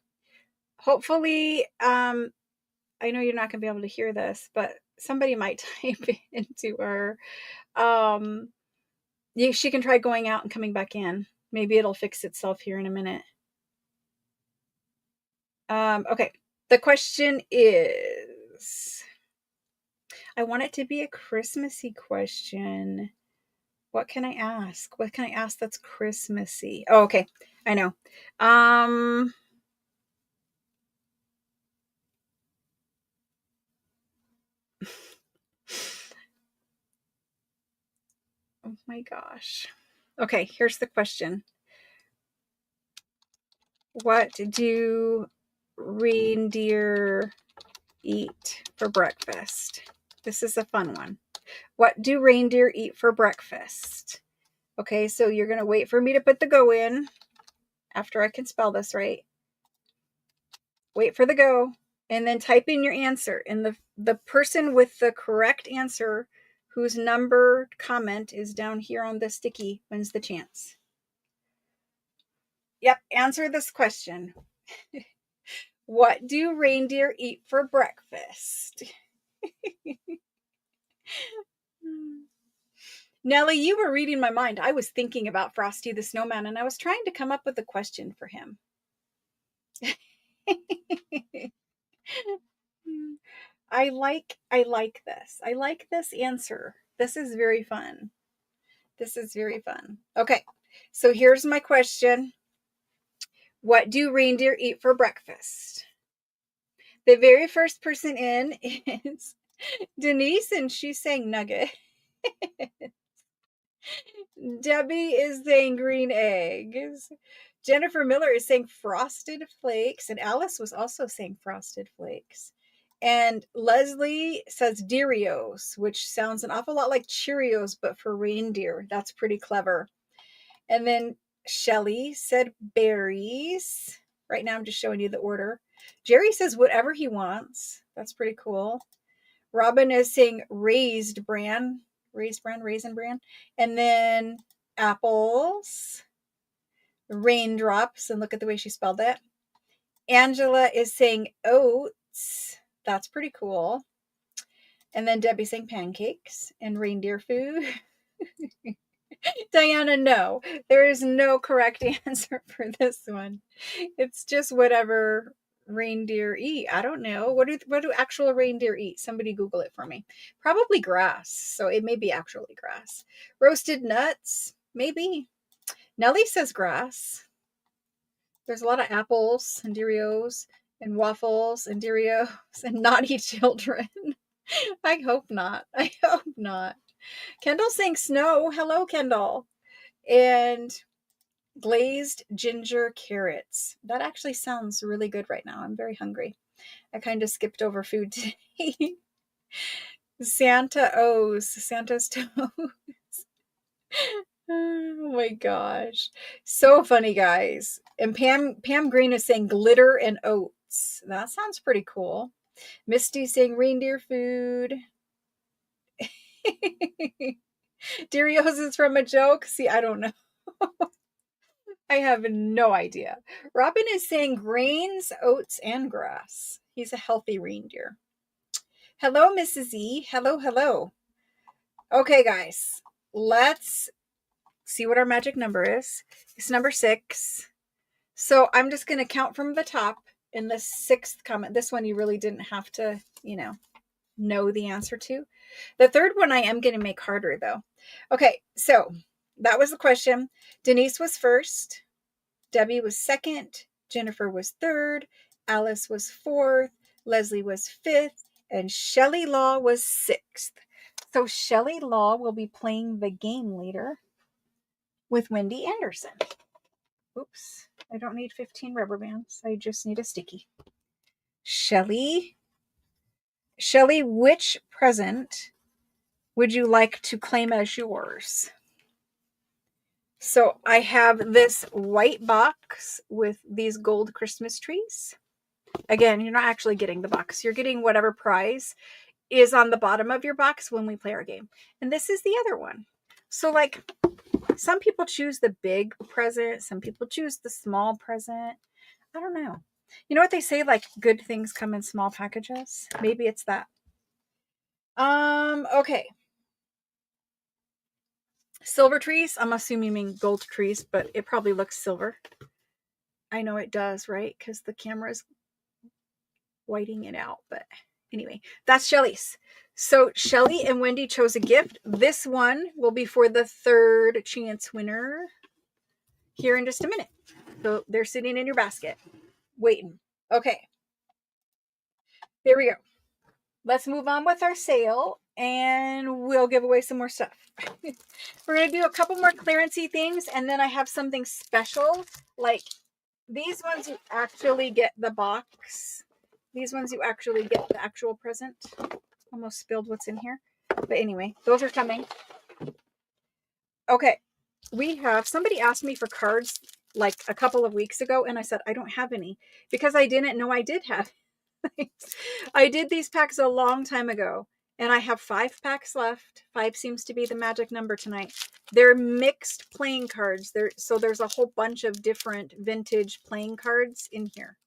Hopefully, I know you're not going to be able to hear this, but somebody might type into her. She can try going out and coming back in. Maybe it'll fix itself here in a minute. Okay, the question is, I want it to be a Christmassy question. What can I ask? What can I ask that's Christmassy? Oh, okay. I know. Oh my gosh. Okay, here's the question. What do reindeer eat for breakfast? This is a fun one. What do reindeer eat for breakfast? Okay, so you're going to wait for me to put the go in after I can spell this right. Wait for the go, and then type in your answer. And the person with the correct answer, whose numbered comment is down here on the sticky, wins the chance. Yep, answer this question. What do reindeer eat for breakfast? Nellie, you were reading my mind. I was thinking about Frosty the Snowman, and I was trying to come up with a question for him. I like this. I like this answer. This is very fun. This is very fun. Okay, so here's my question. What do reindeer eat for breakfast? The very first person in is Denise, and she's saying nugget. Debbie is saying green eggs. Jennifer Miller is saying frosted flakes, and Alice was also saying frosted flakes. And Leslie says Doritos, which sounds an awful lot like Cheerios, but for reindeer. That's pretty clever. And then Shelly said berries. Right now I'm just showing you the order. Jerry says whatever he wants. That's pretty cool. Robin is saying raisin bran. And then apples. Raindrops, and look at the way she spelled that. Angela is saying oats. That's pretty cool. And then Debbie saying pancakes and reindeer food. Diana, no. There is no correct answer for this one. It's just whatever reindeer eat. I don't know. What do actual reindeer eat? Somebody Google it for me. Probably grass. So it may be actually grass. Roasted nuts, maybe. Nellie says grass. There's a lot of apples and Doritos and waffles and Doritos and naughty children. I hope not. I hope not. Kendall's saying snow. Hello, Kendall. And glazed ginger carrots. That actually sounds really good right now. I'm very hungry. I kind of skipped over food today. Santa's toes. Oh my gosh. So funny, guys. And Pam Green is saying glitter and oats. That sounds pretty cool. Misty saying reindeer food. Doritos is from a joke. See, I don't know. I have no idea. Robin is saying grains, oats, and grass. He's a healthy reindeer. Hello, Mrs. E. Hello, hello. Okay, guys. Let's see what our magic number is. It's number 6. So I'm just going to count from the top in the 6th comment. This one you really didn't have to, know the answer to. The 3rd one I am going to make harder, though. Okay, so that was the question. Denise was 1st. Debbie was 2nd. Jennifer was 3rd. Alice was 4th. Leslie was 5th. And Shelley Law was 6th. So Shelley Law will be playing the game later with Wendy Anderson. Oops, I don't need 15 rubber bands. I just need a sticky. Shelley, which present would you like to claim as yours? So I have this white box with these gold Christmas trees. Again, you're not actually getting the box. You're getting whatever prize is on the bottom of your box when we play our game. And this is the other one. So like some people choose the big present. Some people choose the small present. I don't know. You know what they say? Like good things come in small packages. Maybe it's that. Okay. Silver trees. I'm assuming you mean gold trees, but it probably looks silver. I know it does, right? Because the camera is whiting it out. But anyway, that's Shelly's. So Shelly and Wendy chose a gift. This one will be for the 3rd chance winner here in just a minute. So they're sitting in your basket, waiting. Okay. There we go. Let's move on with our sale and we'll give away some more stuff. We're going to do a couple more clearancey things and then I have something special. Like these ones you actually get the box. These ones you actually get the actual present. Almost spilled what's in here. But anyway, those are coming. Okay. We have, somebody asked me for cards like a couple of weeks ago and I said, I don't have any because I didn't know I did have. I did these packs a long time ago and I have 5 packs left. 5 seems to be the magic number tonight. They're mixed playing cards. So there's a whole bunch of different vintage playing cards in here.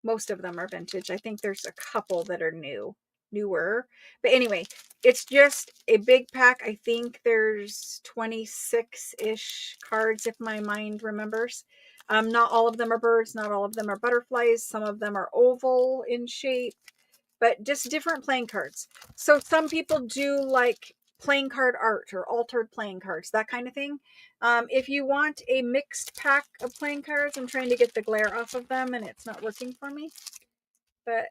Most of them are vintage. I think there's a couple that are newer. But anyway, it's just a big pack. I think there's 26-ish cards if my mind remembers. Not all of them are birds. Not all of them are butterflies. Some of them are oval in shape, but just different playing cards. So some people do like playing card art or altered playing cards, that kind of thing. If you want a mixed pack of playing cards, I'm trying to get the glare off of them and it's not working for me. But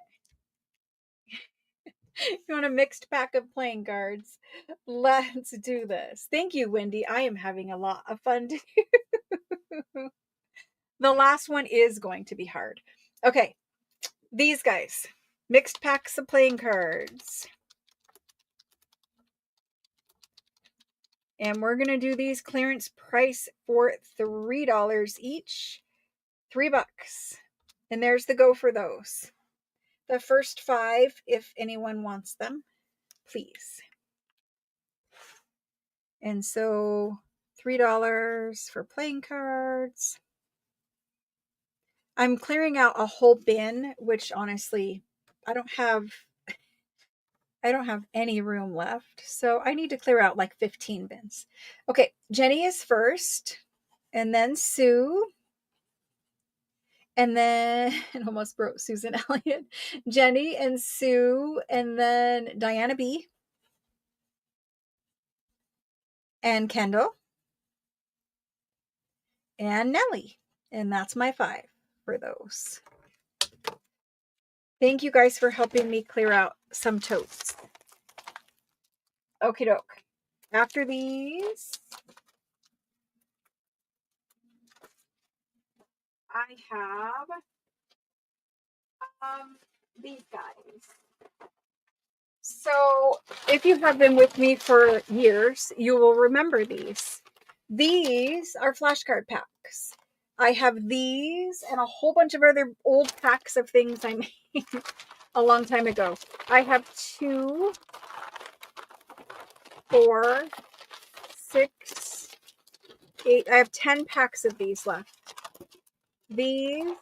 if you want a mixed pack of playing cards, let's do this. Thank you, Wendy. I am having a lot of fun too. The last one is going to be hard. Okay, these guys. Mixed packs of playing cards. And we're going to do these clearance price for $3 each. $3. And there's the go for those. The first 5, if anyone wants them, please. And so $3 for playing cards. I'm clearing out a whole bin, which honestly, I don't have any room left. So I need to clear out like 15 bins. Okay, Jenny is first, and then Sue, and then it almost broke Susan Elliott. Jenny and Sue, and then Diana B. and Kendall and Nellie. And that's my 5 for those. Thank you guys for helping me clear out some totes. Okie doke. After these, I have these guys. So if you have been with me for years, you will remember these. These are flashcard packs. I have these and a whole bunch of other old packs of things I made a long time ago. I have 2, 4, 6, 8. I have 10 packs of these left. These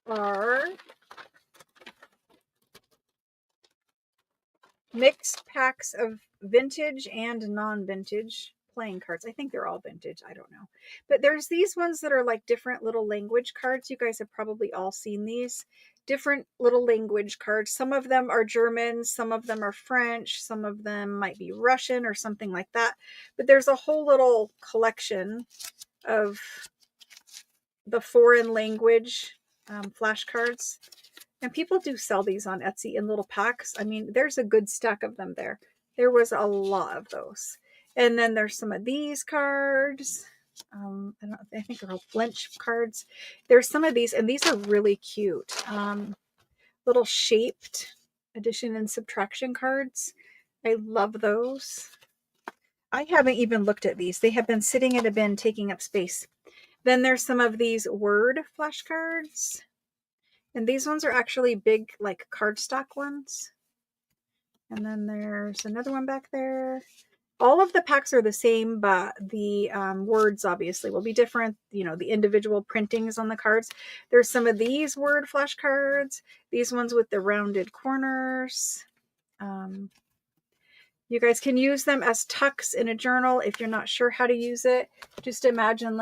are mixed packs of vintage and non-vintage playing cards. I think they're all vintage. I don't know. But there's these ones that are like different little language cards. You guys have probably all seen these. Different little language cards. Some of them are German. Some of them are French. Some of them might be Russian or something like that. But there's a whole little collection of the foreign language flashcards. And people do sell these on Etsy in little packs. I mean, there's a good stack of them there. There was a lot of those. And then there's some of these cards. I think they're all flinch cards. There's some of these, and these are really cute. Little shaped addition and subtraction cards. I love those. I haven't even looked at these. They have been sitting in a bin taking up space. Then there's some of these word flashcards. And these ones are actually big, like cardstock ones. And then there's another one back there. All of the packs are the same, but the words obviously will be different. You know, the individual printings on the cards. There's some of these word flashcards. These ones with the rounded corners. You guys can use them as tucks in a journal if you're not sure how to use it. Just imagine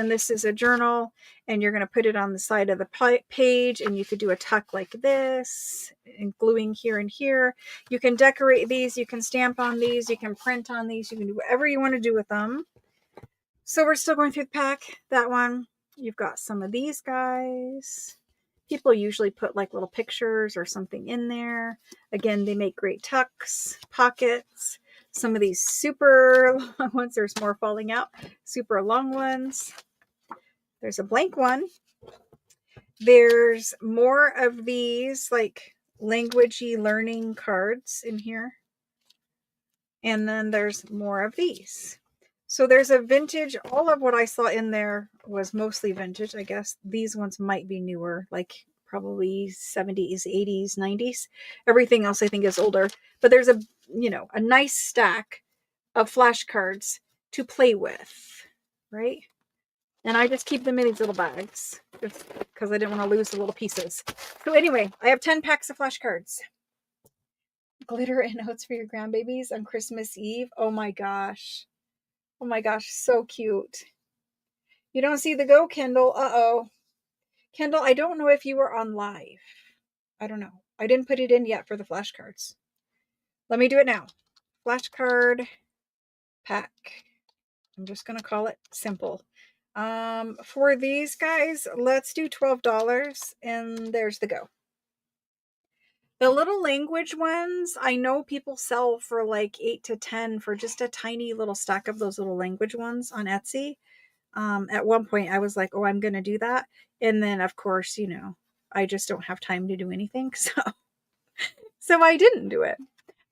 this is a journal and you're going to put it on the side of the page, and you could do a tuck like this and gluing here and here. You can decorate these. You can stamp on these. You can print on these. You can do whatever you want to do with them. So we're still going through the pack. That one, you've got some of these guys. People usually put like little pictures or something in there. Again, they make great tucks, pockets. Some of these super long ones, there's more falling out. Super long ones. There's a blank one. There's more of these like languagey learning cards in here. And then there's more of these. So there's a vintage. All of what I saw in there was mostly vintage. I guess these ones might be newer, like probably 70s, 80s, 90s. Everything else I think is older. But there's a nice stack of flashcards to play with, right? And I just keep them in these little bags just because I didn't want to lose the little pieces. So anyway, I have 10 packs of flashcards. Glitter and notes for your grandbabies on Christmas Eve. Oh my gosh. Oh my gosh, so cute. You don't see the go, Kendall. Uh-oh. Kendall, I don't know if you were on live. I don't know. I didn't put it in yet for the flashcards. Let me do it now. Flashcard pack. I'm just going to call it simple. For these guys, let's do $12, and there's the go. The little language ones, I know people sell for like 8 to 10 for just a tiny little stack of those little language ones on Etsy. At one point I was like, oh, I'm going to do that. And then of course, I just don't have time to do anything. So I didn't do it,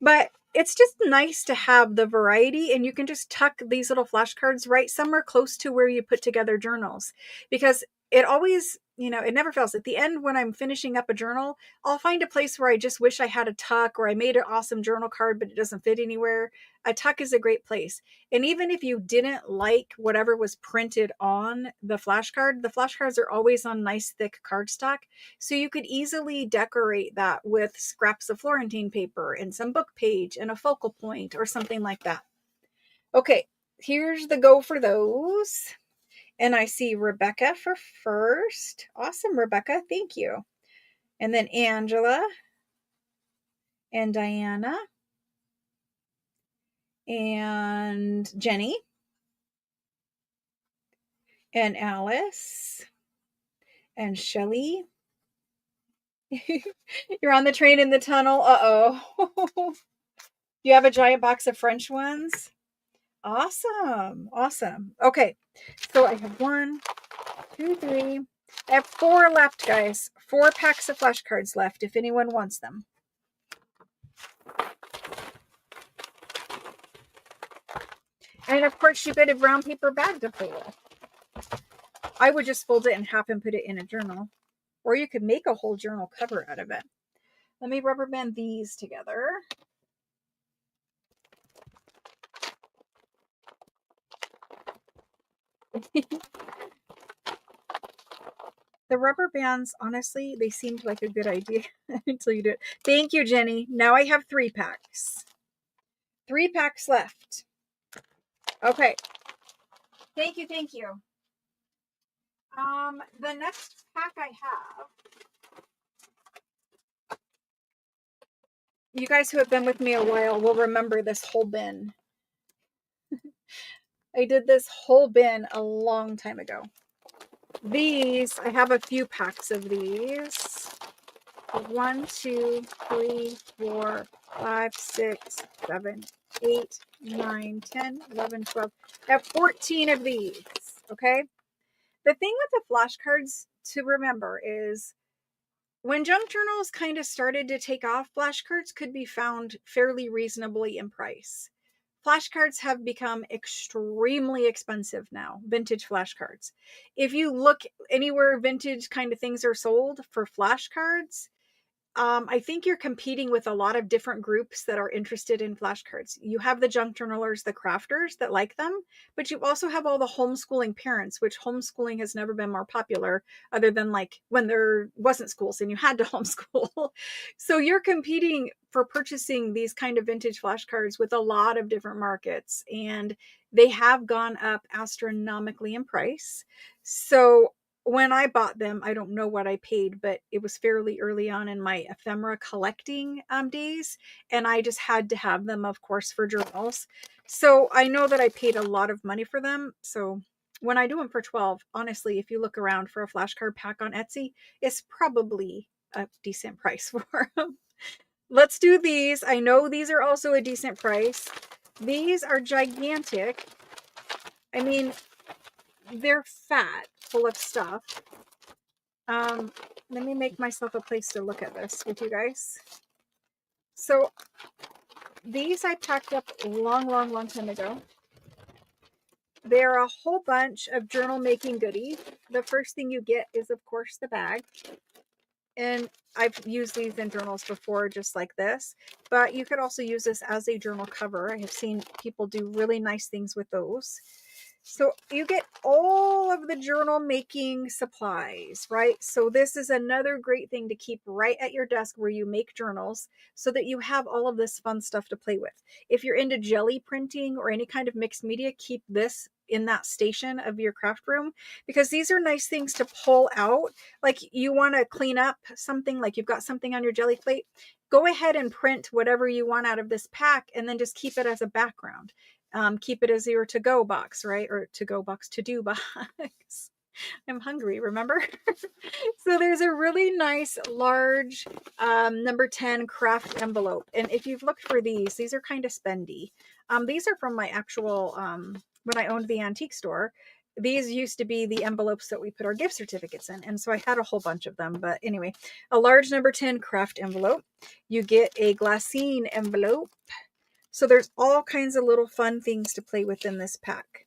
but it's just nice to have the variety, and you can just tuck these little flashcards right somewhere close to where you put together journals, because it always, you know, it never fails. At the end, when I'm finishing up a journal, I'll find a place where I just wish I had a tuck, or I made an awesome journal card, but it doesn't fit anywhere. A tuck is a great place. And even if you didn't like whatever was printed on the flashcards are always on nice thick cardstock. So you could easily decorate that with scraps of Florentine paper and some book page and a focal point or something like that. Okay, here's the go for those. And I see Rebecca for first. Awesome, Rebecca. Thank you. And then Angela and Diana and Jenny and Alice and Shelly. You're on the train in the tunnel. Uh-oh. You have a giant box of French ones? Awesome. Awesome. Okay. So I have 1, 2, 3. I have 4 left, guys. 4 packs of flashcards left if anyone wants them. And of course, you get a brown paper bag to play with. I would just fold it in half and put it in a journal. Or you could make a whole journal cover out of it. Let me rubber band these together. The rubber bands, honestly, they seemed like a good idea until you do it. Thank you, Jenny. Now I have 3 packs. 3 packs left. Okay. Thank you, thank you. The next pack I have, you guys who have been with me a while will remember this whole bin. I did this whole bin a long time ago. These, I have a few packs of these. 1, 2, 3, 4, 5, 6, 7, 8, 9, 10, 11, 12. I have 14 of these. Okay. The thing with the flashcards to remember is when junk journals kind of started to take off, flashcards could be found fairly reasonably in price. Flashcards have become extremely expensive now, vintage flashcards. If you look anywhere vintage kind of things are sold for flashcards, I think you're competing with a lot of different groups that are interested in flashcards. You have the junk journalers, the crafters that like them, but you also have all the homeschooling parents, which homeschooling has never been more popular other than like when there wasn't schools and you had to homeschool. So you're competing for purchasing these kind of vintage flashcards with a lot of different markets, and they have gone up astronomically in price. So when I bought them, I don't know what I paid, but it was fairly early on in my ephemera collecting days. And I just had to have them, of course, for journals. So I know that I paid a lot of money for them. So when I do them for 12, honestly, if you look around for a flashcard pack on Etsy, it's probably a decent price for them. Let's do these. I know these are also a decent price. These are gigantic. I mean, they're fat, full of stuff. Let me make myself a place to look at this with you guys. So these I packed up a long time ago. They're a whole bunch of journal making goodies. The first thing you get is, of course, the bag. And I've used these in journals before, just like this. But you could also use this as a journal cover. I have seen people do really nice things with those. So you get all of the journal making supplies, right? So this is another great thing to keep right at your desk where you make journals so that you have all of this fun stuff to play with. If you're into jelly printing or any kind of mixed media, keep this in that station of your craft room, because these are nice things to pull out. Like you want to clean up something, like you've got something on your jelly plate, go ahead and print whatever you want out of this pack and then just keep it as a background. Keep it as your to-go box, right? Or to-go box, to-do box. I'm hungry, remember? So there's a really nice large number 10 craft envelope. And if you've looked for these are kind of spendy. These are from my actual, when I owned the antique store. These used to be the envelopes that we put our gift certificates in. And so I had a whole bunch of them. But anyway, a large number 10 craft envelope. You get a glassine envelope. So there's all kinds of little fun things to play with in this pack.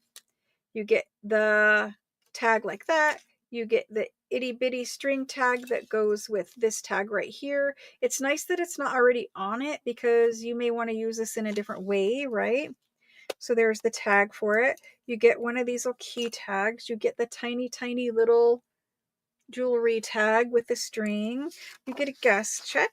You get the tag like that. You get the itty bitty string tag that goes with this tag right here. It's nice that it's not already on it because you may want to use this in a different way, right? So there's the tag for it. You get one of these little key tags. You get the tiny, tiny little jewelry tag with the string. You get a gas check.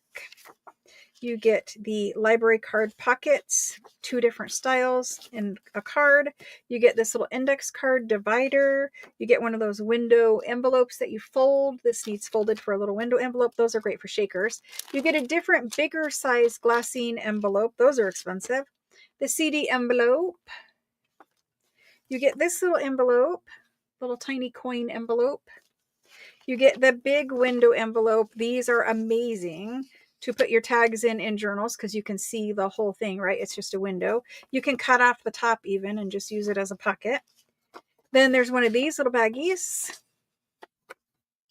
You get the library card pockets, 2 different styles and a card. You get this little index card divider. You get one of those window envelopes that you fold. This needs folded for a little window envelope. Those are great for shakers. You get a different bigger size glassine envelope. Those are expensive. The CD envelope. You get this little envelope, little tiny coin envelope. You get the big window envelope. These are amazing to put your tags in journals because you can see the whole thing, right? It's just a window. You can cut off the top even and just use it as a pocket. Then there's one of these little baggies.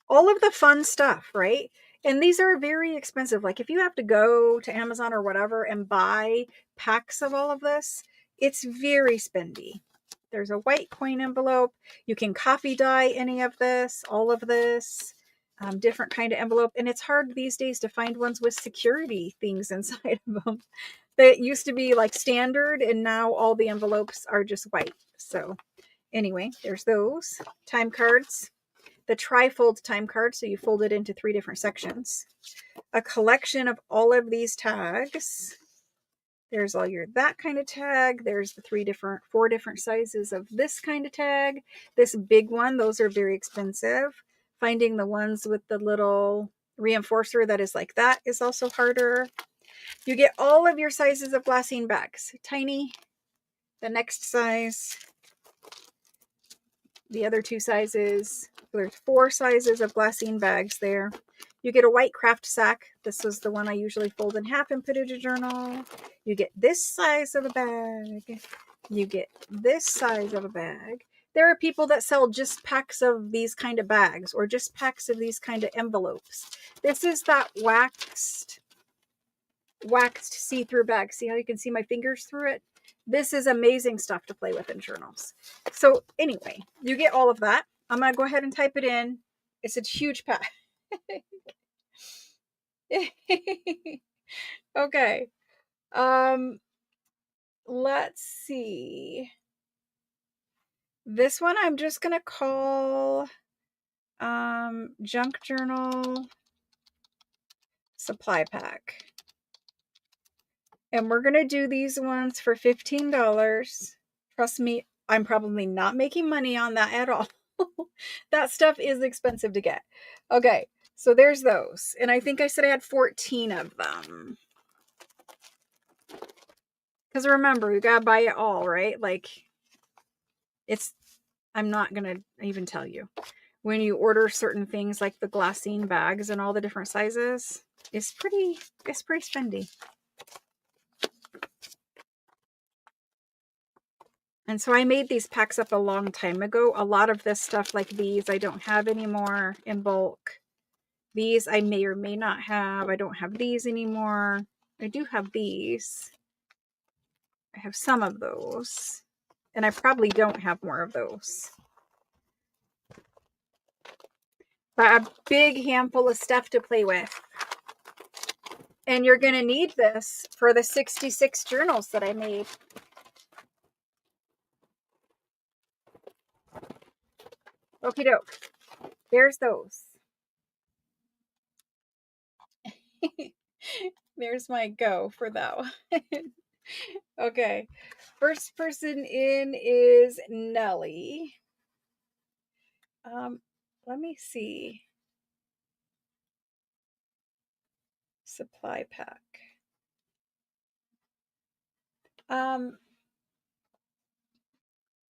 All of the fun stuff, right? And these are very expensive. Like if you have to go to Amazon or whatever and buy packs of all of this, it's very spendy. There's a white coin envelope. You can coffee dye any of this, all of this, different kind of envelope. And it's hard these days to find ones with security things inside of them. That used to be like standard, and now all the envelopes are just white. So anyway, there's those. Time cards. The tri-fold time card, so you fold it into 3 different sections. A collection of all of these tags. There's all your that kind of tag. There's the 4 different sizes of this kind of tag. This big one, those are very expensive. Finding the ones with the little reinforcer that is like that is also harder. You get all of your sizes of glassine bags. Tiny, the next size, the other 2 sizes. There's 4 sizes of glassine bags there. You get a white craft sack. This was the one I usually fold in half and put in a journal. You get this size of a bag. You get this size of a bag. There are people that sell just packs of these kind of bags or just packs of these kind of envelopes. This is that waxed see-through bag. See how you can see my fingers through it? This is amazing stuff to play with in journals. So anyway, you get all of that. I'm going to go ahead and type it in. It's a huge pack. Okay. Let's see. This one I'm just going to call Junk Journal Supply Pack. And we're going to do these ones for $15. Trust me, I'm probably not making money on that at all. That stuff is expensive to get. Okay, so there's those. And I think I said I had 14 of them. Because remember, you got to buy it all, right? Like, I'm not going to even tell you. When you order certain things like the glassine bags and all the different sizes, it's pretty spendy. And so I made these packs up a long time ago. A lot of this stuff like these I don't have anymore in bulk. These I may or may not have. I don't have these anymore. I do have these. I have some of those. And I probably don't have more of those. But a big handful of stuff to play with. And you're going to need this for the 66 journals that I made. Okie doke. There's those. There's my go for that one. Okay. First person in is Nellie. Let me see. Supply pack.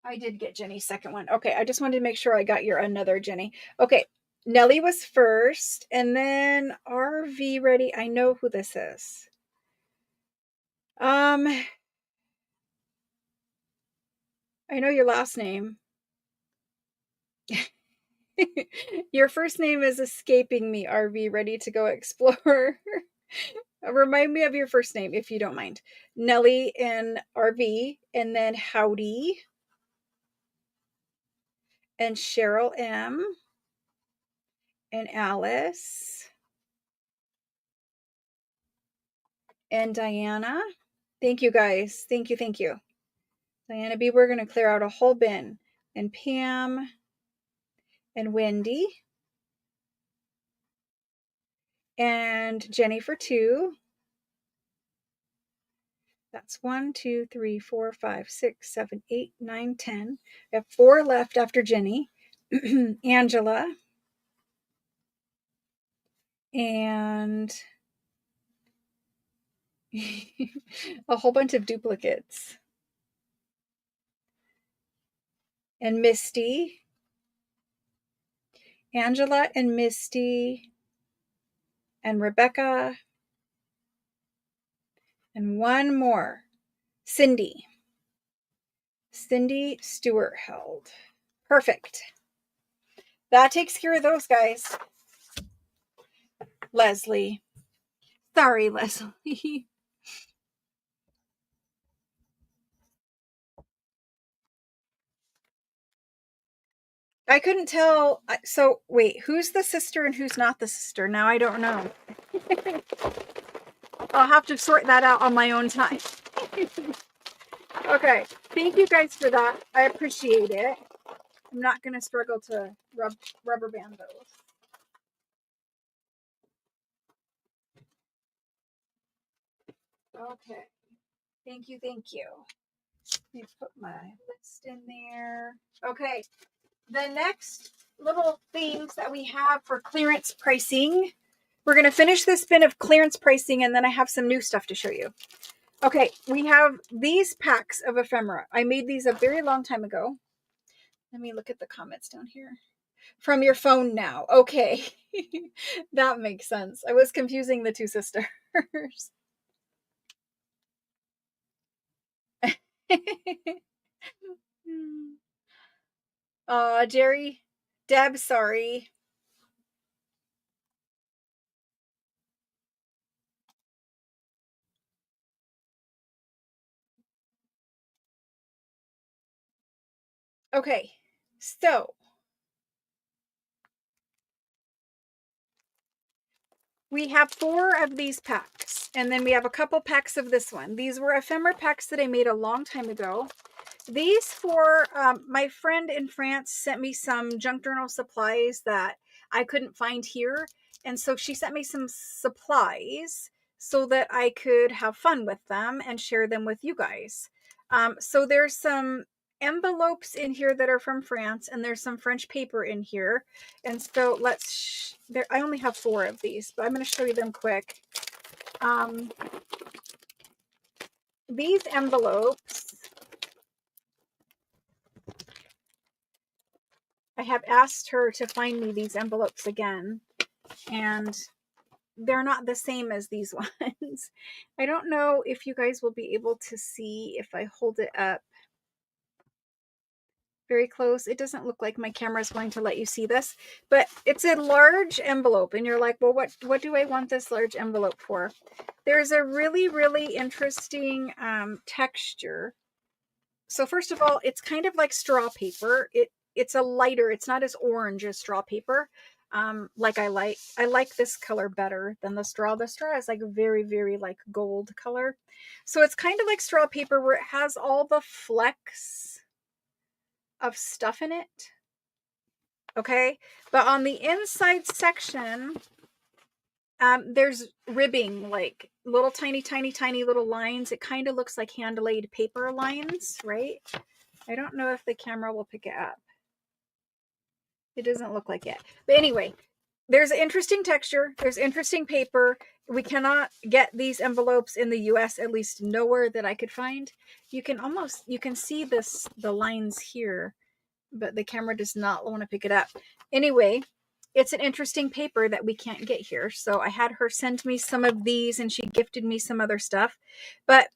I did get Jenny's second one. Okay, I just wanted to make sure I got your another Jenny. Okay, Nellie was first, and then RV Ready. I know who this is. I know your last name. Your first name is escaping me, RV Ready to Go Explore. Remind me of your first name, if you don't mind. Nellie and RV, and then Howdy. And Cheryl M. and Alice and Diana. Thank you guys. Thank you. Thank you. Diana B, we're going to clear out a whole bin. And Pam and Wendy. And Jenny for 2. That's 1, 2, 3, 4, 5, 6, 7, 8, 9, 10. We have 4 left after Jenny. Angela. And a whole bunch of duplicates. And Misty. Angela and Misty. And Rebecca. And one more. Cindy. Cindy Stewart held. Perfect. That takes care of those guys. Leslie. Sorry, Leslie. I couldn't tell. So, wait, who's the sister and who's not the sister? Now I don't know. I'll have to sort that out on my own time. Okay. Thank you guys for that. I appreciate it. I'm not going to struggle to rubber band those. Okay. Thank you. Thank you. Let me put my list in there. Okay. The next little things that we have for clearance pricing, we're going to finish this bin of clearance pricing, and then I have some new stuff to show you. Okay, we have these packs of ephemera. I made these a very long time ago. Let me look at the comments down here. From your phone now. Okay. That makes sense. I was confusing the two sisters. Jerry, Deb, sorry. Okay, so we have 4 of these packs, and then we have a couple packs of this one. These were ephemera packs that I made a long time ago. These 4, my friend in France sent me some junk journal supplies that I couldn't find here. And so she sent me some supplies so that I could have fun with them and share them with you guys. So there's some envelopes in here that are from France, and there's some French paper in here. And so I only have 4 of these, but I'm going to show you them quick. These envelopes, I have asked her to find me these envelopes again, and they're not the same as these ones. I don't know if you guys will be able to see if I hold it up very close. It doesn't look like my camera is going to let you see this, but it's a large envelope, and you're like, well, what do I want this large envelope for? There's a really, really interesting texture. So first of all, it's kind of like straw paper. It's a lighter, it's not as orange as straw paper. Like I like this color better than the straw. The straw is like very, very like gold color. So it's kind of like straw paper where it has all the flecks of stuff in it. Okay. But on the inside section, there's ribbing, like little tiny, tiny, tiny little lines. It kind of looks like hand-laid paper lines, right? I don't know if the camera will pick it up. It doesn't look like it. But anyway, there's interesting texture. There's interesting paper. We cannot get these envelopes in the US, at least nowhere that I could find. You can see the lines here, but the camera does not want to pick it up. Anyway, it's an interesting paper that we can't get here. So I had her send me some of these, and she gifted me some other stuff. But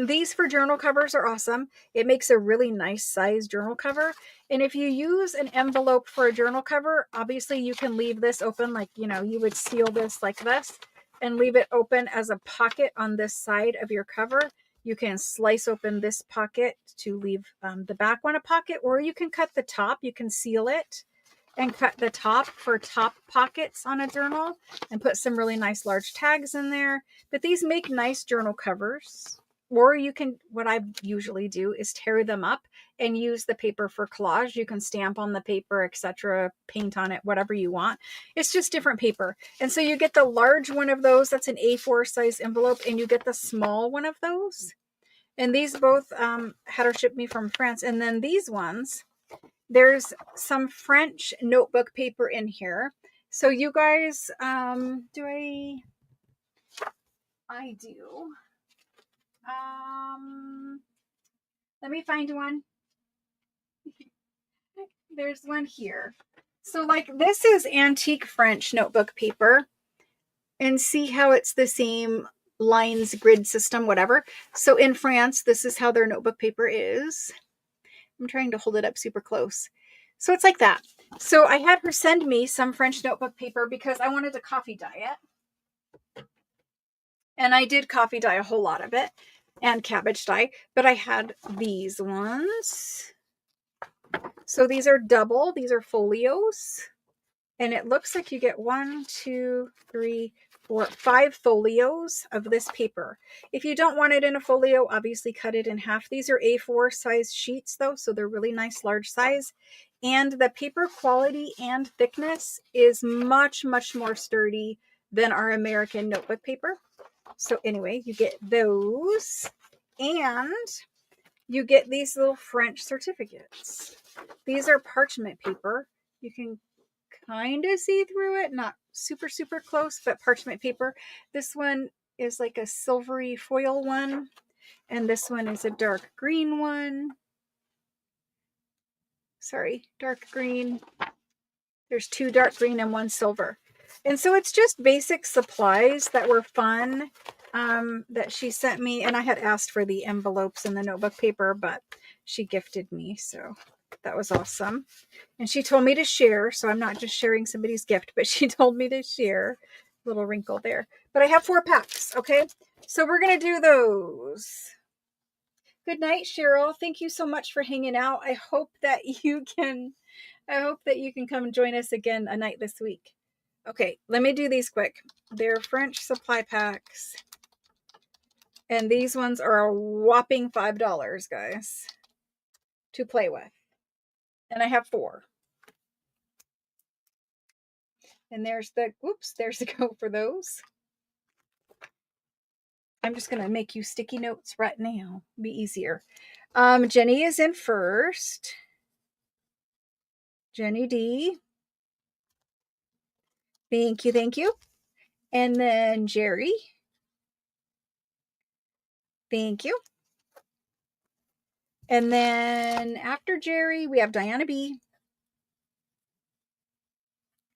these for journal covers are awesome. It makes a really nice size journal cover. And if you use an envelope for a journal cover, obviously you can leave this open, like, you would seal this like this and leave it open as a pocket on this side of your cover. You can slice open this pocket to leave the back one a pocket, or you can cut the top. You can seal it and cut the top for top pockets on a journal and put some really nice large tags in there. But these make nice journal covers. Or you can, what I usually do is tear them up and use the paper for collage. You can stamp on the paper, etc., paint on it, whatever you want. It's just different paper. And so you get the large one of those, that's an A4 size envelope, and you get the small one of those. And these both had her ship me from France. And then these ones, there's some French notebook paper in here. So you guys, I do. Let me find one. There's one here. So like this is antique French notebook paper. And see how it's the same lines, grid system, whatever. So in France, this is how their notebook paper is. I'm trying to hold it up super close. So it's like that. So I had her send me some French notebook paper because I wanted to coffee dye it. And I did coffee dye a whole lot of it and cabbage dye, but I had these ones. So these are double, these are folios. And it looks like you get 1, 2, 3, 4, 5 folios of this paper. If you don't want it in a folio, obviously cut it in half. These are A4 size sheets though, so they're really nice large size. And the paper quality and thickness is much, much more sturdy than our American notebook paper. So anyway, you get those and you get these little French certificates. These are parchment paper. You can kind of see through it, not super, super close, but parchment paper. This one is like a silvery foil one, and this one is a dark green one. Sorry, dark green. There's 2 dark green and 1 silver. And so it's just basic supplies that were fun that she sent me. And I had asked for the envelopes and the notebook paper, but she gifted me. So that was awesome. And she told me to share. So I'm not just sharing somebody's gift, but she told me to share. Little wrinkle there. But I have 4 packs. Okay. So we're going to do those. Good night, Cheryl. Thank you so much for hanging out. I hope that you can come and join us again a night this week. Okay, let me do these quick. They're French supply packs. And these ones are a whopping $5, guys, to play with. And I have 4. And there's the go for those. I'm just going to make you sticky notes right now. Be easier. Jenny is in first. Jenny D. Thank you, thank you. And then Jerry. Thank you. And then after Jerry, we have Diana B.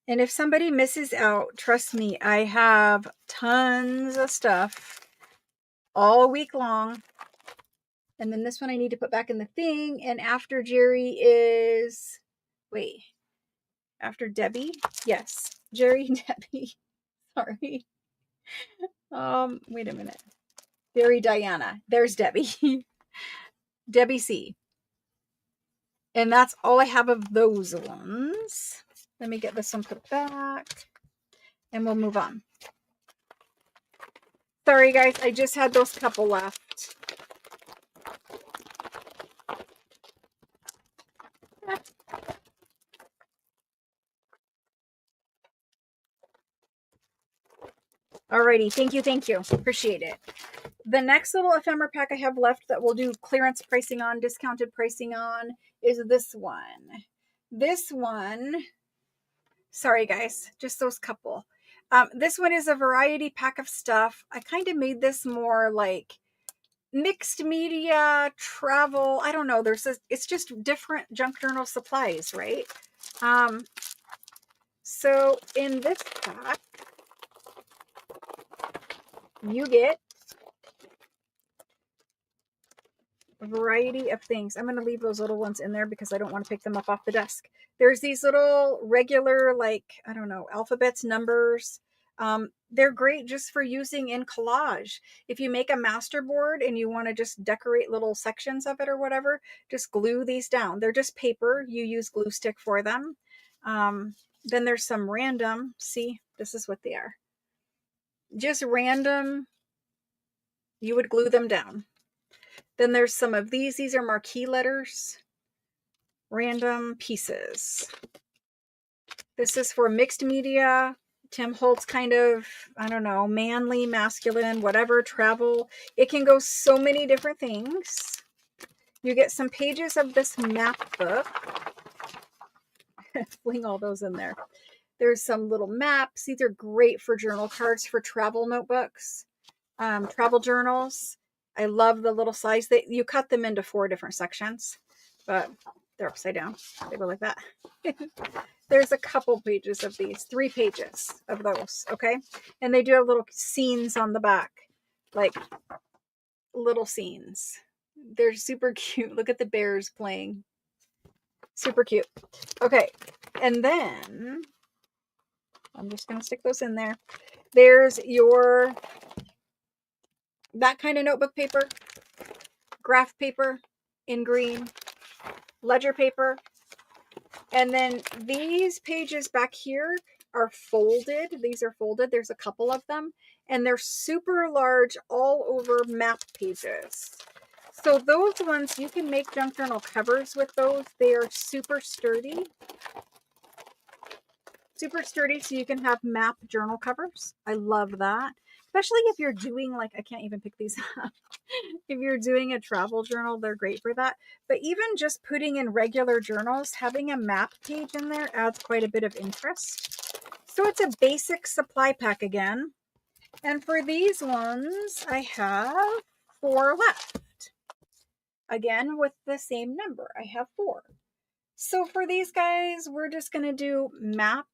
And if somebody misses out, trust me, I have tons of stuff all week long. And then this one I need to put back in the thing. And after Jerry is, wait, after Debbie? Yes, Jerry and Debbie. Sorry. Wait a minute. Jerry, Diana. There's Debbie. Debbie C. And that's all I have of those ones. Let me get this one put back. And we'll move on. Sorry, guys. I just had those couple left. Alrighty. Thank you. Thank you. Appreciate it. The next little ephemera pack I have left that we'll do clearance pricing on, discounted pricing on, is this one. This one, sorry guys, just those couple. This one is a variety pack of stuff. I kind of made this more like mixed media, travel. I don't know. It's just different junk journal supplies, right? So in this pack, you get a variety of things. I'm going to leave those little ones in there because I don't want to pick them up off the desk. There's these little regular, like, I don't know, alphabets, numbers. They're great just for using in collage. If you make a master board and you want to just decorate little sections of it or whatever, just glue these down. They're just paper. You use glue stick for them. Then there's some random, see, this is what they are. Just random, you would glue them down. Then there's some of these are marquee letters, random pieces. This is for mixed media. Tim Holtz kind of, I don't know, manly, masculine, whatever, travel. It can go so many different things. You get some pages of this map book. Fling all those in there. There's some little maps. These are great for journal cards, for travel notebooks, travel journals. I love the little size. You cut them into 4 different sections, but they're upside down. They go like that. There's a couple pages of these, 3 pages of those, okay? And they do have little scenes on the back, like little scenes. They're super cute. Look at the bears playing. Super cute. Okay, and then I'm just going to stick those in there. There's your, that kind of notebook paper, graph paper in green, ledger paper. And then these pages back here are folded. These are folded. There's a couple of them. And they're super large, all over map pages. So those ones, you can make junk journal covers with those. They are super sturdy. Super sturdy, so you can have map journal covers. I love that. Especially if you're doing, like, I can't even pick these up. If you're doing a travel journal, they're great for that. But even just putting in regular journals, having a map page in there adds quite a bit of interest. So it's a basic supply pack again. And for these ones, I have 4 left. Again, with the same number, I have 4. So for these guys, we're just going to do map.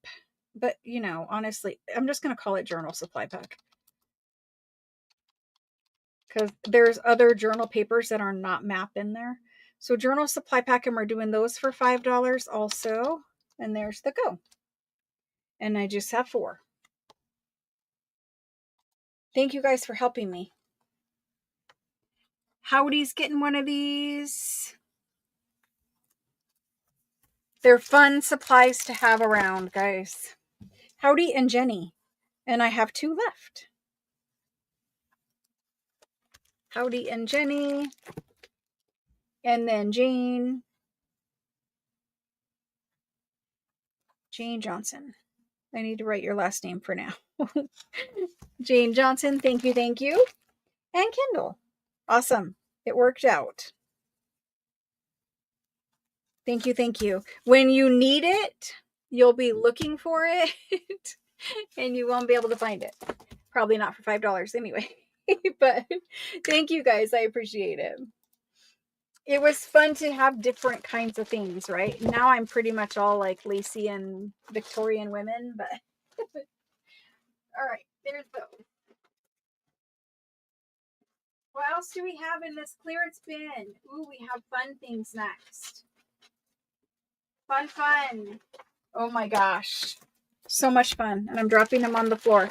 But, you know, honestly, I'm just going to call it journal supply pack. Because there's other journal papers that are not map in there. So journal supply pack, and we're doing those for $5 also. And there's the go. And I just have 4. Thank you guys for helping me. Howdy's getting one of these. They're fun supplies to have around, guys. Howdy and Jenny. And I have 2 left. Howdy and Jenny. And then Jane. Jane Johnson. I need to write your last name for now. Jane Johnson, thank you, thank you. And Kendall. Awesome. It worked out. Thank you, thank you. When you need it, you'll be looking for it and you won't be able to find it. Probably not for $5 anyway. But thank you guys. I appreciate it. It was fun to have different kinds of things, right? Now I'm pretty much all like Lacey and Victorian women, but all right, there's those. What else do we have in this clearance bin? Ooh, we have fun things next. Fun, fun. Oh my gosh. So much fun. And I'm dropping them on the floor.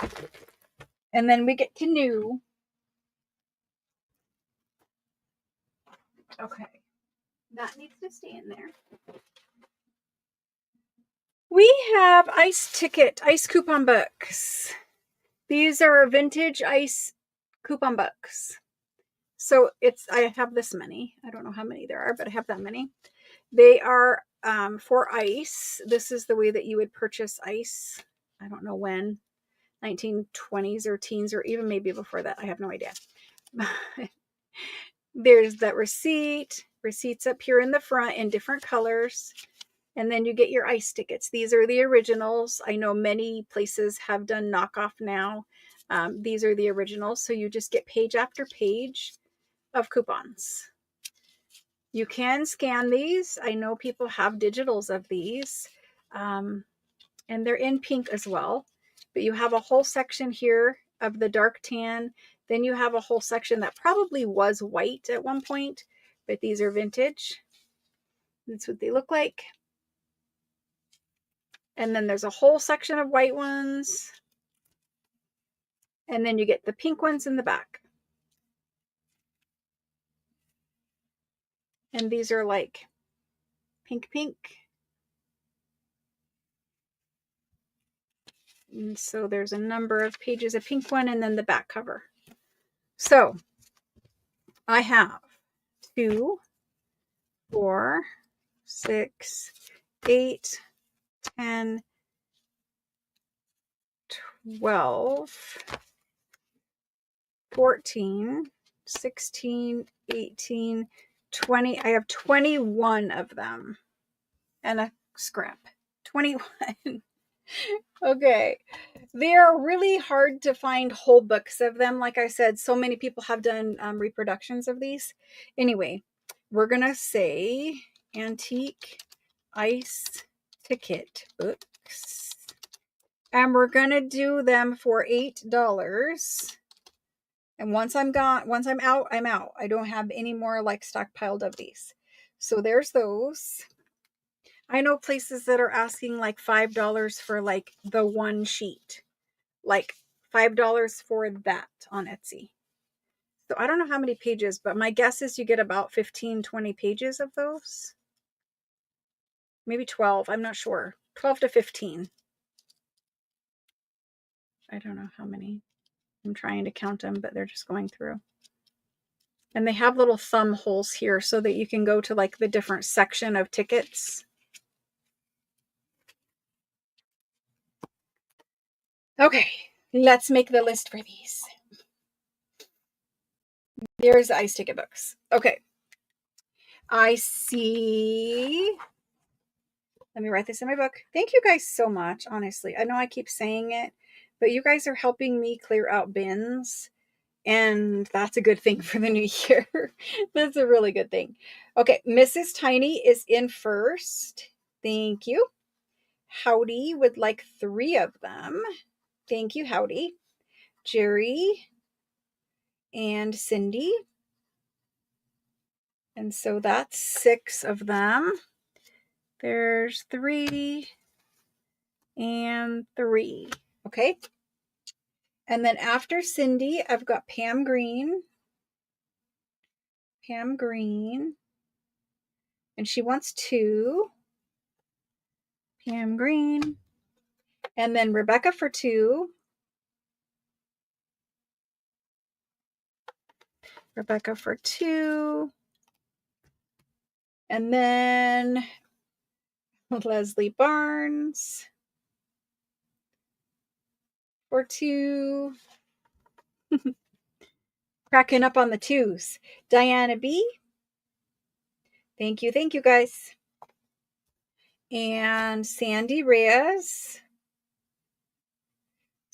And then we get to new. Okay. That needs to stay in there. We have ice coupon books. These are vintage ice coupon books. So I have this many. I don't know how many there are, but I have that many. They are for ice. This is the way that you would purchase ice. I don't know when. 1920s or teens, or even maybe before that. I have no idea. There's that receipt. Receipts up here in the front in different colors. And then you get your ice tickets. These are the originals. I know many places have done knockoff now. These are the originals. So you just get page after page of coupons. You can scan these. I know people have digitals of these. And they're in pink as well. But you have a whole section here of the dark tan. Then you have a whole section that probably was white at one point. But these are vintage. That's what they look like. And then there's a whole section of white ones. And then you get the pink ones in the back. And these are like pink, pink. And so there's a number of pages, a pink one, and then the back cover. So I have 2, 4, 6, 8, 10, 12, 14, 16, 18, 20. I have 21 of them and a scrap. 21. Okay. They are really hard to find whole books of them. Like I said, so many people have done reproductions of these. Anyway, we're going to say antique ice ticket books. And we're going to do them for $8. And once I'm out, I'm out. I don't have any more like stockpiled of these. So there's those. I know places that are asking like $5 for like the one sheet. Like $5 for that on Etsy. So I don't know how many pages, but my guess is you get about 15, 20 pages of those. Maybe 12. I'm not sure. 12 to 15. I don't know how many. I'm trying to count them, but they're just going through. And they have little thumb holes here so that you can go to like the different section of tickets. Okay, let's make the list for these. There's the ice ticket books. Okay. I see. Let me write this in my book. Thank you guys so much, honestly. I know I keep saying it, but you guys are helping me clear out bins. And that's a good thing for the new year. That's a really good thing. Okay, Mrs. Tiny is in first. Thank you. Howdy would like 3 of them. Thank you, Howdy. Jerry and Cindy. And so that's 6 of them. There's 3 and 3. Okay. And then after Cindy, I've got Pam Green. Pam Green. And she wants 2. Pam Green. And then Rebecca for 2. Rebecca for 2. And then Leslie Barnes for 2. Cracking up on the 2s. Diana B. Thank you guys. And Sandy Reyes.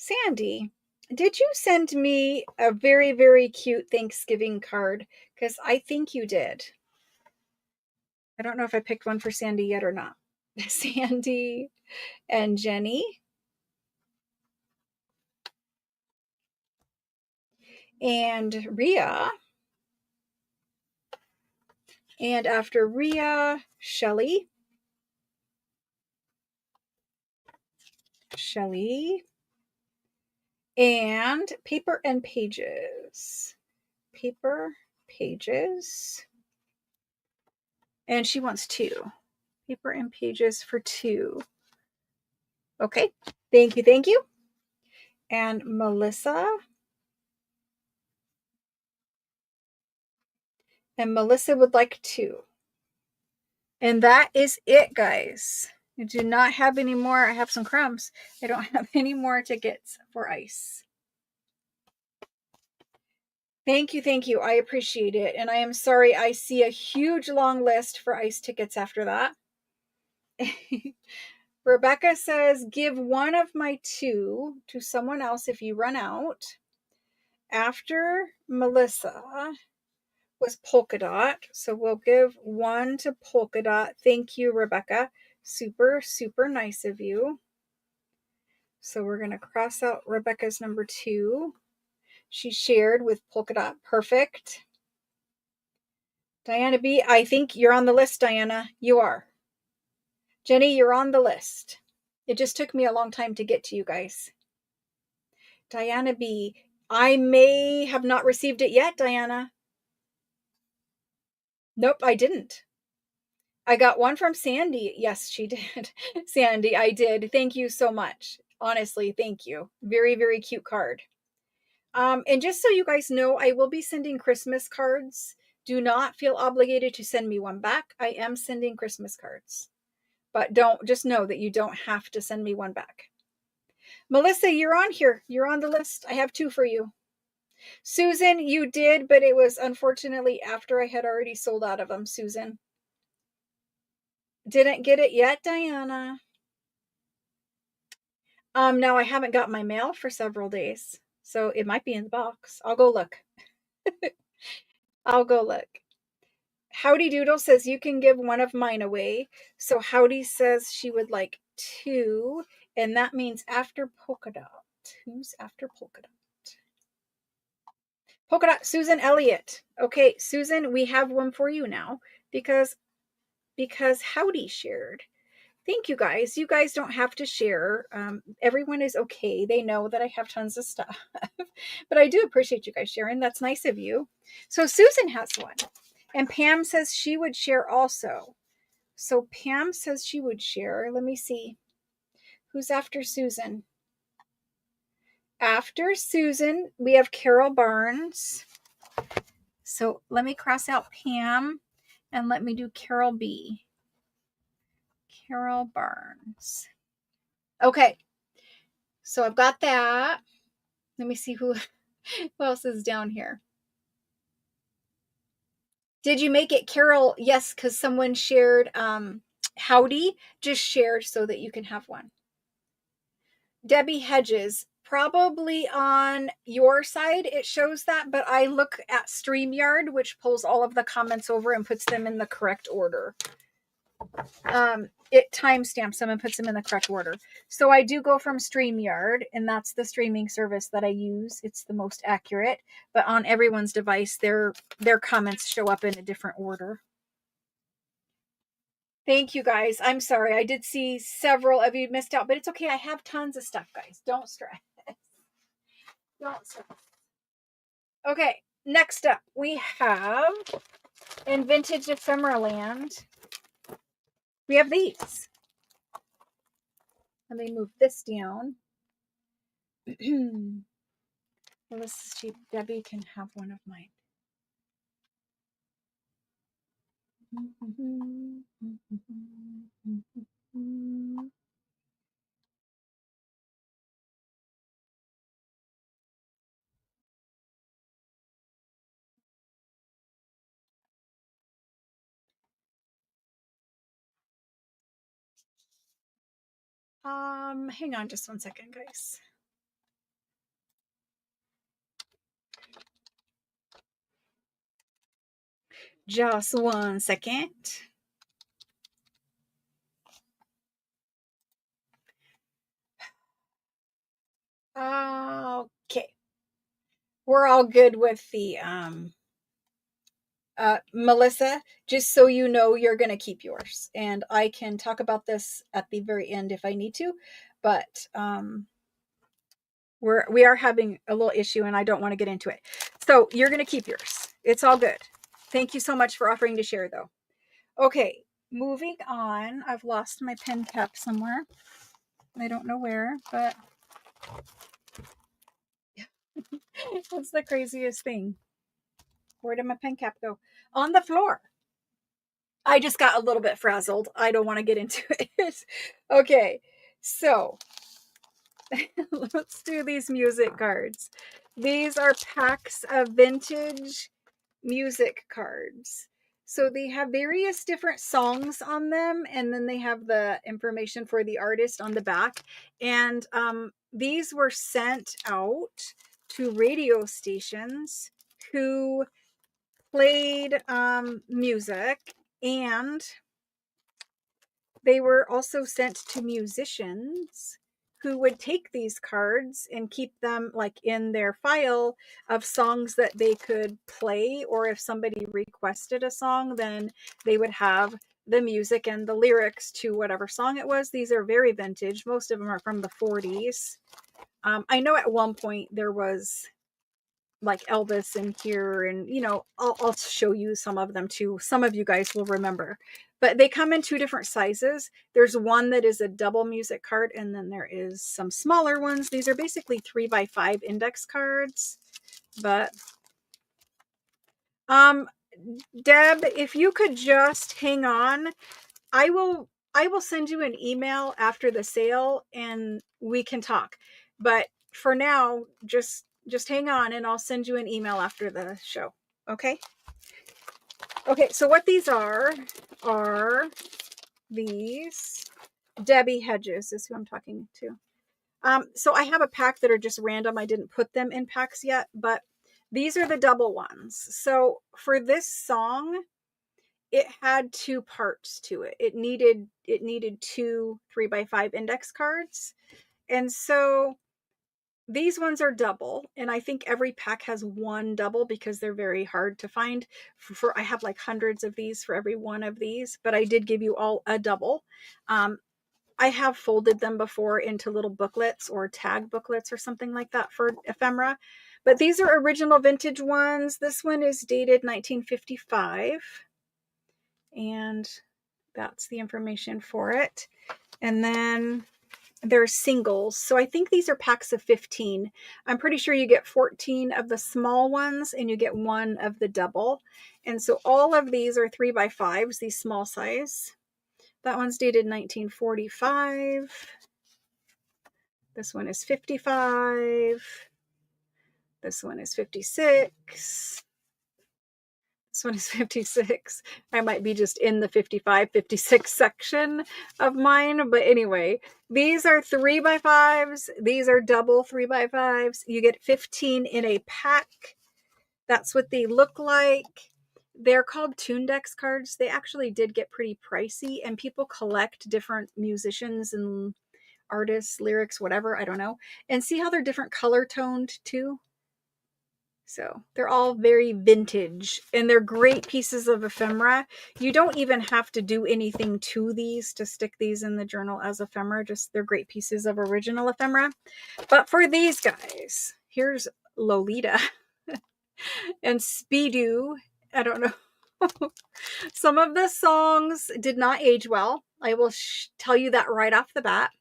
Sandy, did you send me a very, very cute Thanksgiving card? Because I think you did. I don't know if I picked one for Sandy yet or not. Sandy and Jenny. And Rhea. And after Rhea, Shelly. Shelly. And Paper and Pages. Paper, Pages. And she wants 2. Paper and Pages for 2. Okay. Thank you. And Melissa. And Melissa would like 2. And that is it, guys. I do not have any more. I have some crumbs. I don't have any more tickets for ice. Thank you. I appreciate it. And I am sorry I see a huge long list for ice tickets after that. Rebecca says, give one of my 2 to someone else if you run out. After Melissa was Polka Dot. So we'll give 1 to Polka Dot. Thank you, Rebecca. Super, super nice of you. So we're going to cross out Rebecca's number 2. She shared with Polka Dot. Perfect. Diana B, I think you're on the list, Diana. You are. Jenny, you're on the list. It just took me a long time to get to you guys. Diana B, I may have not received it yet, Diana. Nope, I didn't. I got one from Sandy. Yes, she did. Sandy, I did. Thank you so much. Honestly, thank you. Very, very cute card. And just so you guys know, I will be sending Christmas cards. Do not feel obligated to send me one back. I am sending Christmas cards. But just know that you don't have to send me one back. Melissa, you're on here. You're on the list. I have 2 for you. Susan, you did, but it was unfortunately after I had already sold out of them, Susan. Didn't get it yet, Diana. Now I haven't got my mail for several days, so it might be in the box. I'll go look. I'll go look. Howdy Doodle says you can give one of mine away. So Howdy says she would like 2, and that means after polka dot. Who's after polka dot? Polka dot, Susan Elliott. Okay, Susan, we have one for you now because Howdy shared. Thank you guys. You guys don't have to share. Everyone is okay. They know that I have tons of stuff, but I do appreciate you guys sharing. That's nice of you. So Susan has one, and Pam says she would share also. So Pam says she would share. Let me see. Who's after Susan? After Susan, we have Carol Barnes. So let me cross out Pam and let me do Carol B. Carol Barnes. Okay. So I've got that. Let me see who else is down here. Did you make it, Carol? Yes, because someone shared Howdy just shared so that you can have one. Debbie Hedges, probably on your side it shows that, but I look at StreamYard, which pulls all of the comments over and puts them in the correct order. It timestamps them and puts them in the correct order. So I do go from StreamYard, and that's the streaming service that I use. It's the most accurate, but on everyone's device, their comments show up in a different order. Thank you guys. I'm sorry. I did see several of you missed out, but it's okay. I have tons of stuff, guys. Don't stress. Don't stress. Okay, next up, we have in Vintage Ephemera Land. We have these. Let me move this down. Let's see. Debbie can have one of mine. Hang on just one second, guys. Just one second. Okay. We're all good with the Melissa, just so you know, you're going to keep yours. And I can talk about this at the very end if I need to, but we are having a little issue and I don't want to get into it. So you're going to keep yours. It's all good. Thank you so much for offering to share though. Okay, moving on. I've lost my pen cap somewhere. I don't know where, but what's the craziest thing? Where did my pen cap go? On the floor. I just got a little bit frazzled. I don't want to get into it. Okay, so let's do these music cards. These are packs of vintage music cards. So they have various different songs on them, and then they have the information for the artist on the back. And these were sent out to radio stations who played music, and they were also sent to musicians who would take these cards and keep them like in their file of songs that they could play, or if somebody requested a song, then they would have the music and the lyrics to whatever song it was. These are very vintage. Most of them are from the 40s. I know at one point there was like Elvis in here, and I'll show you some of them too. Some of you guys will remember, but they come in two different sizes. There's one that is a double music card, and then there is some smaller ones. These are basically 3x5 index cards. But Deb, if you could just hang on, I will send you an email after the sale and we can talk. But for now, just hang on and I'll send you an email after the show. Okay? Okay, so what these are these Debbie Hedges is who I'm talking to. So I have a pack that are just random. I didn't put them in packs yet, but these are the double ones. So for this song, it had two parts to it. It needed two 3x5 index cards. And so these ones are double, and I think every pack has one double because they're very hard to find. I have like hundreds of these for every one of these, but I did give you all a double. I have folded them before into little booklets or tag booklets or something like that for ephemera. But these are original vintage ones. This one is dated 1955. And that's the information for it. And then there's singles. So I think these are packs of 15. I'm pretty sure you get 14 of the small ones and you get one of the double. And so all of these are 3x5s, these small size. That one's dated 1945. This one is 55. This one is 56. This one is 56. I might be just in the 55, 56 section of mine. But anyway, these are 3x5s. These are double 3x5s. You get 15 in a pack. That's what they look like. They're called Tundex cards. They actually did get pretty pricey, and people collect different musicians and artists, lyrics, whatever, I don't know. And see how they're different color toned too? So they're all very vintage, and they're great pieces of ephemera. You don't even have to do anything to these to stick these in the journal as ephemera. Just they're great pieces of original ephemera. But for these guys, here's Lolita and Speedoo. I don't know. Some of the songs did not age well. I will tell you that right off the bat.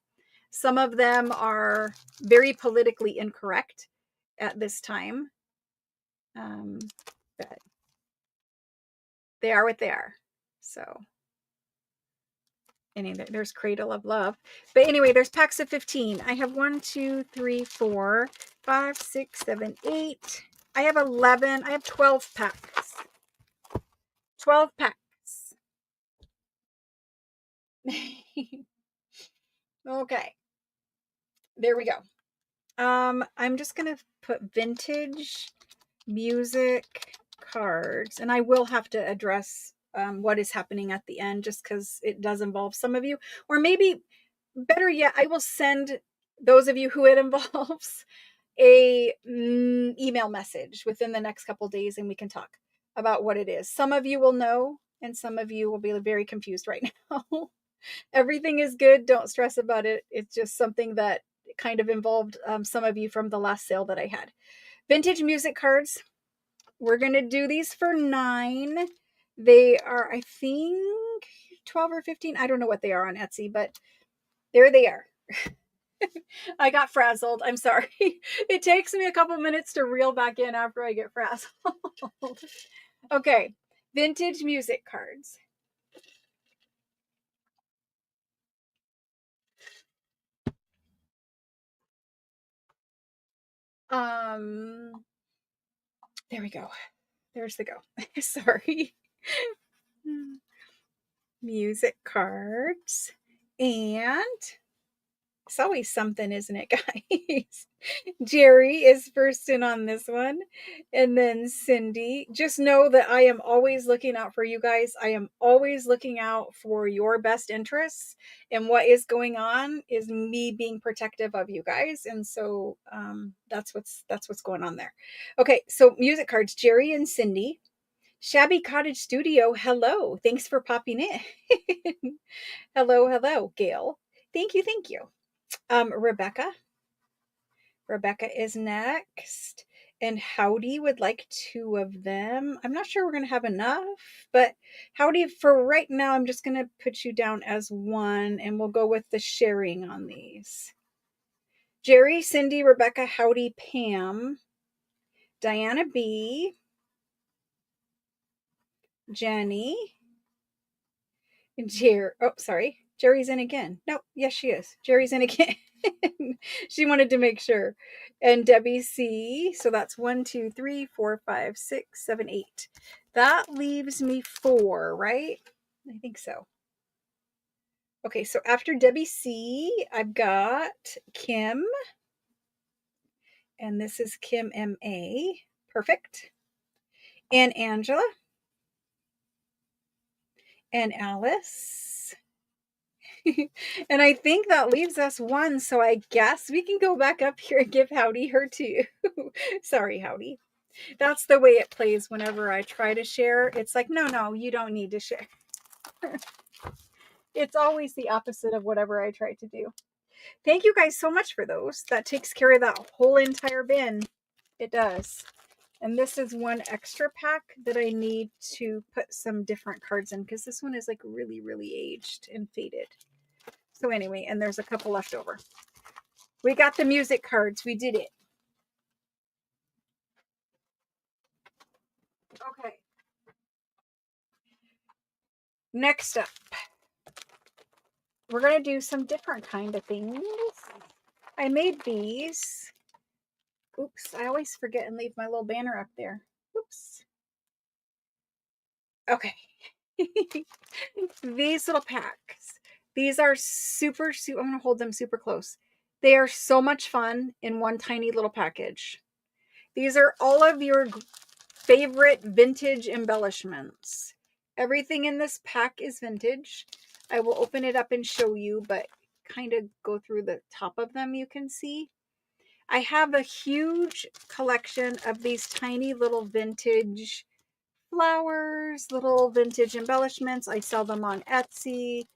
Some of them are very politically incorrect at this time. But they are what they are. So anyway, there's Cradle of Love. But anyway, there's packs of 15. I have 1, 2, 3, 4, 5, 6, 7, 8. I have 11. I have 12 packs. 12 packs. Okay. There we go. I'm just going to put vintage music cards, and I will have to address what is happening at the end just because it does involve some of you, or maybe better yet, I will send those of you who it involves a email message within the next couple days, and we can talk about what it is. Some of you will know, and some of you will be very confused right now. Everything is good. Don't stress about it. It's just something that kind of involved some of you from the last sale that I had. Vintage music cards. We're going to do these for 9. They are, I think, 12 or 15. I don't know what they are on Etsy, but there they are. I got frazzled. I'm sorry. It takes me a couple minutes to reel back in after I get frazzled. Okay. Vintage music cards. There we go. There's the go. Sorry. Music cards. And it's always something, isn't it, guys? Jerry is first in on this one. And then Cindy. Just know that I am always looking out for you guys. I am always looking out for your best interests. And what is going on is me being protective of you guys. And so that's what's going on there. Okay, so music cards, Jerry and Cindy. Shabby Cottage Studio, hello. Thanks for popping in. Hello, Gail. Thank you. Rebecca. Rebecca is next. And Howdy would like 2 of them. I'm not sure we're going to have enough, but Howdy, for right now, I'm just going to put you down as 1, and we'll go with the sharing on these. Jerry, Cindy, Rebecca, Howdy, Pam, Diana B, Jenny, Jerry's in again. No, yes, she is. Jerry's in again. She wanted to make sure. And Debbie C. So that's 1, 2, 3, 4, 5, 6, 7, 8. That leaves me 4, right? I think so. Okay, so after Debbie C, I've got Kim. And this is Kim M.A. Perfect. And Angela. And Alice. And I think that leaves us 1, so I guess we can go back up here and give Howdy her 2. Sorry, Howdy. That's the way it plays whenever I try to share. It's like, no, you don't need to share. It's always the opposite of whatever I try to do. Thank you guys so much for those. That takes care of that whole entire bin. It does. And this is 1 extra pack that I need to put some different cards in, because this one is like really, really aged and faded. So anyway, and there's a couple left over. We got the music cards. We did it. Okay. Next up, we're going to do some different kind of things. I made these. Oops, I always forget and leave my little banner up there. Oops. Okay. These little packs. These are super, I'm going to hold them super close. They are so much fun in one tiny little package. These are all of your favorite vintage embellishments. Everything in this pack is vintage. I will open it up and show you, but kind of go through the top of them, you can see. I have a huge collection of these tiny little vintage flowers, little vintage embellishments. I sell them on Etsy.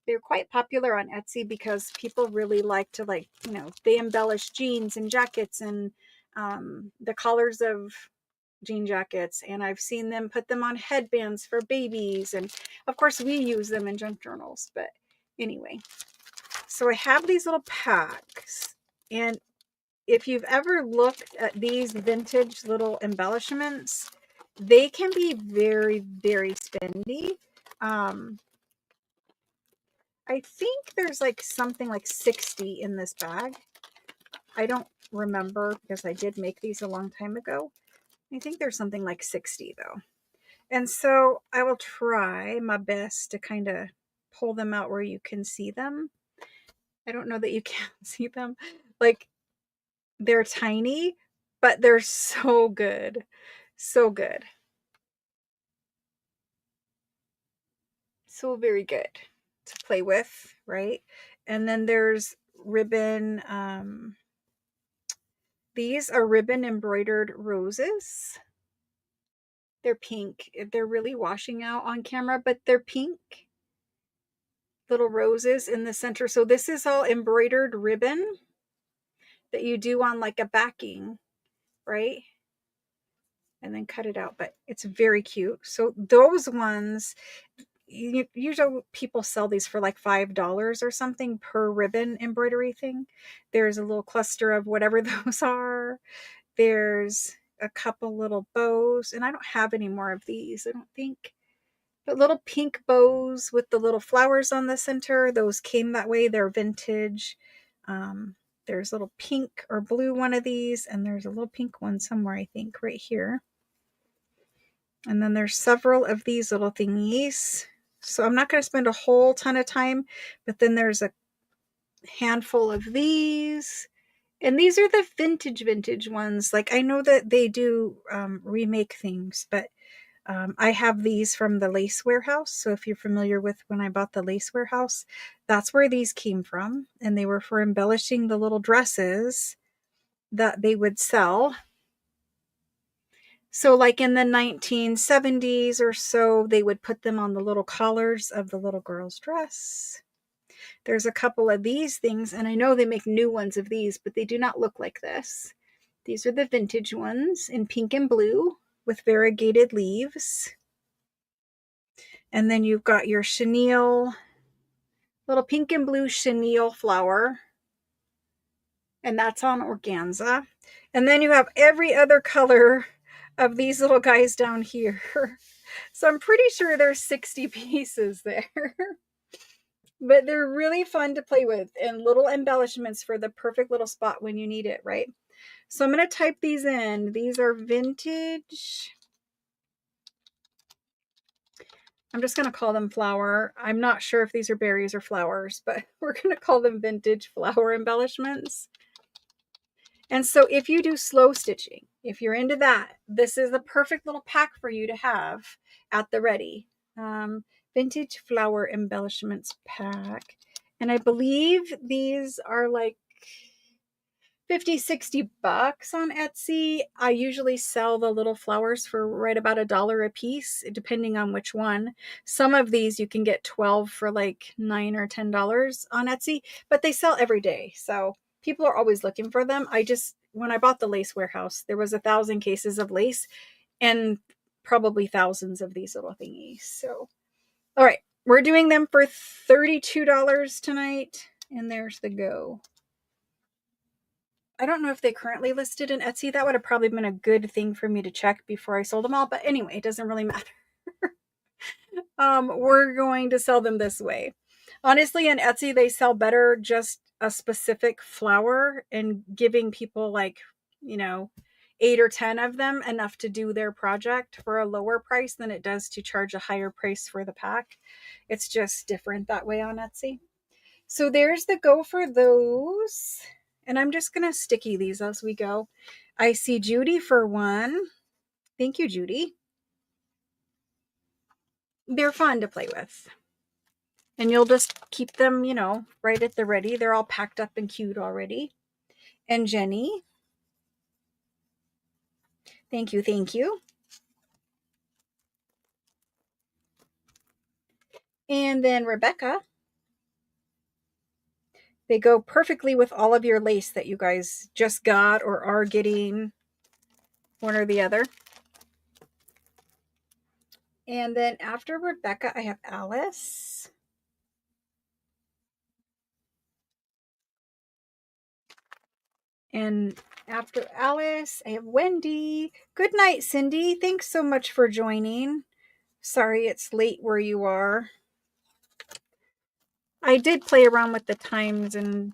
They're quite popular on Etsy because people really like to, like, you know, they embellish jeans and jackets and the collars of jean jackets, and I've seen them put them on headbands for babies, and of course we use them in junk journals. But anyway, so I have these little packs, and if you've ever looked at these vintage little embellishments, they can be very, very spendy. I think there's like something like 60 in this bag. I don't remember because I did make these a long time ago. I think there's something like 60 though. And so I will try my best to kind of pull them out where you can see them. I don't know that you can see them. Like, they're tiny, but they're so good. So good. So very good to play with, right? And then there's ribbon. These are ribbon embroidered roses. They're pink. They're really washing out on camera, but they're pink. Little roses in the center. So this is all embroidered ribbon that you do on like a backing, right? And then cut it out, but it's very cute. So those ones, usually people sell these for like $5 or something per ribbon embroidery thing. There's a little cluster of whatever those are. There's a couple little bows, and I don't have any more of these, I don't think. But little pink bows with the little flowers on the center, those came that way. They're vintage. There's a little pink or blue one of these, and there's a little pink one somewhere, I think, right here. And then there's several of these little thingies. So I'm not going to spend a whole ton of time, but then there's a handful of these. And these are the vintage ones. Like, I know that they do remake things, but I have these from the Lace Warehouse. So if you're familiar with when I bought the Lace Warehouse, that's where these came from. And they were for embellishing the little dresses that they would sell. So like in the 1970s or so, they would put them on the little collars of the little girl's dress. There's a couple of these things, and I know they make new ones of these, but they do not look like this. These are the vintage ones in pink and blue with variegated leaves. And then you've got your chenille, little pink and blue chenille flower. And that's on organza. And then you have every other color of these little guys down here. So I'm pretty sure there's 60 pieces there. But they're really fun to play with and little embellishments for the perfect little spot when you need it, right? So I'm going to type these in. These are vintage. I'm just going to call them flower. I'm not sure if these are berries or flowers, but we're going to call them vintage flower embellishments. And so if you do slow stitching, if you're into that, this is a perfect little pack for you to have at the ready. Vintage flower embellishments pack. And I believe these are like 50-60 bucks on Etsy. I usually sell the little flowers for right about $1 a piece, depending on which one. Some of these you can get 12 for like $9 or $10 on Etsy, but they sell every day. So people are always looking for them. When I bought the Lace Warehouse, there was 1,000 cases of lace and probably thousands of these little thingies. So, all right, we're doing them for $32 tonight. And there's the go. I don't know if they currently listed in Etsy. That would have probably been a good thing for me to check before I sold them all. But anyway, it doesn't really matter. We're going to sell them this way. Honestly, in Etsy, they sell better just a specific flower and giving people like, 8 or 10 of them, enough to do their project for a lower price than it does to charge a higher price for the pack. It's just different that way on Etsy. So there's the go for those. And I'm just going to sticky these as we go. I see Judy for one. Thank you, Judy. They're fun to play with. And you'll just keep them, right at the ready. They're all packed up and cute already. And Jenny. Thank you, thank you. And then Rebecca. They go perfectly with all of your lace that you guys just got or are getting, one or the other. And then after Rebecca, I have Alice. And after Alice, I have Wendy. Good night, Cindy. Thanks so much for joining. Sorry it's late where you are. I did play around with the times and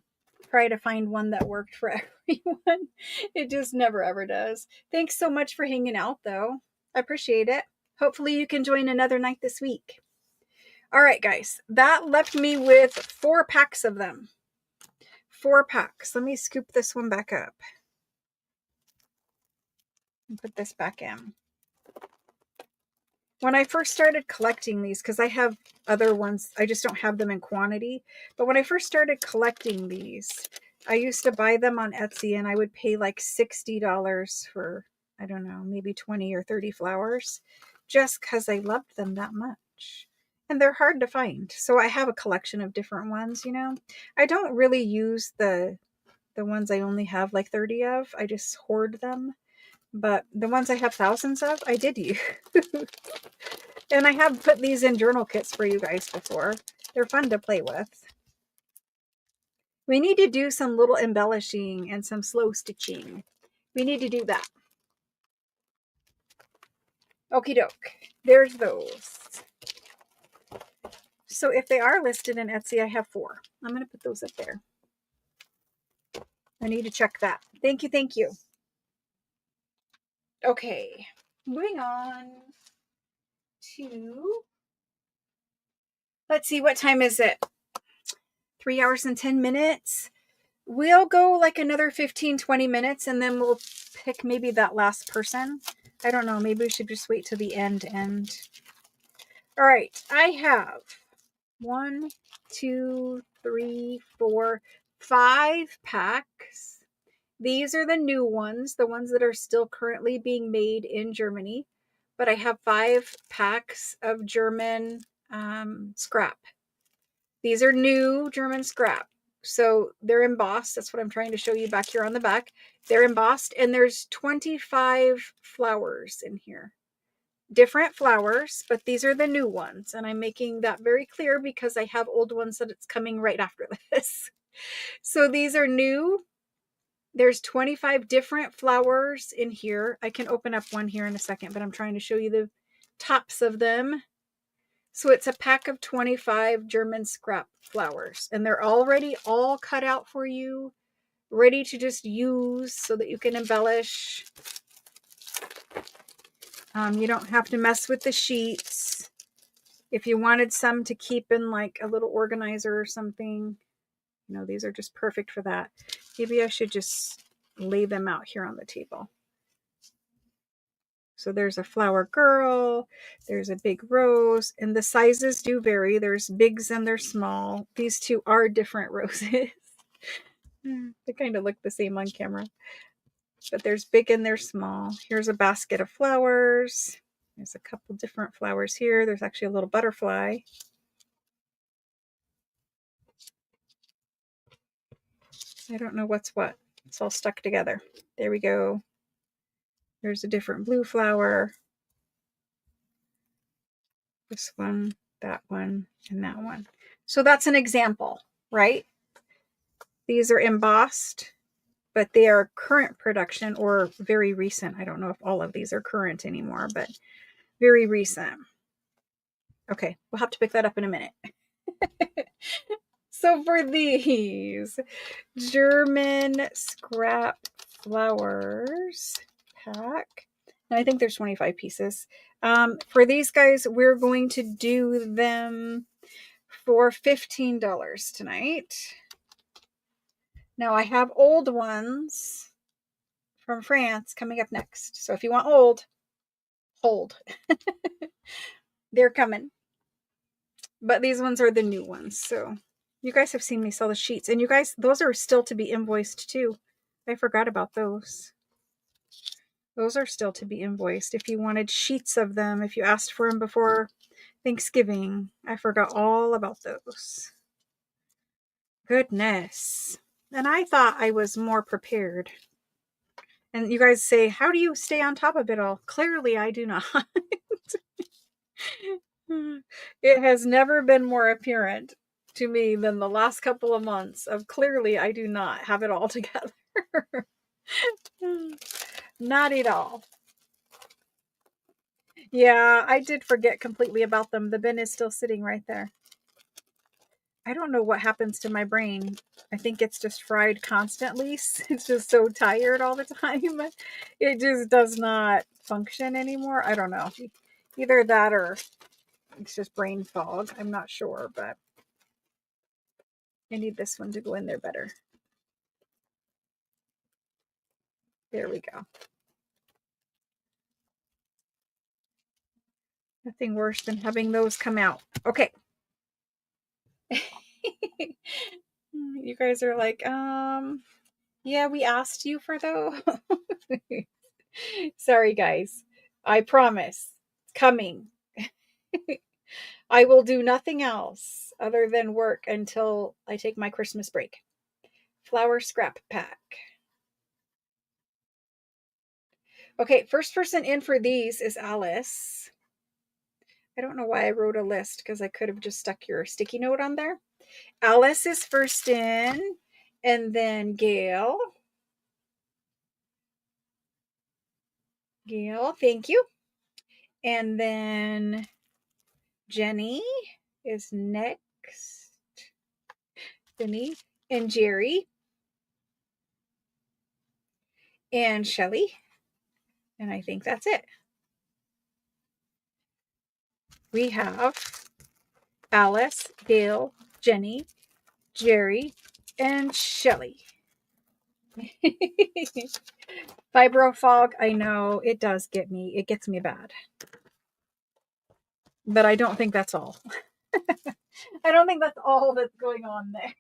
try to find one that worked for everyone. It just never ever does. Thanks so much for hanging out, though. I appreciate it. Hopefully you can join another night this week. All right, guys. That left me with 4 packs of them. 4 packs. Let me scoop this one back up and put this back in. When I first started collecting these, because I have other ones, I just don't have them in quantity. But when I first started collecting these, I used to buy them on Etsy and I would pay like $60 for, I don't know, maybe 20 or 30 flowers, just because I loved them that much. And they're hard to find. So I have a collection of different ones, I don't really use the ones I only have like 30 of. I just hoard them. But the ones I have thousands of, I did use. And I have put these in journal kits for you guys before. They're fun to play with. We need to do some little embellishing and some slow stitching. We need to do that. Okie doke. There's those. So if they are listed in Etsy, I have 4. I'm going to put those up there. I need to check that. Thank you, thank you. Okay, moving on to, let's see, what time is it? 3 hours and 10 minutes. We'll go like another 15-20 minutes and then we'll pick maybe that last person. I don't know, maybe we should just wait till the end. All right, I have 1, 2, 3, 4, 5 packs. These are the new ones, the ones that are still currently being made in Germany. But I have 5 packs of German scrap. These are new German scrap. So they're embossed. That's what I'm trying to show you back here on the back. They're embossed, and there's 25 flowers in here. Different flowers, but these are the new ones. And I'm making that very clear because I have old ones that it's coming right after this. So these are new. There's 25 different flowers in here. I can open up one here in a second, but I'm trying to show you the tops of them. So it's a pack of 25 German scrap flowers, and they're already all cut out for you, ready to just use so that you can embellish. You don't have to mess with the sheets. If you wanted some to keep in like a little organizer or something, you know, these are just perfect for that. Maybe I should just lay them out here on the table. So there's a flower girl, there's a big rose, and the sizes do vary. There's bigs and they're small. These two are different roses. They kind of look the same on camera. But there's big and they're small. Here's a basket of flowers. There's a couple different flowers here. There's actually a little butterfly. I don't know what's what. It's all stuck together. There we go. There's a different blue flower. This one, that one, and that one. So that's an example, right? These are embossed, but they are current production or very recent. I don't know if all of these are current anymore, but very recent. Okay, we'll have to pick that up in a minute. So for these German scrap flowers pack, and I think there's 25 pieces. For these guys, we're going to do them for $15 tonight. Now I have old ones from France coming up next. So if you want old, hold. They're coming. But these ones are the new ones. So you guys have seen me sell the sheets. And you guys, those are still to be invoiced too. I forgot about those. Those are still to be invoiced. If you wanted sheets of them, if you asked for them before Thanksgiving, I forgot all about those. Goodness. And I thought I was more prepared. And you guys say, how do you stay on top of it all? Clearly, I do not. It has never been more apparent to me than the last couple of months of clearly I do not have it all together. Not at all. Yeah, I did forget completely about them. The bin is still sitting right there. I don't know what happens to my brain. I think it's just fried constantly. It's just so tired all the time. It just does not function anymore. I don't know. Either that or it's just brain fog. I'm not sure, but I need this one to go in there better. There we go. Nothing worse than having those come out. Okay. You guys are like, yeah, we asked you for those. Sorry, guys. I promise. It's coming. I will do nothing else other than work until I take my Christmas break. Flower scrap pack. Okay, first person in for these is Alice. I don't know why I wrote a list because I could have just stuck your sticky note on there. Alice is first in, and then Gail. Gail, thank you. And then Jenny is next. Jenny and Jerry and Shelly. And I think that's it. We have Alice, Gail, Jenny, Jerry, and Shelly. Fibro fog, I know it does get me. It gets me bad. But I don't think that's all. I don't think that's all that's going on there.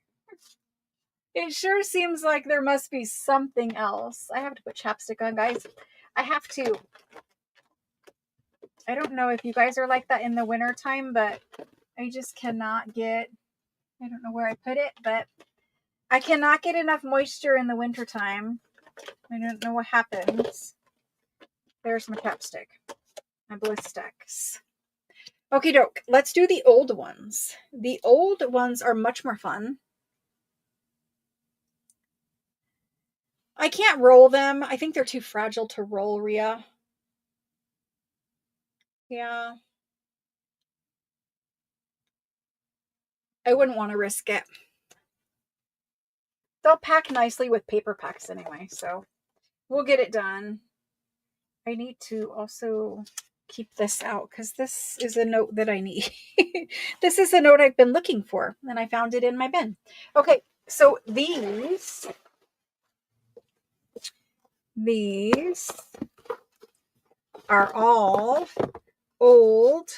It sure seems like there must be something else. I have to put chapstick on, guys. I have to. I don't know if you guys are like that in the wintertime, but I just cannot get, I don't know where I put it, but I cannot get enough moisture in the wintertime. I don't know what happens. There's my chapstick. My Blistex. Okie doke. Let's do the old ones. The old ones are much more fun. I can't roll them. I think they're too fragile to roll, Rhea. Yeah. I wouldn't want to risk it. They'll pack nicely with paper packs anyway, so we'll get it done. I need to also keep this out because this is a note that I need. This is a note I've been looking for, and I found it in my bin. Okay, so these are all old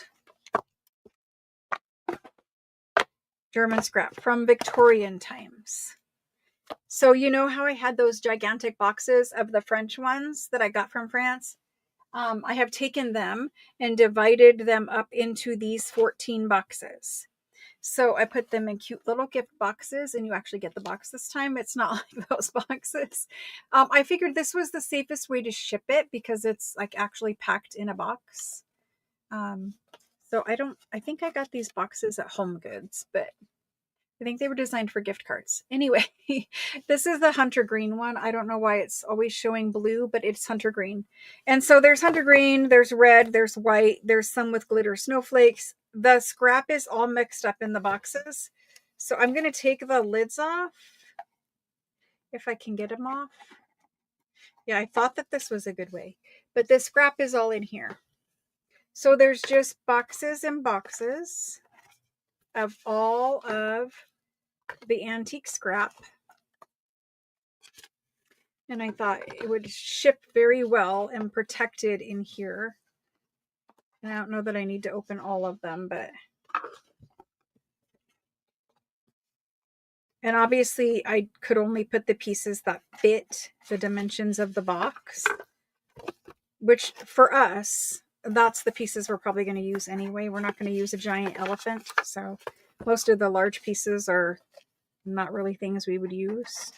German scrap from Victorian times. So you know how I had those gigantic boxes of the French ones that I got from France? I have taken them and divided them up into these 14 boxes. So I put them in cute little gift boxes, and you actually get the box this time. It's not like those boxes. I figured this was the safest way to ship it because it's like actually packed in a box. So I think I got these boxes at Home Goods, but I think they were designed for gift cards. Anyway, this is the hunter green one. I don't know why it's always showing blue, but it's hunter green. And so there's hunter green, there's red, there's white, there's some with glitter snowflakes. The scrap is all mixed up in the boxes. So I'm going to take the lids off if I can get them off. Yeah, I thought that this was a good way, but the scrap is all in here. So there's just boxes and boxes of all of the antique scrap. And I thought it would ship very well and protected in here. And I don't know that I need to open all of them, but. And obviously I could only put the pieces that fit the dimensions of the box, which for us, that's the pieces we're probably going to use anyway. We're not going to use a giant elephant. So most of the large pieces are not really things we would use.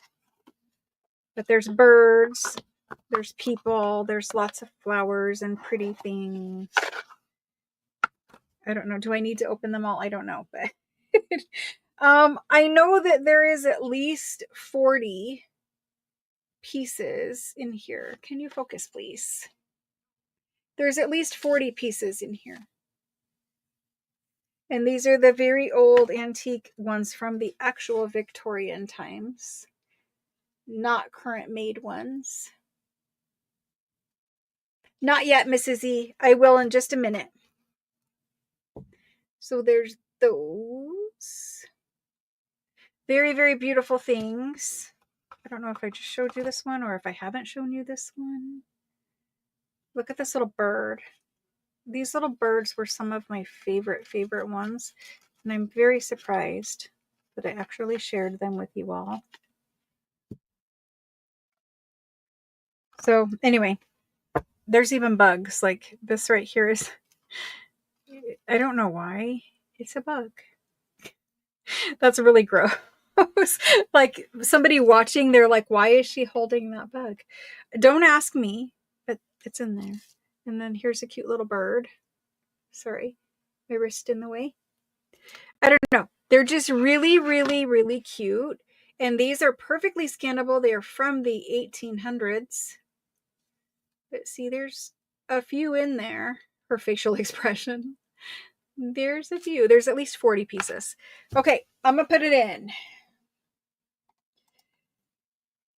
But there's birds, there's people, there's lots of flowers and pretty things. I don't know. Do I need to open them all? I don't know. But I know that there is at least 40 pieces in here. Can you focus, please? There's at least 40 pieces in here. And these are the very old antique ones from the actual Victorian times, not current made ones. Not yet, Mrs. E. I will in just a minute. So there's those. Very, very beautiful things. I don't know if I just showed you this one or if I haven't shown you this one. Look at this little bird. These little birds were some of my favorite ones. And I'm very surprised that I actually shared them with you all. So anyway, there's even bugs. Like this right here is, I don't know why. It's a bug. That's really gross. Like somebody watching, they're like, why is she holding that bug? Don't ask me, but it's in there. And then here's a cute little bird. Sorry, my wrist in the way. I don't know. They're just really, really, really cute. And these are perfectly scannable. They are from the 1800s. But see, there's a few in there. Her facial expression. There's a few. There's at least 40 pieces. Okay, I'm going to put it in.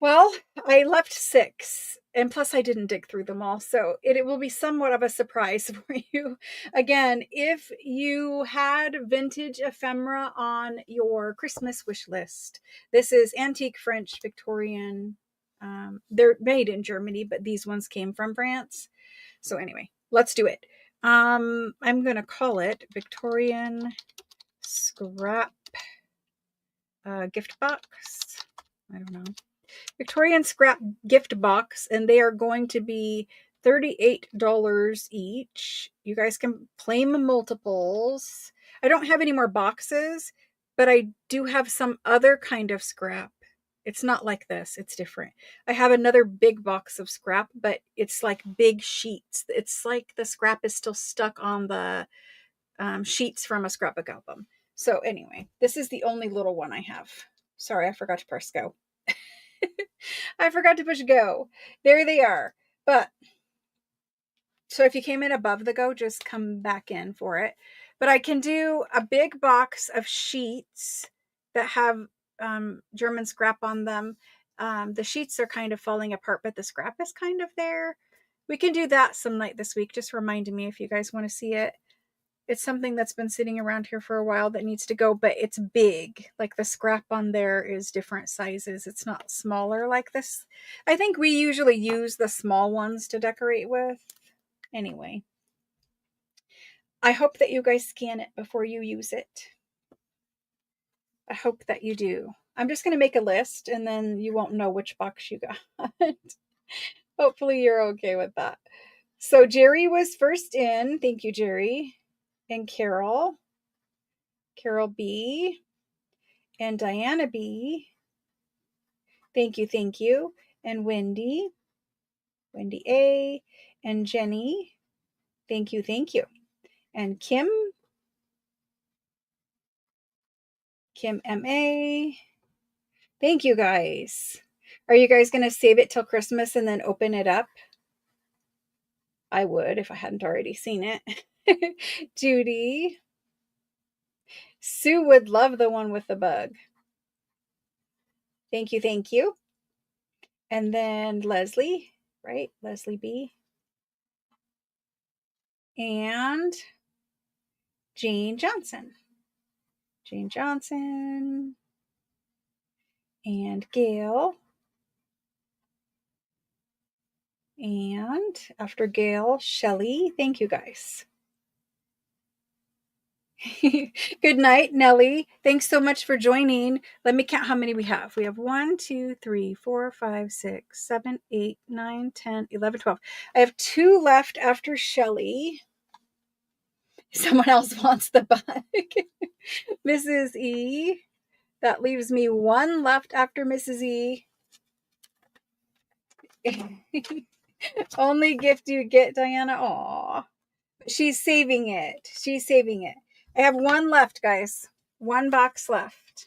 Well, I left 6, and plus I didn't dig through them all, so it will be somewhat of a surprise for you. Again, if you had vintage ephemera on your Christmas wish list, this is antique French Victorian. They're made in Germany, but these ones came from France. So anyway, let's do it. I'm going to call it Victorian Scrap Gift Box. I don't know. Victorian Scrap Gift Box, and they are going to be $38 each. You guys can claim multiples. I don't have any more boxes, but I do have some other kind of scrap It's not like this. It's different. I have another big box of scrap, but it's like big sheets. It's like the scrap is still stuck on the sheets from a scrapbook album. So anyway, this is the only little one I have. Sorry, I forgot to press go. I forgot to push go. There they are. But so if you came in above the go, just come back in for it. But I can do a big box of sheets that have German scrap on them. The sheets are kind of falling apart, but the scrap is kind of there. We can do that some night this week. Just remind me if you guys want to see it. It's something that's been sitting around here for a while that needs to go, but it's big. Like the scrap on there is different sizes. It's not smaller like this. I think we usually use the small ones to decorate with. Anyway, I hope that you guys scan it before you use it. I hope that you do. I'm just going to make a list and then you won't know which box you got. Hopefully you're okay with that. So Jerry was first in. Thank you, Jerry. And Carol B, and Diana B. Thank you. And Wendy A, and Jenny. Thank you. And Kim MA. Thank you guys. Are you guys going to save it till Christmas and then open it up? I would if I hadn't already seen it. Judy. Sue would love the one with the bug. Thank you. And then Leslie, right? Leslie B. And Jane Johnson. And Gail. And after Gail, Shelly. Thank you guys. Good night, Nellie. Thanks so much for joining. Let me count how many we have. We have 1, 2, 3, 4, 5, 6, 7, 8, 9, 10, 11, 12. I have 2 left after Shelly. Someone else wants the bug. Mrs. E. That leaves me 1 left after Mrs. E. Only gift you get, Diana. Aw. She's saving it. I have 1 left, guys. 1 box left.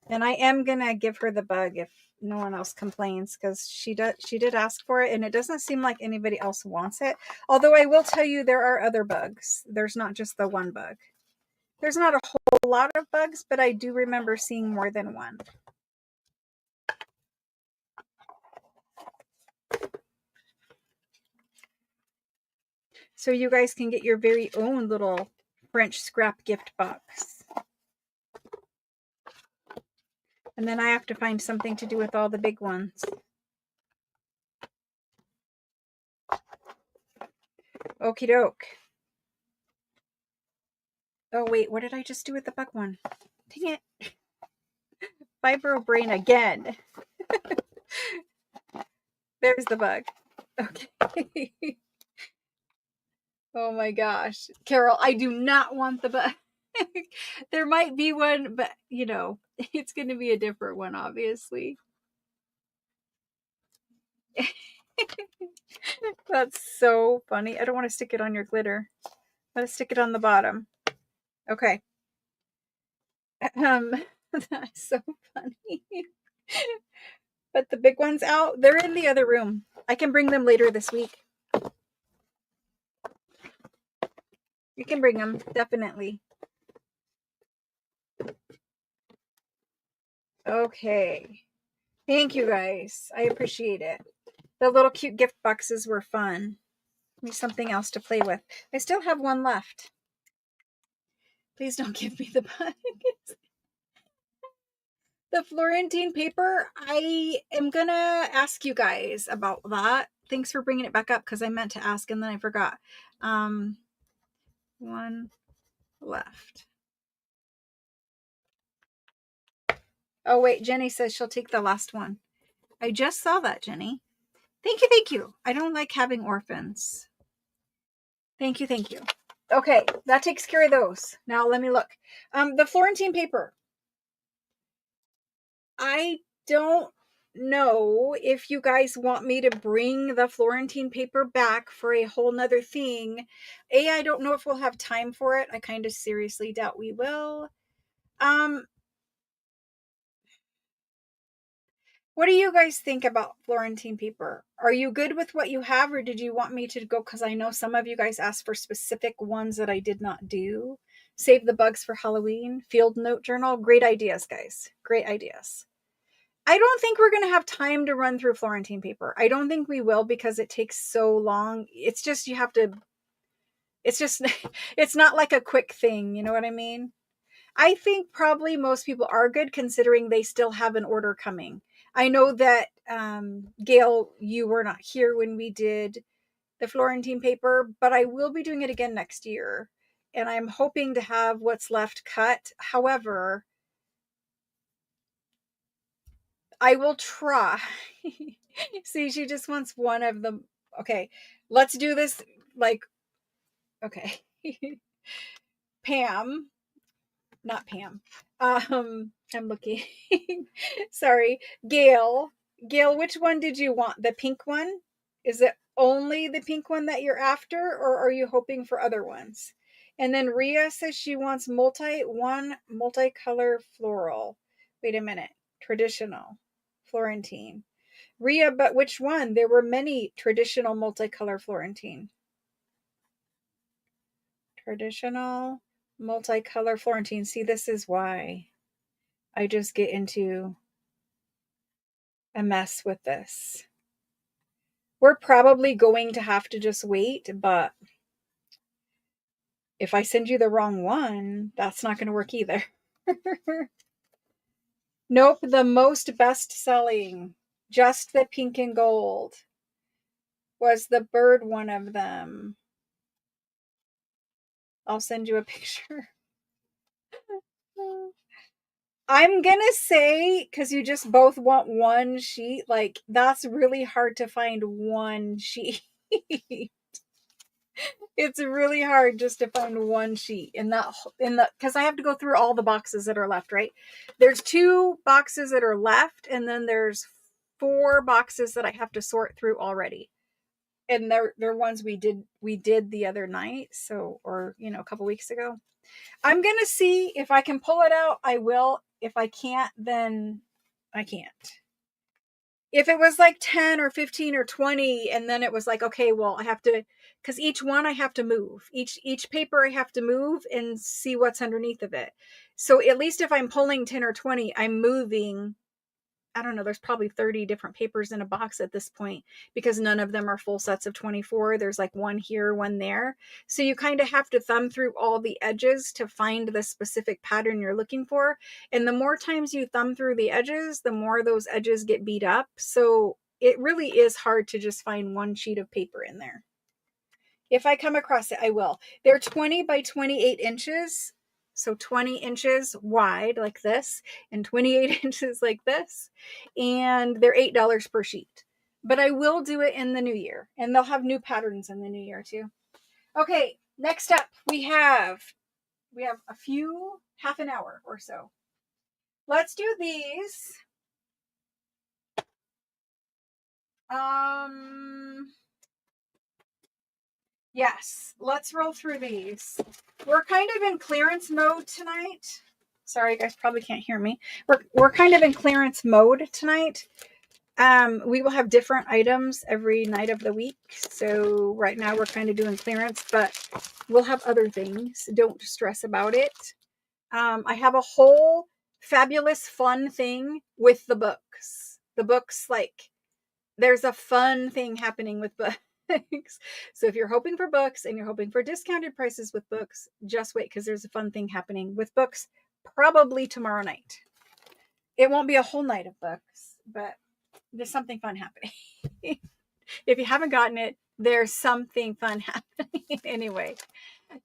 And I am going to give her the bug if no one else complains, because she did ask for it, and it doesn't seem like anybody else wants it. Although I will tell you there are other bugs. There's not just the 1 bug. There's not a whole lot of bugs, but I do remember seeing more than 1. So you guys can get your very own little French scrap gift box. And then I have to find something to do with all the big ones. Okie doke. Oh wait, what did I just do with the bug one? Dang it. Fibro brain again. There's the bug. Okay. Oh my gosh. Carol, I do not want the bug. There might be one, but you know, it's going to be a different one, obviously. That's so funny. I don't want to stick it on your glitter. Let's stick it on the bottom. Okay. That's so funny. But the big one's out. They're in the other room. I can bring them later this week. You can bring them, definitely. Okay. Thank you guys. I appreciate it. The little cute gift boxes were fun. Need something else to play with. I still have 1 left. Please don't give me the bug. The Florentine paper, I am going to ask you guys about that. Thanks for bringing it back up, because I meant to ask and then I forgot. 1 left. Oh, wait. Jenny says she'll take the last one. I just saw that, Jenny. Thank you. I don't like having orphans. Thank you. Okay, that takes care of those. Now let me look. The Florentine paper. I don't know if you guys want me to bring the Florentine paper back for a whole nother thing. I don't know if we'll have time for it. I kind of seriously doubt we will. Um, what do you guys think about Florentine paper? Are you good with what you have, or did you want me to go? Because I know some of you guys asked for specific ones that I did not do. Save the bugs for Halloween. Field note journal. Great ideas, guys. Great ideas. I don't think we're going to have time to run through Florentine paper. I don't think we will because it takes so long. It's just, you have to, it's just, it's not like a quick thing. You know what I mean? I think probably most people are good considering they still have an order coming. I know that, Gail, you were not here when we did the Florentine paper, but I will be doing it again next year. And I'm hoping to have what's left cut. However, I will try. See, she just wants one of them. Okay, let's do this. Like, okay. Pam, not Pam. I'm looking. Sorry. Gail. Gail, which one did you want? The pink one? Is it only the pink one that you're after, or are you hoping for other ones? And then Ria says she wants multicolor floral. Wait a minute. Traditional. Florentine. Ria, but which one? There were many traditional multicolor Florentine. Traditional multicolor Florentine. See, this is why I just get into a mess with this. We're probably going to have to just wait, but if I send you the wrong one, that's not going to work either. Nope, the most best-selling, just the pink and gold, was the bird one of them. I'll send you a picture. I'm gonna say, because you just both want one sheet, like, that's really hard to find one sheet. It's really hard just to find one sheet because I have to go through all the boxes that are left, right? There's 2 boxes that are left, and then there's 4 boxes that I have to sort through already. And they're ones we did the other night, so, or a couple weeks ago. I'm gonna see if I can pull it out. I will. If I can't, then I can't. If it was like 10 or 15 or 20, and then it was like, okay, well, I have to, because each one I have to move. Each paper I have to move and see what's underneath of it. So at least if I'm pulling 10 or 20, I'm moving, I don't know, there's probably 30 different papers in a box at this point because none of them are full sets of 24. There's like one here, one there. So you kind of have to thumb through all the edges to find the specific pattern you're looking for. And the more times you thumb through the edges, the more those edges get beat up. So it really is hard to just find one sheet of paper in there. If I come across it, I will. They're 20 by 28 inches. So 20 inches wide like this and 28 inches like this. And they're $8 per sheet. But I will do it in the new year. And they'll have new patterns in the new year too. Okay, next up we have a few, half an hour or so. Let's do these. Yes, let's roll through these. We're kind of in clearance mode tonight. Sorry, you guys probably can't hear me. We're kind of in clearance mode tonight. We will have different items every night of the week. So right now we're kind of doing clearance, but we'll have other things. Don't stress about it. I have a whole fabulous fun thing with the books. The books, like, there's a fun thing happening with books. So if you're hoping for books and you're hoping for discounted prices with books, just wait, because there's a fun thing happening with books probably tomorrow night. It won't be a whole night of books, but there's something fun happening. If you haven't gotten it, there's something fun happening. Anyway,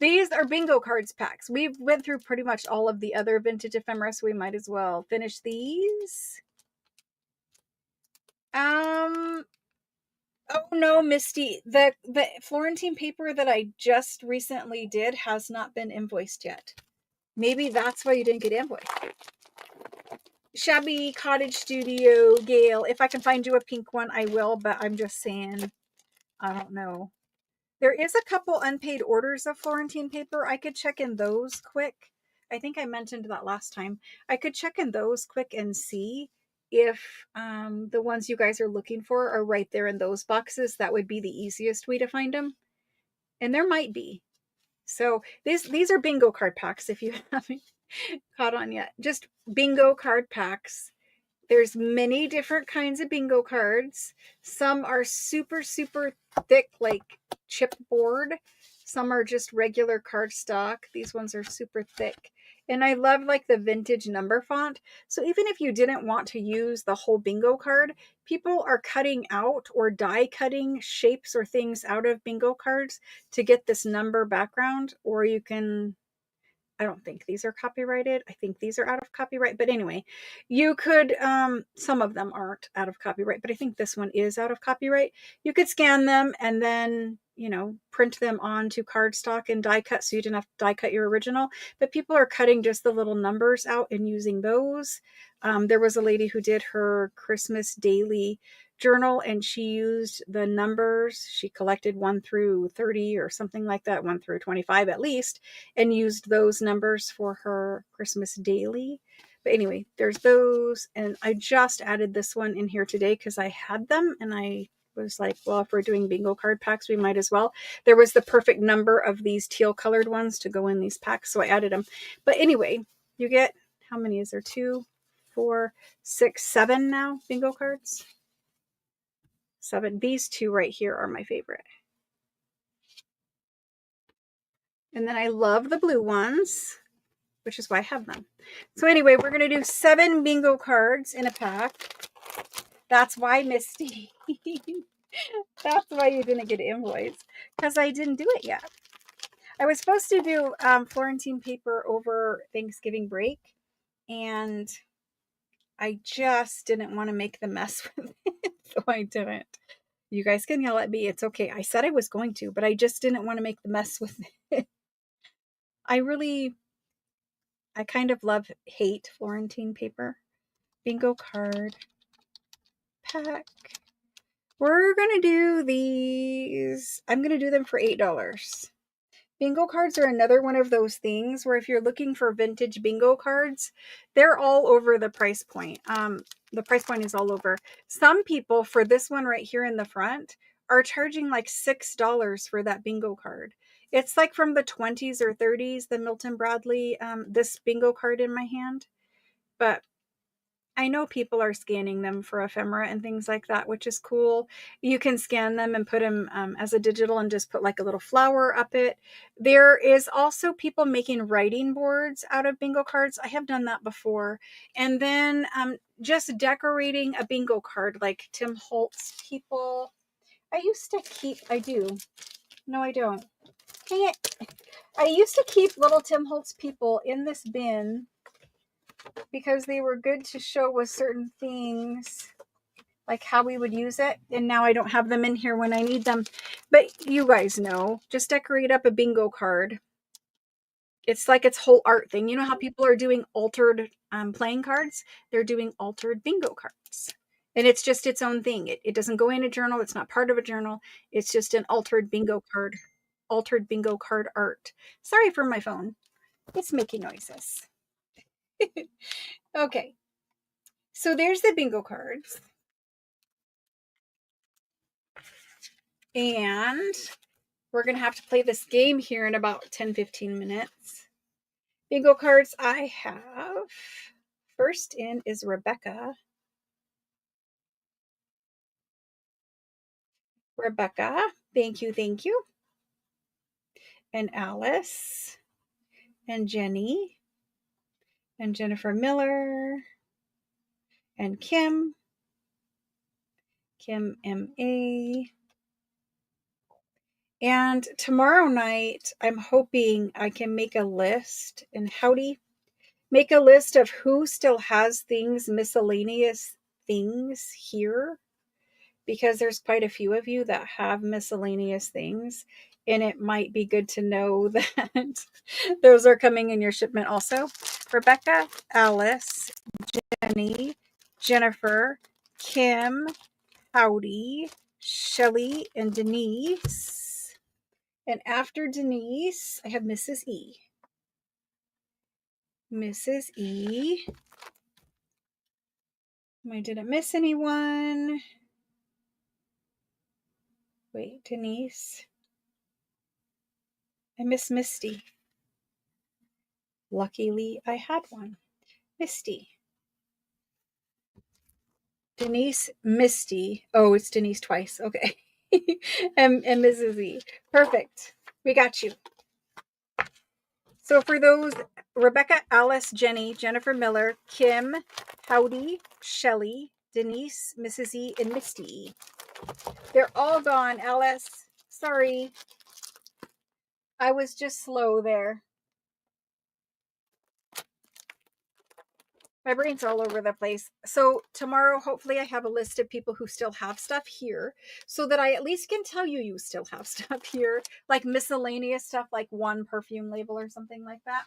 these are bingo cards packs. We've went through pretty much all of the other vintage ephemera, so we might as well finish these. Oh no, Misty, the Florentine paper that I just recently did has not been invoiced yet. Maybe that's why you didn't get invoiced. Shabby Cottage Studio, Gail. If I can find you a pink one, I will, but I'm just saying, I don't know. There is a couple unpaid orders of Florentine paper. I could check in those quick. I think I mentioned that last time. I could check in those quick and see if the ones you guys are looking for are right there in those boxes. That would be the easiest way to find them. And there might be. So these are bingo card packs if you haven't caught on yet. Just bingo card packs. There's many different kinds of bingo cards. Some are super, super thick, like chipboard. Some are just regular cardstock. These ones are super thick. And I love like the vintage number font. So even if you didn't want to use the whole bingo card, people are cutting out or die cutting shapes or things out of bingo cards to get this number background. Or you can, I don't think these are copyrighted. I think these are out of copyright. But anyway, you could, some of them aren't out of copyright, but I think this one is out of copyright. You could scan them and then, you know, print them onto cardstock and die cut so you didn't have to die cut your original. But people are cutting just the little numbers out and using those. There was a lady who did her Christmas daily journal and she used the numbers. She collected 1 through 30 or something like that, 1 through 25 at least, and used those numbers for her Christmas daily. But anyway, there's those. And I just added this one in here today because I had them and I was like, well, if we're doing bingo card packs, we might as well. There was the perfect number of these teal colored ones to go in these packs, so I added them. But anyway, you get, how many is there? 2, 4, 6, 7 now bingo cards. 7. These 2 right here are my favorite. And then I love the blue ones, which is why I have them. So anyway, we're going to do 7 bingo cards in a pack. That's why, Misty. That's why you didn't get an invoice, because I didn't do it yet. I was supposed to do Florentine paper over Thanksgiving break, and I just didn't want to make the mess with it, so I didn't. You guys can yell at me. It's okay. I said I was going to, but I just didn't want to make the mess with it. I kind of hate Florentine paper. Bingo card pack. We're going to do these. I'm going to do them for $8. Bingo cards are another one of those things where if you're looking for vintage bingo cards, they're all over the price point. The price point is all over. Some people, for this one right here in the front, are charging like $6 for that bingo card. It's like from the 20s or 30s, the Milton Bradley, this bingo card in my hand. But I know people are scanning them for ephemera and things like that, which is cool. You can scan them and put them as a digital and just put like a little flower up it. There is also people making writing boards out of bingo cards. I have done that before. And then just decorating a bingo card like Tim Holtz people. I do. No, I don't. Dang it. I used to keep little Tim Holtz people in this bin because they were good to show with certain things, like how we would use it. And now I don't have them in here when I need them. But you guys know, just decorate up a bingo card. It's like its whole art thing. You know how people are doing altered playing cards? They're doing altered bingo cards. And it's just its own thing. It doesn't go in a journal. It's not part of a journal. It's just an altered bingo card art. Sorry for my phone. It's making noises. Okay. So there's the bingo cards. And we're going to have to play this game here in about 10-15 minutes. Bingo cards I have. First in is Rebecca. Rebecca, thank you, thank you. And Alice. And Jenny. And Jennifer Miller. And Kim. Kim M.A. And tomorrow night, I'm hoping I can make a list. And Howdy, make a list of who still has things, miscellaneous things here. Because there's quite a few of you that have miscellaneous things. And it might be good to know that those are coming in your shipment also. Rebecca, Alice, Jenny, Jennifer, Kim, Howdy, Shelly, and Denise. And after Denise, I have Mrs. E. Mrs. E. I didn't miss anyone. Wait, Denise. I miss Misty. Luckily, I had one. Misty. Denise, Misty. Oh, it's Denise twice. Okay. and Mrs. E. Perfect. We got you. So for those, Rebecca, Alice, Jenny, Jennifer Miller, Kim, Howdy, Shelly, Denise, Mrs. E, and Misty E. They're all gone, Alice. Sorry. I was just slow there. My brain's all over the place. So tomorrow, hopefully I have a list of people who still have stuff here so that I at least can tell you you still have stuff here, like miscellaneous stuff, like one perfume label or something like that.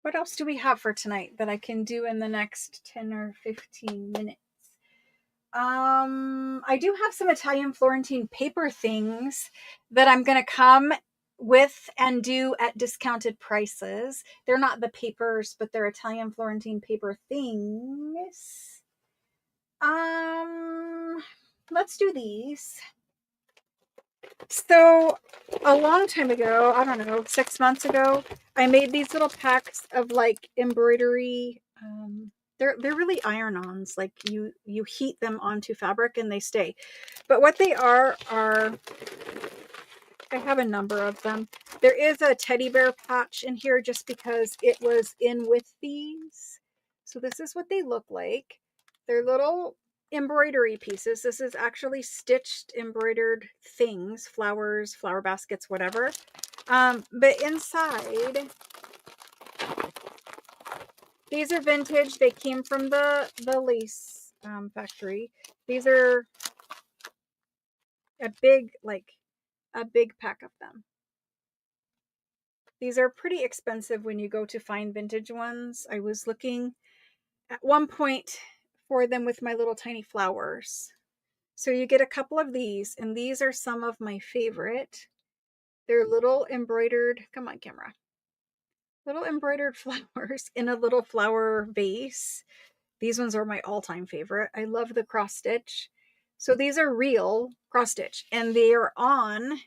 What else do we have for tonight that I can do in the next 10 or 15 minutes? I do have some Italian Florentine paper things that I'm going to come with and do at discounted prices. They're not the papers, but they're Italian Florentine paper things. Let's do these. So a long time ago, I don't know, 6 months ago, I made these little packs of like embroidery. They're really iron-ons. Like you heat them onto fabric and they stay. But what they are I have a number of them. There is a teddy bear patch in here just because it was in with these. So this is what they look like. They're little embroidery pieces. This is actually stitched embroidered things, flowers, flower baskets, whatever. But inside, these are vintage. They came from the lace factory. These are a big pack of them. These are pretty expensive when you go to find vintage ones. I was looking at one point for them with my little tiny flowers. So you get a couple of these, and these are some of my favorite. They're little embroidered, come on camera, little embroidered flowers in a little flower vase. These ones are my all-time favorite. I love the cross stitch. So these are real cross stitch, and they are on,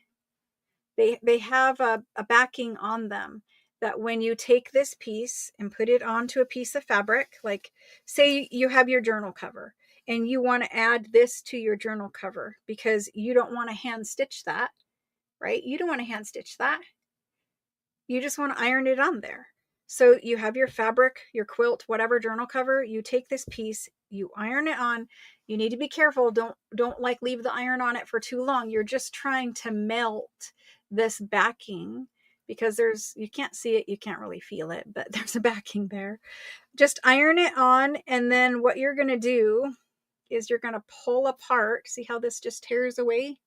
they have a backing on them that when you take this piece and put it onto a piece of fabric, like say you have your journal cover and you want to add this to your journal cover because you don't want to hand stitch that, right? You don't want to hand stitch that. You just want to iron it on there. So you have your fabric, your quilt, whatever journal cover, you take this piece, you iron it on. You need to be careful. Don't like leave the iron on it for too long. You're just trying to melt this backing because you can't see it, you can't really feel it, but there's a backing there. Just iron it on, and then what you're going to do is you're going to pull apart. See how this just tears away?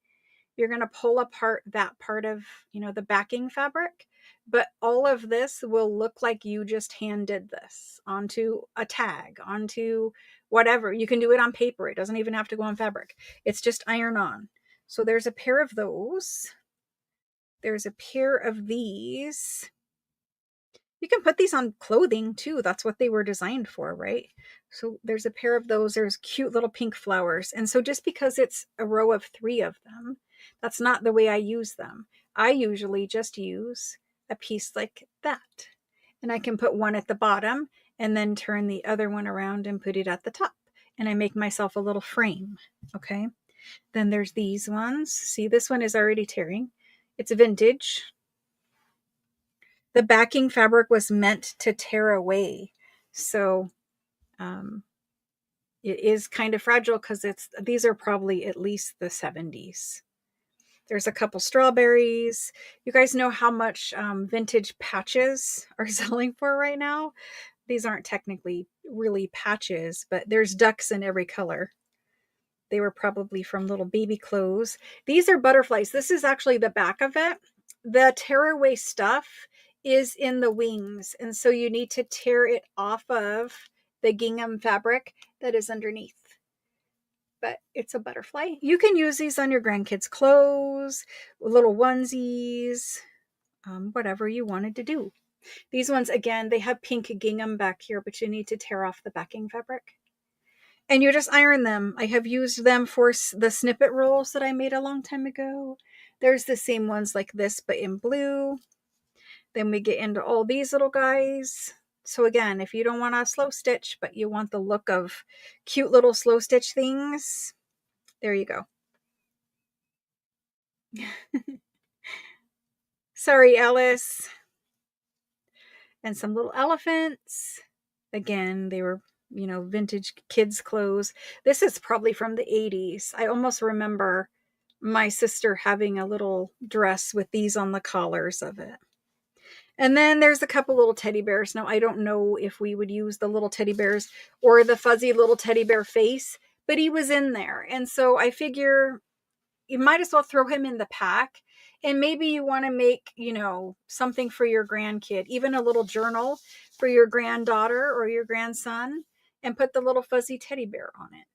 You're going to pull apart that part of, the backing fabric, but all of this will look like you just hand did this onto a tag, onto whatever. You can do it on paper. It doesn't even have to go on fabric. It's just iron on. So there's a pair of those. There's a pair of these. You can put these on clothing too. That's what they were designed for, right? So there's a pair of those. There's cute little pink flowers. And so just because it's a row of 3 of them, that's not the way I use them. I usually just use a piece like that. And I can put one at the bottom and then turn the other one around and put it at the top. And I make myself a little frame. Okay. Then there's these ones. See, this one is already tearing. It's vintage. The backing fabric was meant to tear away. So it is kind of fragile because these are probably at least the 70s. There's a couple strawberries. You guys know how much vintage patches are selling for right now. These aren't technically really patches, but there's ducks in every color. They were probably from little baby clothes. These are butterflies. This is actually the back of it. the tearaway stuff is in the wings, and so you need to tear it off of the gingham fabric that is underneath. But it's a butterfly. You can use these on your grandkids' clothes, little onesies, whatever you wanted to do. These ones, again, they have pink gingham back here, but you need to tear off the backing fabric. And you just iron them. I have used them for the snippet rolls that I made a long time ago. There's the same ones like this, but in blue. Then we get into all these little guys. So again, if you don't want a slow stitch, but you want the look of cute little slow stitch things, there you go. Sorry, Alice. And some little elephants. Again, they were, vintage kids' clothes. This is probably from the 80s. I almost remember my sister having a little dress with these on the collars of it. And then there's a couple little teddy bears. Now, I don't know if we would use the little teddy bears or the fuzzy little teddy bear face, but he was in there. And so I figure you might as well throw him in the pack. And maybe you want to make, something for your grandkid, even a little journal for your granddaughter or your grandson, and put the little fuzzy teddy bear on it.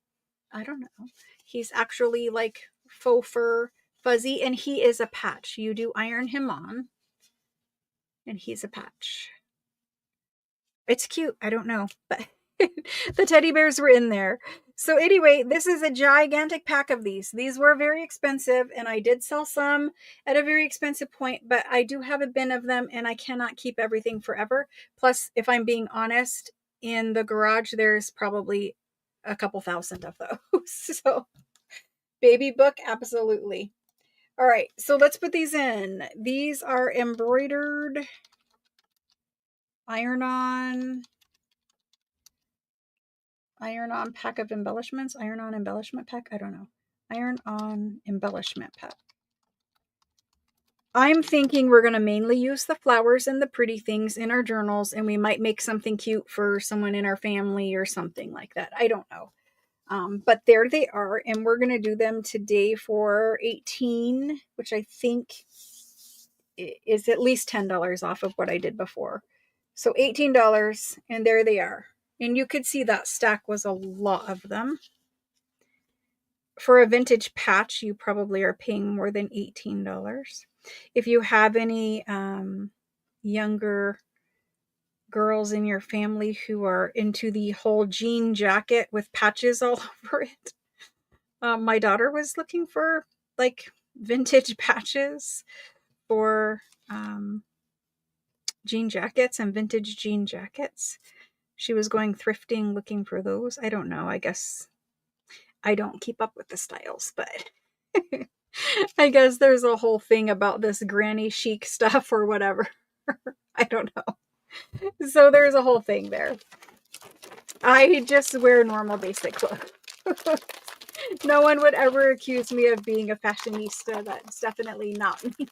I don't know. He's actually like faux fur fuzzy, and he is a patch. You do iron him on, and he's a patch. It's cute. I don't know, but the teddy bears were in there. So anyway, this is a gigantic pack of these. These were very expensive, and I did sell some at a very expensive point, but I do have a bin of them, and I cannot keep everything forever. Plus, if I'm being honest, in the garage, there's probably a couple thousand of those. So baby book, absolutely. All right, so let's put these in. These are embroidered iron-on pack of embellishments. Iron-on embellishment pack. I don't know. Iron-on embellishment pack. I'm thinking we're going to mainly use the flowers and the pretty things in our journals, and we might make something cute for someone in our family or something like that. I don't know. But there they are, and we're going to do them today for $18, which I think is at least $10 off of what I did before. So $18, and there they are. And you could see that stack was a lot of them. For a vintage patch, you probably are paying more than $18. If you have any younger girls in your family who are into the whole jean jacket with patches all over it, my daughter was looking for like vintage patches for jean jackets and vintage jean jackets. She was going thrifting looking for those. I don't know. I guess I don't keep up with the styles, but I guess there's a whole thing about this granny chic stuff or whatever. I don't know. So there's a whole thing there. I just wear normal basic clothes. No one would ever accuse me of being a fashionista. That's definitely not me.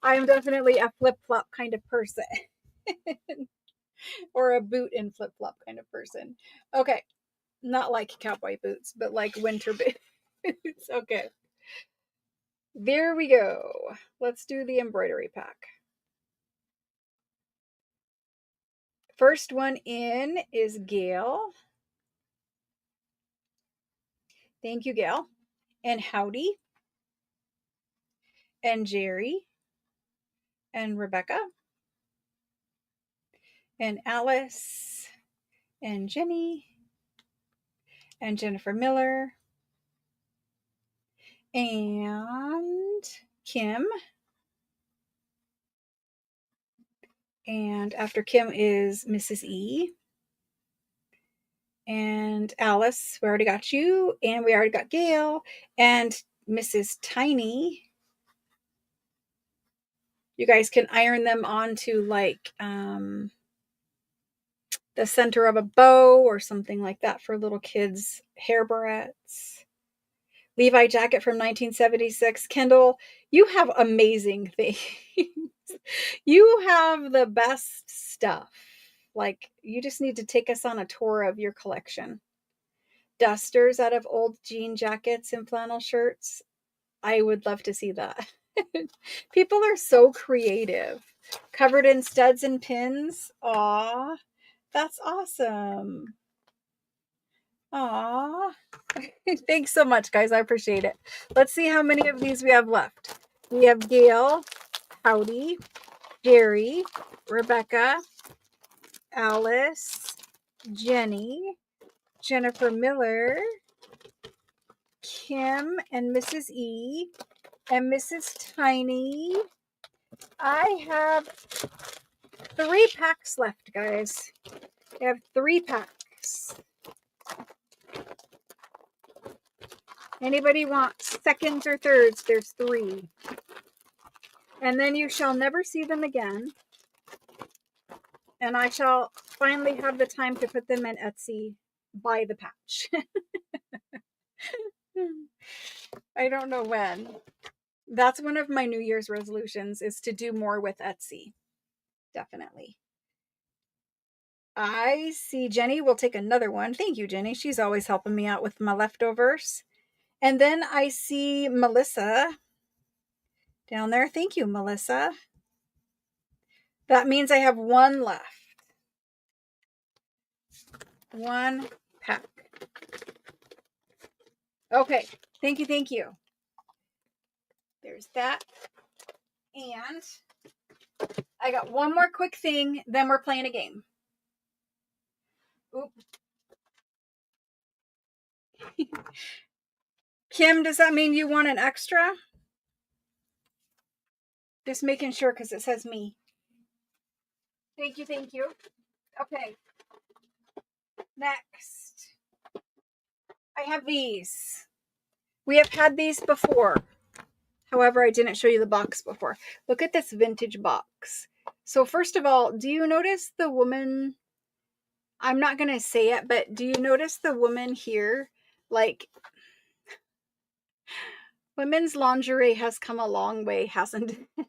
I'm definitely a flip-flop kind of person. Or a boot and flip-flop kind of person. Okay. Not like cowboy boots, but like winter boots. Okay. There we go. Let's do the embroidery pack. First one in is Gail. Thank you, Gail. And Howdy. And Jerry. And Rebecca. And Alice. And Jenny. And Jennifer Miller. And Kim. And after Kim is Mrs. E. And Alice, we already got you. And we already got Gail. And Mrs. Tiny. You guys can iron them onto like the center of a bow or something like that for little kids' hair barrettes. Levi jacket from 1976. Kendall, you have amazing things. You have the best stuff. Like, you just need to take us on a tour of your collection. Dusters out of old jean jackets and flannel shirts. I would love to see that. People are so creative. Covered in studs and pins. Aw, that's awesome. Aw. Thanks so much, guys. I appreciate it. Let's see how many of these we have left. We have Gail, Howdy, Jerry, Rebecca, Alice, Jenny, Jennifer Miller, Kim and Mrs. E, and Mrs. Tiny. I have 3 packs left, guys. I have 3 packs. Anybody want seconds or thirds? There's 3. And then you shall never see them again. And I shall finally have the time to put them in Etsy by the patch. I don't know when. That's one of my New Year's resolutions, is to do more with Etsy. Definitely. I see Jenny will take another one. Thank you, Jenny. She's always helping me out with my leftovers. And then I see Melissa down there. Thank you, Melissa. That means I have 1 left. 1 pack. Okay. Thank you. Thank you. There's that. And I got one more quick thing, then we're playing a game. Oop. Kim, does that mean you want an extra? Just making sure because it says me. Thank you, thank you. Okay. Next. I have these. We have had these before. However, I didn't show you the box before. Look at this vintage box. So first of all, do you notice the woman? I'm not going to say it, but do you notice the woman here? Like, women's lingerie has come a long way, hasn't it?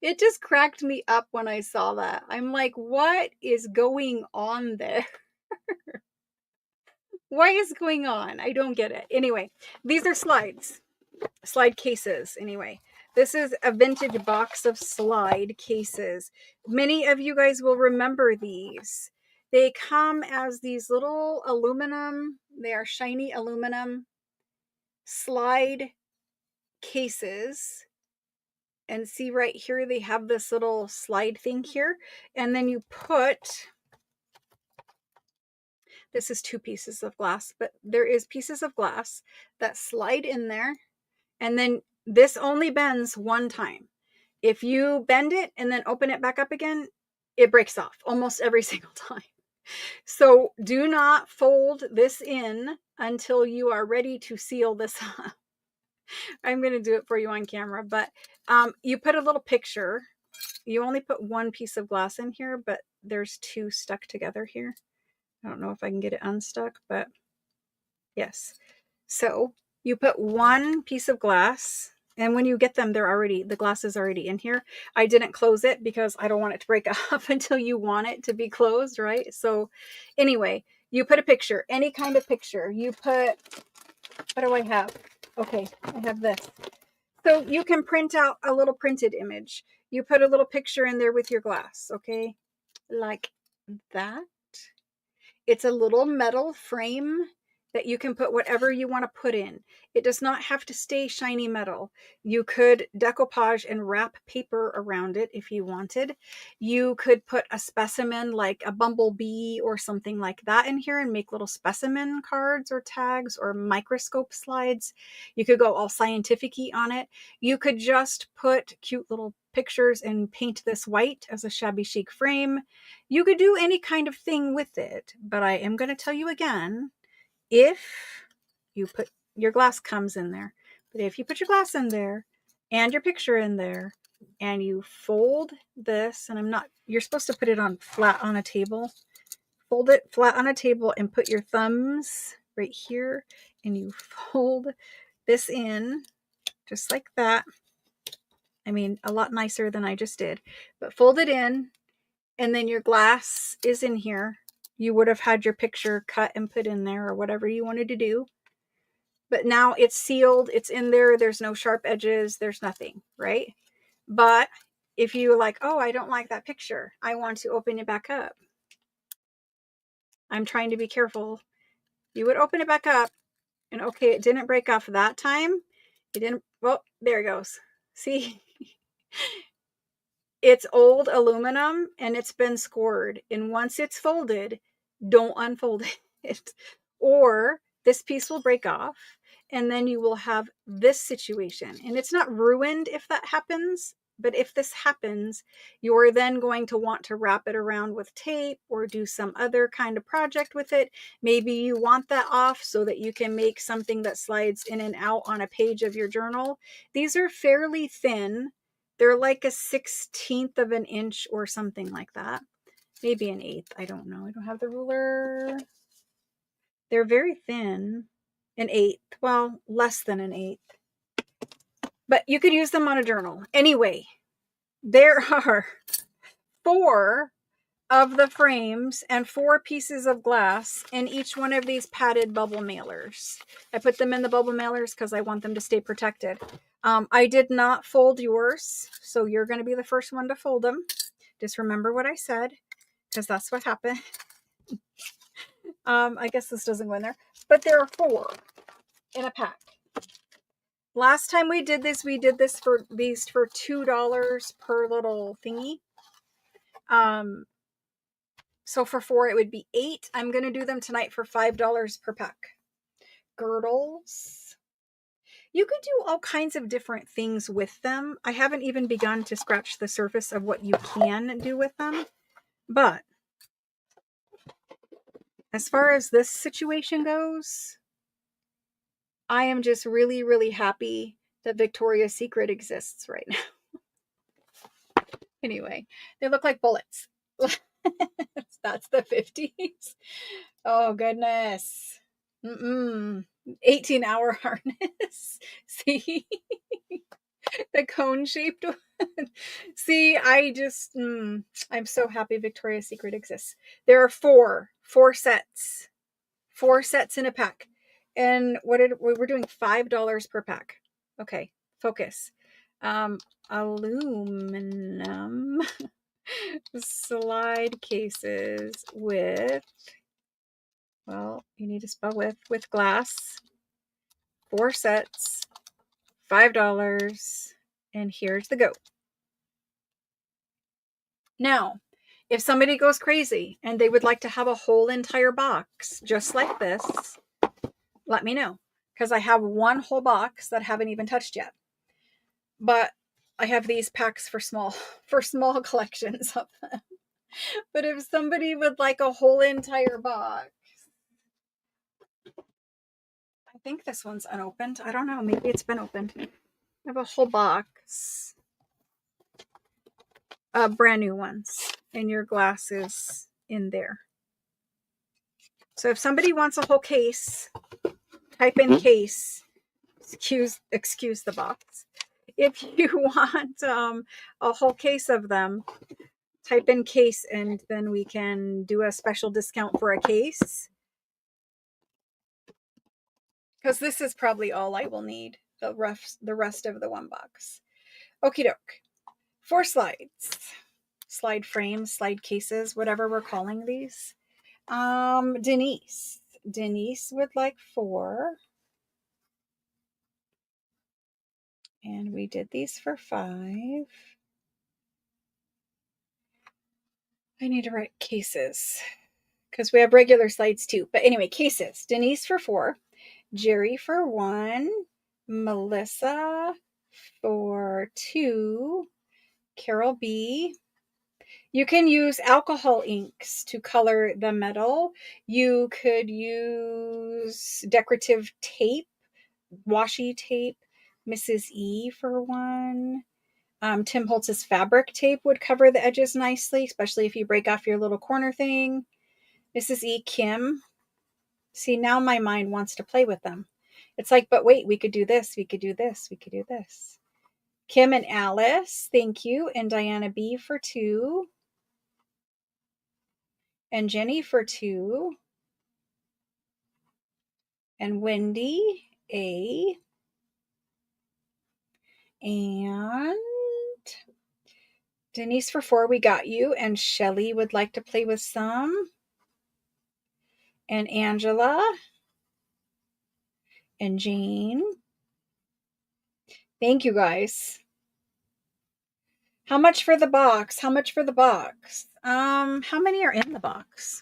It just cracked me up when I saw that. I'm like, what is going on there? What is going on? I don't get it. Anyway, these are slides. Slide cases, anyway. This is a vintage box of slide cases. Many of you guys will remember these. They come as these little aluminum, they are shiny aluminum slide cases. And see right here, they have this little slide thing here. And then you put, this is 2 pieces of glass, but there is pieces of glass that slide in there. And then this only bends 1 time. If you bend it and then open it back up again, it breaks off almost every single time. So do not fold this in until you are ready to seal this up. I'm going to do it for you on camera, but you put a little picture. You only put 1 piece of glass in here, but there's 2 stuck together here. I don't know if I can get it unstuck, but yes. So you put 1 piece of glass, and when you get them, the glass is already in here. I didn't close it because I don't want it to break off until you want it to be closed, right? So anyway, you put a picture, any kind of picture. You put, what do I have? Okay, I have this. So you can print out a little printed image. You put a little picture in there with your glass, okay? Like that. It's a little metal frame that you can put whatever you want to put in. It does not have to stay shiny metal. You could decoupage and wrap paper around it if you wanted. You could put a specimen like a bumblebee or something like that in here and make little specimen cards or tags or microscope slides. You could go all scientific-y on it. You could just put cute little pictures and paint this white as a shabby chic frame. You could do any kind of thing with it, but I am going to tell you again, if you put your glass comes in there, but if you put your glass in there and your picture in there and you fold this, and you're supposed to put it on flat on a table, fold it flat on a table and put your thumbs right here and you fold this in just like that. I mean, a lot nicer than I just did, but fold it in, and then your glass is in here. You would have had your picture cut and put in there or whatever you wanted to do. but now it's sealed. It's in there. There's no sharp edges. There's nothing, right? But if you like, oh, I don't like that picture, I want to open it back up. I'm trying to be careful. You would open it back up, and okay, it didn't break off that time. It didn't. Well, there it goes. See, it's old aluminum and it's been scored. And once it's folded, don't unfold it, or this piece will break off. And then you will have this situation. And it's not ruined if that happens. But if this happens, you're then going to want to wrap it around with tape or do some other kind of project with it. Maybe you want that off so that you can make something that slides in and out on a page of your journal. These are fairly thin. They're like a 1/16 of an inch or something like that. Maybe an eighth. I don't know. I don't have the ruler. They're very thin. An eighth. Well, less than an eighth. But you could use them on a journal. Anyway, there are 4 of the frames and 4 pieces of glass in each one of these padded bubble mailers. I put them in the bubble mailers because I want them to stay protected. I did not fold yours, so you're going to be the first one to fold them. Just remember what I said, because that's what happened. I guess this doesn't go in there, but there are 4 in a pack. Last time we did this for these for $2 per little thingy. So for 4, it would be 8. I'm going to do them tonight for $5 per pack. Girdles. You could do all kinds of different things with them. I haven't even begun to scratch the surface of what you can do with them. But as far as this situation goes, I am just really, really happy that Victoria's Secret exists right now. Anyway, they look like bullets. That's the 50s. Oh, goodness. 18-hour harness. See? The cone-shaped one. See, I'm so happy Victoria's Secret exists. There are 4 sets. 4 sets in a pack. And we're doing $5 per pack. Okay, focus. Aluminum slide cases with, well, you need to spell with glass. 4 sets, $5, and here's the go. Now, if somebody goes crazy and they would like to have a whole entire box just like this, let me know, because I have one whole box that I haven't even touched yet. But I have these packs for small collections of them. But if somebody would like a whole entire box, I think this one's unopened. I don't know. Maybe it's been opened. I have a whole box of brand new ones, and your glass is in there. So if somebody wants a whole case, type in case. Excuse the box. If you want a whole case of them, type in case, and then we can do a special discount for a case. Because this is probably all I will need, the rest of the one box. Okie doke. 4 slides. Slide frames, slide cases, whatever we're calling these. Denise would like 4. And we did these for 5. I need to write cases because we have regular slides too. But anyway, cases. Denise for 4. Jerry for 1. Melissa for 2. Carol B. You can use alcohol inks to color the metal. You could use decorative tape, washi tape. Mrs. E for 1. Tim Holtz's fabric tape would cover the edges nicely, especially if you break off your little corner thing. Mrs. E. Kim. See, now my mind wants to play with them. It's like, but wait, we could do this, we could do this, we could do this. Kim and Alice, thank you. And Diana B for 2. And Jenny for 2. And Wendy A. And Denise for 4, we got you. And Shelly would like to play with some. And Angela. And Jean. Thank you, guys. How much for the box? How much for the box? How many are in the box?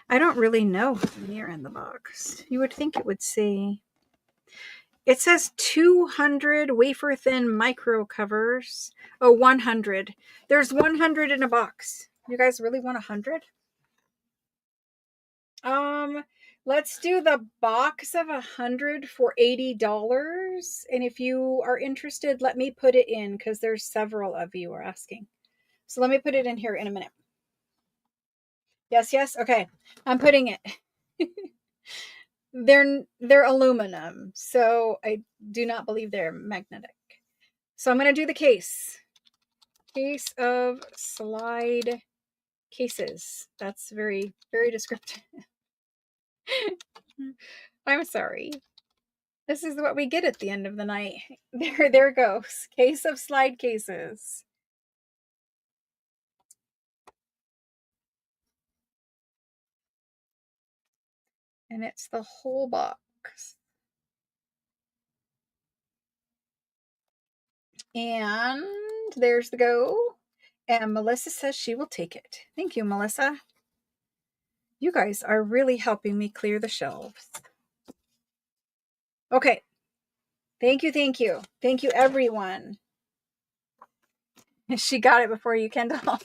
I don't really know how many are in the box. You would think it would say. It says 200 wafer thin micro covers. Oh, 100. There's 100 in a box. You guys really want 100? Let's do the box of 100 for $80. And if you are interested, let me put it in because there's several of you are asking. So let me put it in here in a minute. Yes, yes. Okay. I'm putting it. They're aluminum, so I do not believe they're magnetic. So I'm going to do the case. Case of slide cases. That's very, very descriptive. I'm sorry. This is what we get at the end of the night. There goes. Case of slide cases. And it's the whole box. And there's the go. And Melissa says she will take it. Thank you, Melissa. You guys are really helping me clear the shelves. Okay. Thank you, thank you. Thank you, everyone. She got it before you, Kendall.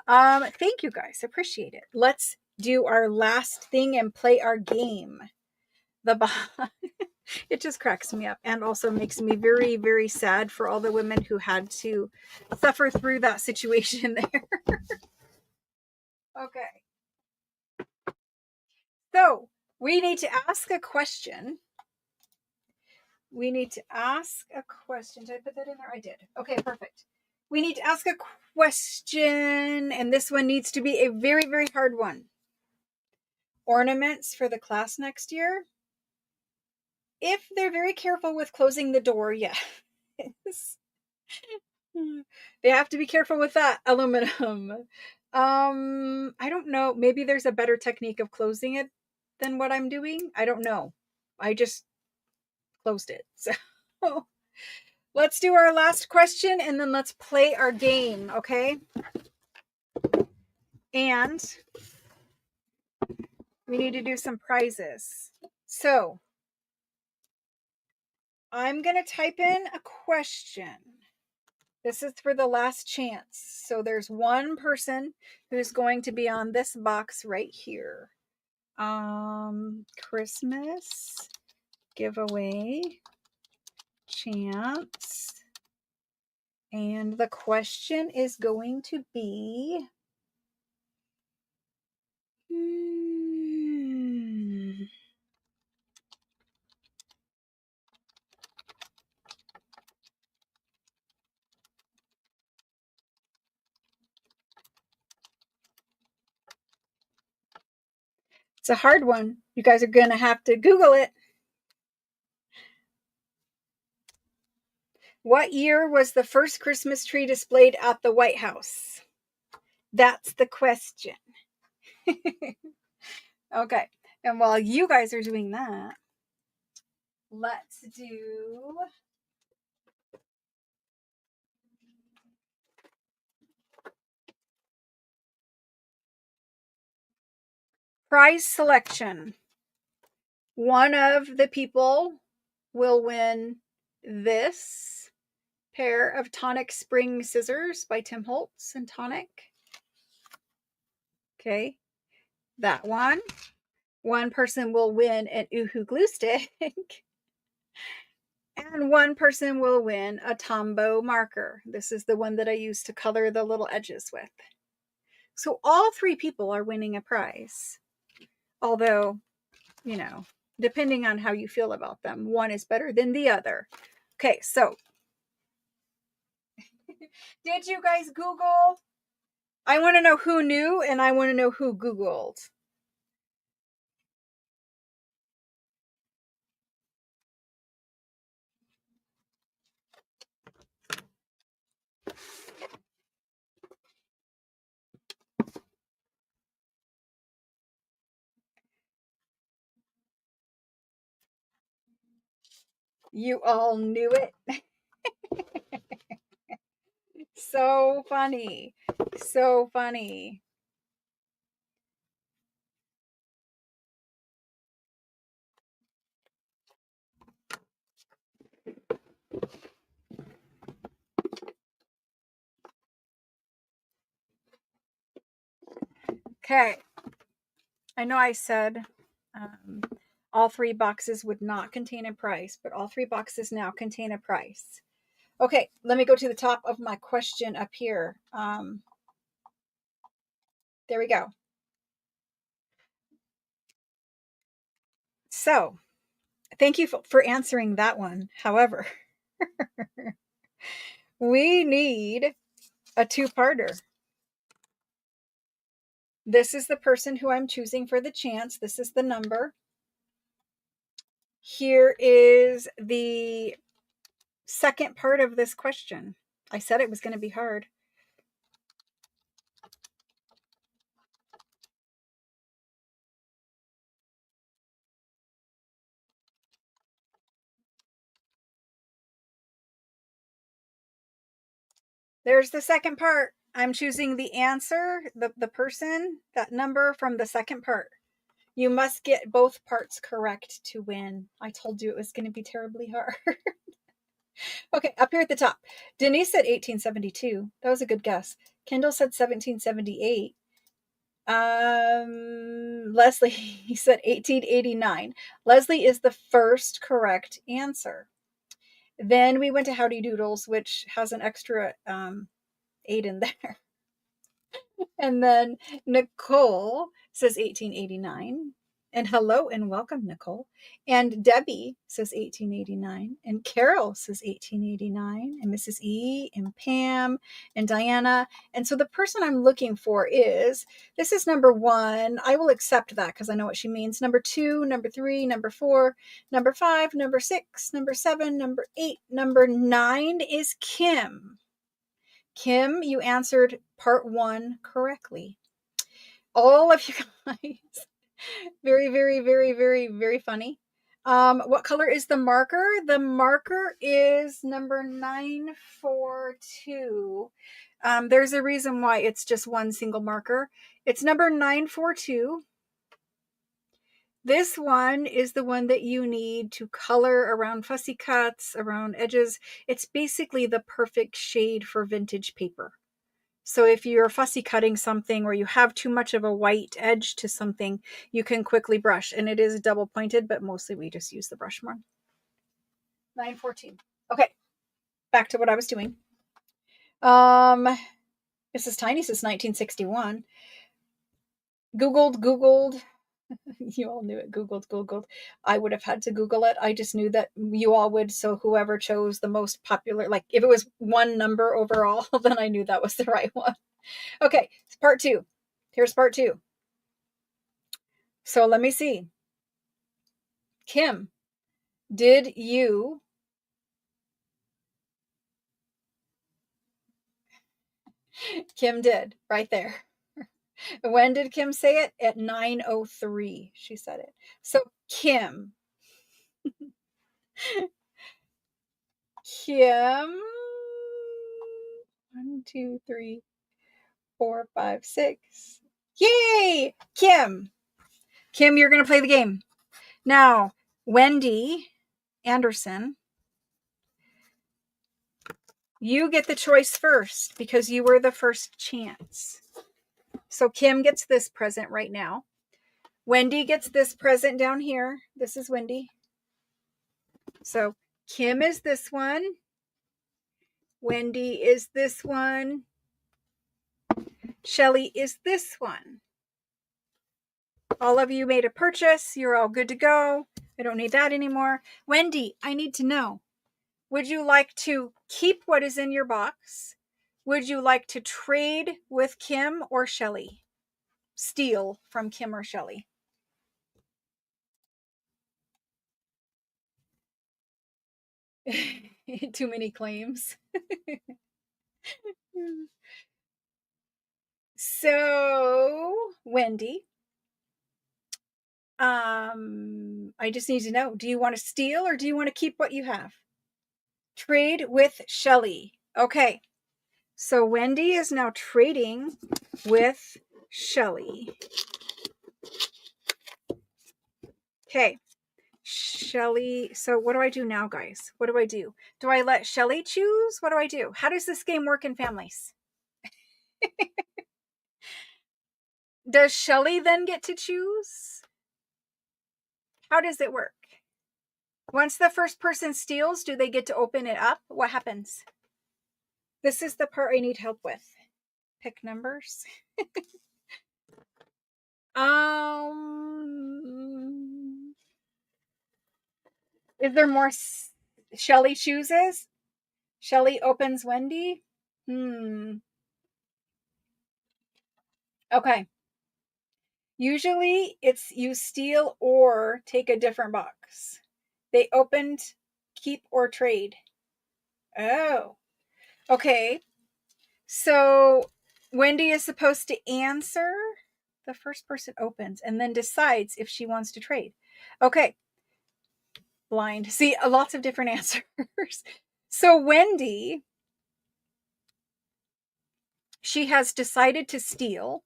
Thank you, guys. Appreciate it. Let's do our last thing and play our game. It just cracks me up and also makes me very, very sad for all the women who had to suffer through that situation there. Okay. So we need to ask a question. We need to ask a question. Did I put that in there? I did. Okay, perfect. We need to ask a question, and this one needs to be a very, very hard one. Ornaments for the class next year? If they're very careful with closing the door, yes. They have to be careful with that aluminum. I don't know. Maybe there's a better technique of closing it than what I'm doing. I don't know. I just closed it. So let's do our last question and then let's play our game, okay? And we need to do some prizes. So I'm going to type in a question. This is for the last chance. So there's one person who's going to be on this box right here. Christmas giveaway chance. And the question is going to be it's a hard one. You guys are going to have to Google it. What year was the first Christmas tree displayed at the White House? That's the question. Okay. And while you guys are doing that, let's do prize selection. One of the people will win this pair of Tonic Spring Scissors by Tim Holtz and Tonic. Okay. That one. One person will win an Uhu glue stick. And one person will win a Tombow marker. This is the one that I use to color the little edges with. So all 3 people are winning a prize. Although, you know, depending on how you feel about them, one is better than the other. Okay, so did you guys Google? I want to know who knew and I want to know who Googled. You all knew it. So funny. So funny. Okay. I know I said all 3 boxes would not contain a price, but all 3 boxes now contain a price. Okay, let me go to the top of my question up here. There we go. So, thank you for answering that one. However, we need a two-parter. This is the person who I'm choosing for the chance. This is the number. Here is the second part of this question. I said it was going to be hard. There's the second part. I'm choosing the answer, the person, that number from the second part. You must get both parts correct to win. I told you it was going to be terribly hard. Okay, up here at the top. Denise said 1872. That was a good guess. Kendall said 1778. Leslie he said 1889. Leslie is the first correct answer. Then we went to Howdy Doodles, which has an extra 8 in there. And then Nicole says 1889. And hello and welcome, Nicole. And Debbie says 1889. And Carol says 1889. And Mrs. E. and Pam and Diana. And so the person I'm looking for is, this is number 1. I will accept that because I know what she means. Number 2, number 3, number 4, number 5, number 6, number 7, number 8, number 9 is Kim. Kim, you answered part 1 correctly. All of you guys, very, very, very, very, very funny. What color is the marker? The marker is number 942. There's a reason why it's just one single marker. It's number 942. This one is the one that you need to color around fussy cuts, around edges. It's basically the perfect shade for vintage paper. So if you're fussy cutting something or you have too much of a white edge to something, you can quickly brush. And it is double pointed, but mostly we just use the brush one. 914. Okay, back to what I was doing. Mrs. Tiny says 1961. Googled. You all knew it. Googled. I would have had to Google it. I just knew that you all would. So whoever chose the most popular, like if it was one number overall, then I knew that was the right one. Okay, part 2. Here's part 2. So let me see. Kim, did you Kim did right there. When did Kim say it? At 9:03 she said it. So Kim 1 2 3 4 5 6. Yay! Kim, you're going to play the game. Now, Wendy Anderson, you get the choice first because you were the first chance. So Kim gets this present right now. Wendy gets this present down here. This is Wendy. So Kim is this one. Wendy is this one. Shelly is this one. All of you made a purchase. You're all good to go. I don't need that anymore. Wendy, I need to know, would you like to keep what is in your box? Would you like to trade with Kim or Shelly? Steal from Kim or Shelly? Too many claims. So, Wendy, I just need to know, do you want to steal or do you want to keep what you have? Trade with Shelly. Okay. So Wendy is now trading with Shelly. Okay. Shelly. So what do I do now, guys? What do I do? Do I let Shelly choose? What do I do? How does this game work in families? Does Shelly then get to choose? How does it work? Once the first person steals, do they get to open it up? What happens? This is the part I need help with. Pick numbers. Is there more? Shelly chooses. Shelly opens Wendy. Okay. Usually it's you steal or take a different box. They opened keep or trade. Oh. Okay. So Wendy is supposed to answer. The first person opens and then decides if she wants to trade. Okay. Blind. See, lots of different answers. So Wendy, she has decided to steal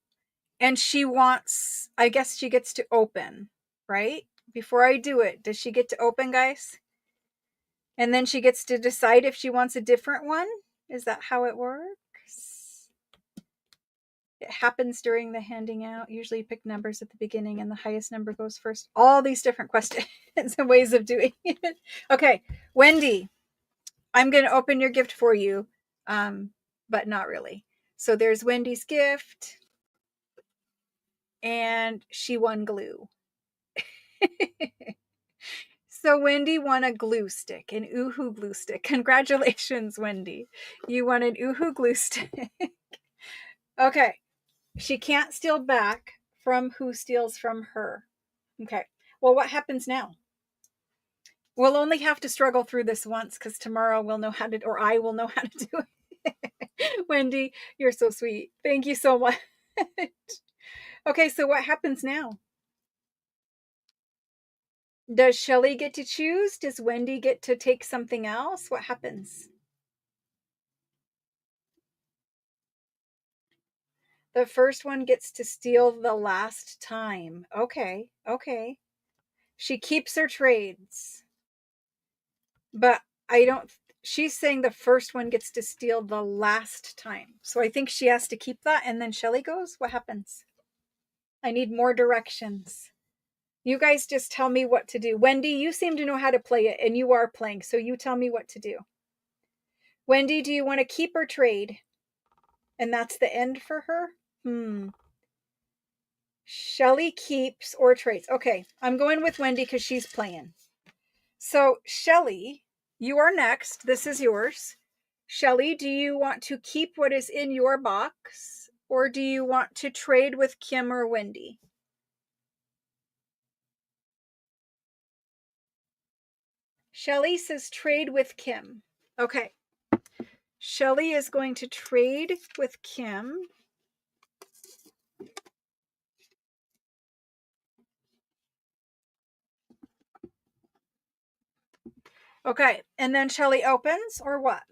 and she wants, I guess she gets to open, right? Before I do it, does she get to open, guys? And then she gets to decide if she wants a different one? Is that how it works? It happens during the handing out. Usually you pick numbers at the beginning and the highest number goes first. All these different questions and ways of doing it. Okay, Wendy, I'm going to open your gift for you, but not really. So there's Wendy's gift, and she won glue. So Wendy won a glue stick, an Oohoo glue stick. Congratulations, Wendy. You won an Oohoo glue stick. Okay. She can't steal back from who steals from her. Okay. Well, what happens now? We'll only have to struggle through this once because tomorrow we'll know how to, or I will know how to do it. Wendy, you're so sweet. Thank you so much. Okay, so what happens now? Does Shelly get to choose? Does Wendy get to take something else? What happens? The first one gets to steal the last time. Okay, okay. She keeps her trades. But I don't, she's saying the first one gets to steal the last time. So I think she has to keep that and then Shelly goes. What happens? I need more directions. You guys just tell me what to do. Wendy, you seem to know how to play it and you are playing. So you tell me what to do. Wendy, do you want to keep or trade? And that's the end for her? Shelly keeps or trades. Okay, I'm going with Wendy because she's playing. So Shelly, you are next. This is yours. Shelly, do you want to keep what is in your box or do you want to trade with Kim or Wendy? Shelly says trade with Kim. Okay. Shelly is going to trade with Kim. Okay. And then Shelly opens or what?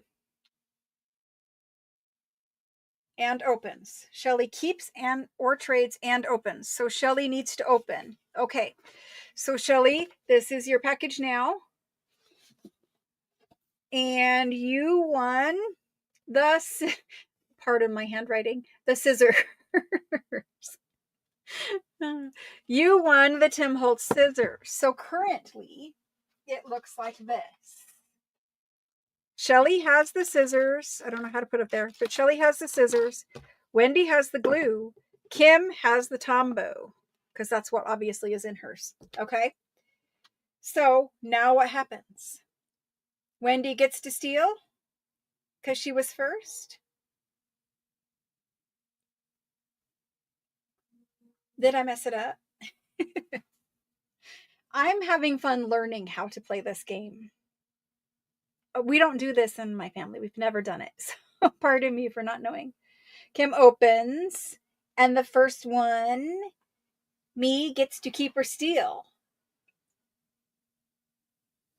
And opens. Shelly keeps and or trades and opens. So Shelly needs to open. Okay. So Shelly, this is your package now. And you won the, pardon my handwriting, the scissors. You won the Tim Holtz scissors. So currently, it looks like this. Shelly has the scissors. I don't know how to put it there, but Shelly has the scissors. Wendy has the glue. Kim has the Tombow, because that's what obviously is in hers. Okay? So now what happens? Wendy gets to steal because she was first. Did I mess it up? I'm having fun learning how to play this game. We don't do this in my family. We've never done it. So pardon me for not knowing. Kim opens, and the first one Me gets to keep or steal.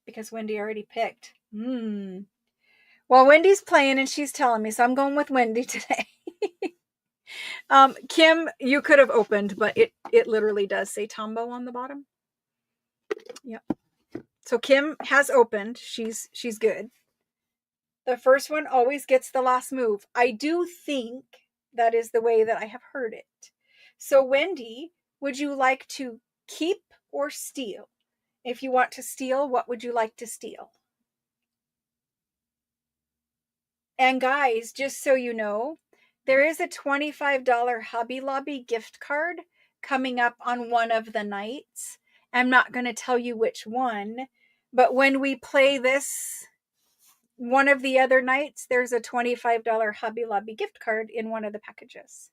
Because Wendy already picked. Well, Wendy's playing and she's telling me, so I'm going with Wendy today. Kim, you could have opened, but it literally does say Tombow on the bottom. Yep. So Kim has opened. She's good. The first one always gets the last move. I do think that is the way that I have heard it. So Wendy, would you like to keep or steal? If you want to steal, what would you like to steal? And guys, just so you know, there is a $25 Hobby Lobby gift card coming up on one of the nights. I'm not going to tell you which one, but when we play this one of the other nights, there's a $25 Hobby Lobby gift card in one of the packages.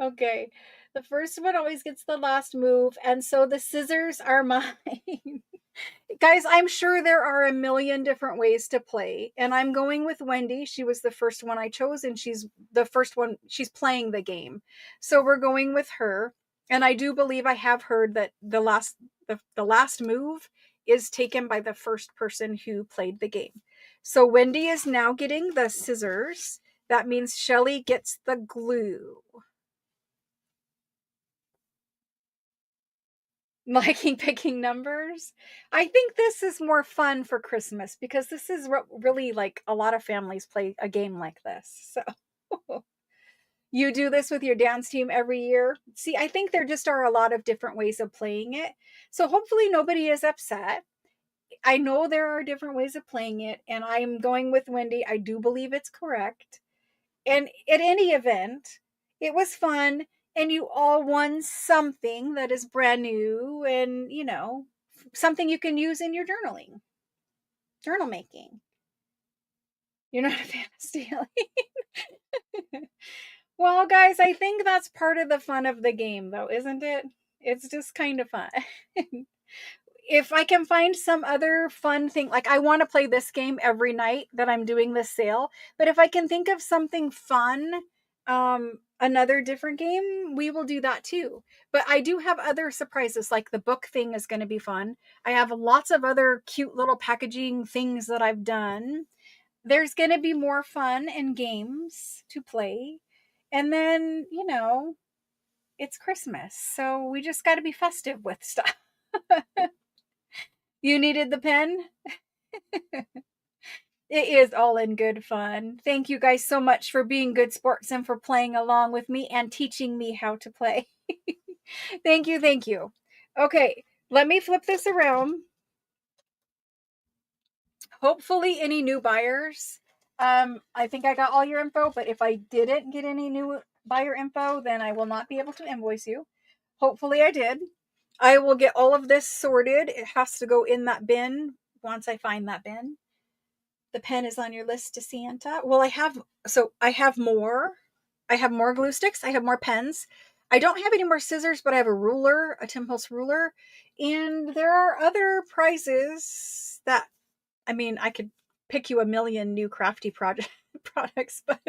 Okay. The first one always gets the last move, and so the scissors are mine. Guys, I'm sure there are a million different ways to play, and I'm going with Wendy. She was the first one I chose, and she's the first one, she's playing the game. So we're going with her. And I do believe I have heard that the last move is taken by the first person who played the game. So Wendy is now getting the scissors. That means Shelly gets the glue. Liking picking numbers. I think this is more fun for Christmas because this is really like a lot of families play a game like this. So you do this with your dance team every year. See, I think there just are a lot of different ways of playing it. So hopefully nobody is upset. I know there are different ways of playing it, and I'm going with Wendy. I do believe it's correct. And at any event, it was fun, and you all won something that is brand new and, something you can use in your journal making. You're not a fan of stealing. Well, guys, I think that's part of the fun of the game, though, isn't it? It's just kind of fun. If I can find some other fun thing, like I want to play this game every night that I'm doing this sale, but if I can think of something fun, another different game, we will do that too. But I do have other surprises, like the book thing is going to be fun. I have lots of other cute little packaging things that I've done. There's going to be more fun and games to play. And then, it's Christmas, so we just got to be festive with stuff. You needed the pen? It is all in good fun. Thank you guys so much for being good sports and for playing along with me and teaching me how to play. Thank you, thank you. Okay, let me flip this around. Hopefully any new buyers. I think I got all your info, but if I didn't get any new buyer info, then I will not be able to invoice you. Hopefully I did. I will get all of this sorted. It has to go in that bin once I find that bin. The pen is on your list to Santa. Well, I have more. I have more glue sticks. I have more pens. I don't have any more scissors, but I have a ruler, a Tim Holtz ruler. And there are other prizes that, I could pick you a million new crafty products, but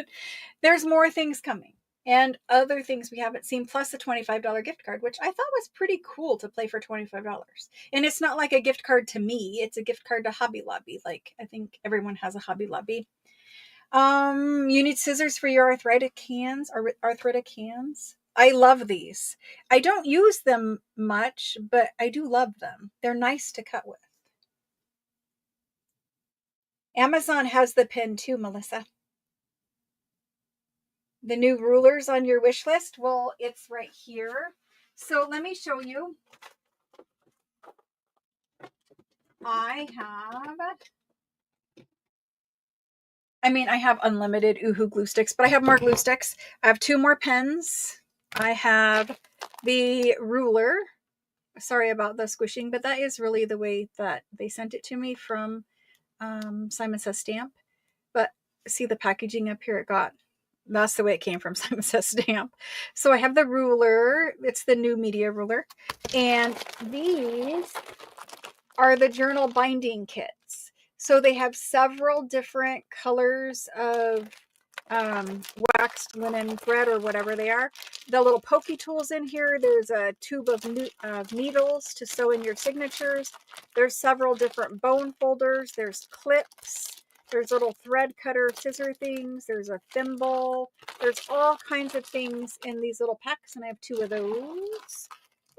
there's more things coming. And other things we haven't seen, plus a $25 gift card, which I thought was pretty cool to play for $25. And it's not like a gift card to me, it's a gift card to Hobby Lobby. Like, I think everyone has a Hobby Lobby. You need scissors for your arthritic hands. I love these. I don't use them much, but I do love them. They're nice to cut with. Amazon has the pen too, Melissa. The new rulers on your wish list? Well, it's right here. So let me show you. I have unlimited Oohoo glue sticks, but I have more glue sticks. I have 2 more pens. I have the ruler. Sorry about the squishing, but that is really the way that they sent it to me from Simon Says Stamp. But see the packaging up here? That's the way it came from Simon Says Stamp. So I have the ruler. It's the new media ruler. And these are the journal binding kits. So they have several different colors of waxed linen thread or whatever they are. The little pokey tools in here. There's a tube of needles to sew in your signatures. There's several different bone folders. There's clips. There's little thread cutter scissor things. There's a thimble. There's all kinds of things in these little packs, and I have 2 of those.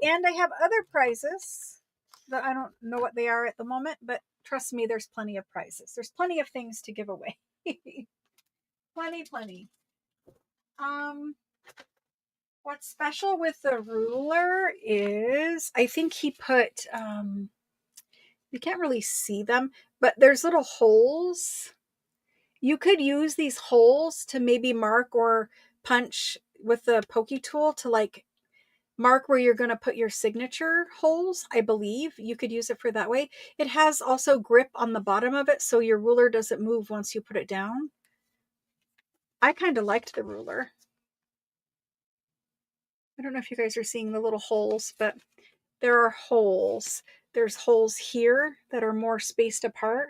And I have other prizes that I don't know what they are at the moment, but trust me, there's plenty of prizes. There's plenty of things to give away. Plenty. What's special with the ruler is I think he put, you can't really see them, but there's little holes. You could use these holes to maybe mark or punch with the pokey tool to like mark where you're going to put your signature holes. I believe you could use it for that way. It has also grip on the bottom of it, so your ruler doesn't move once you put it down. I kind of liked the ruler. I don't know if you guys are seeing the little holes, but there are holes. There's holes here that are more spaced apart.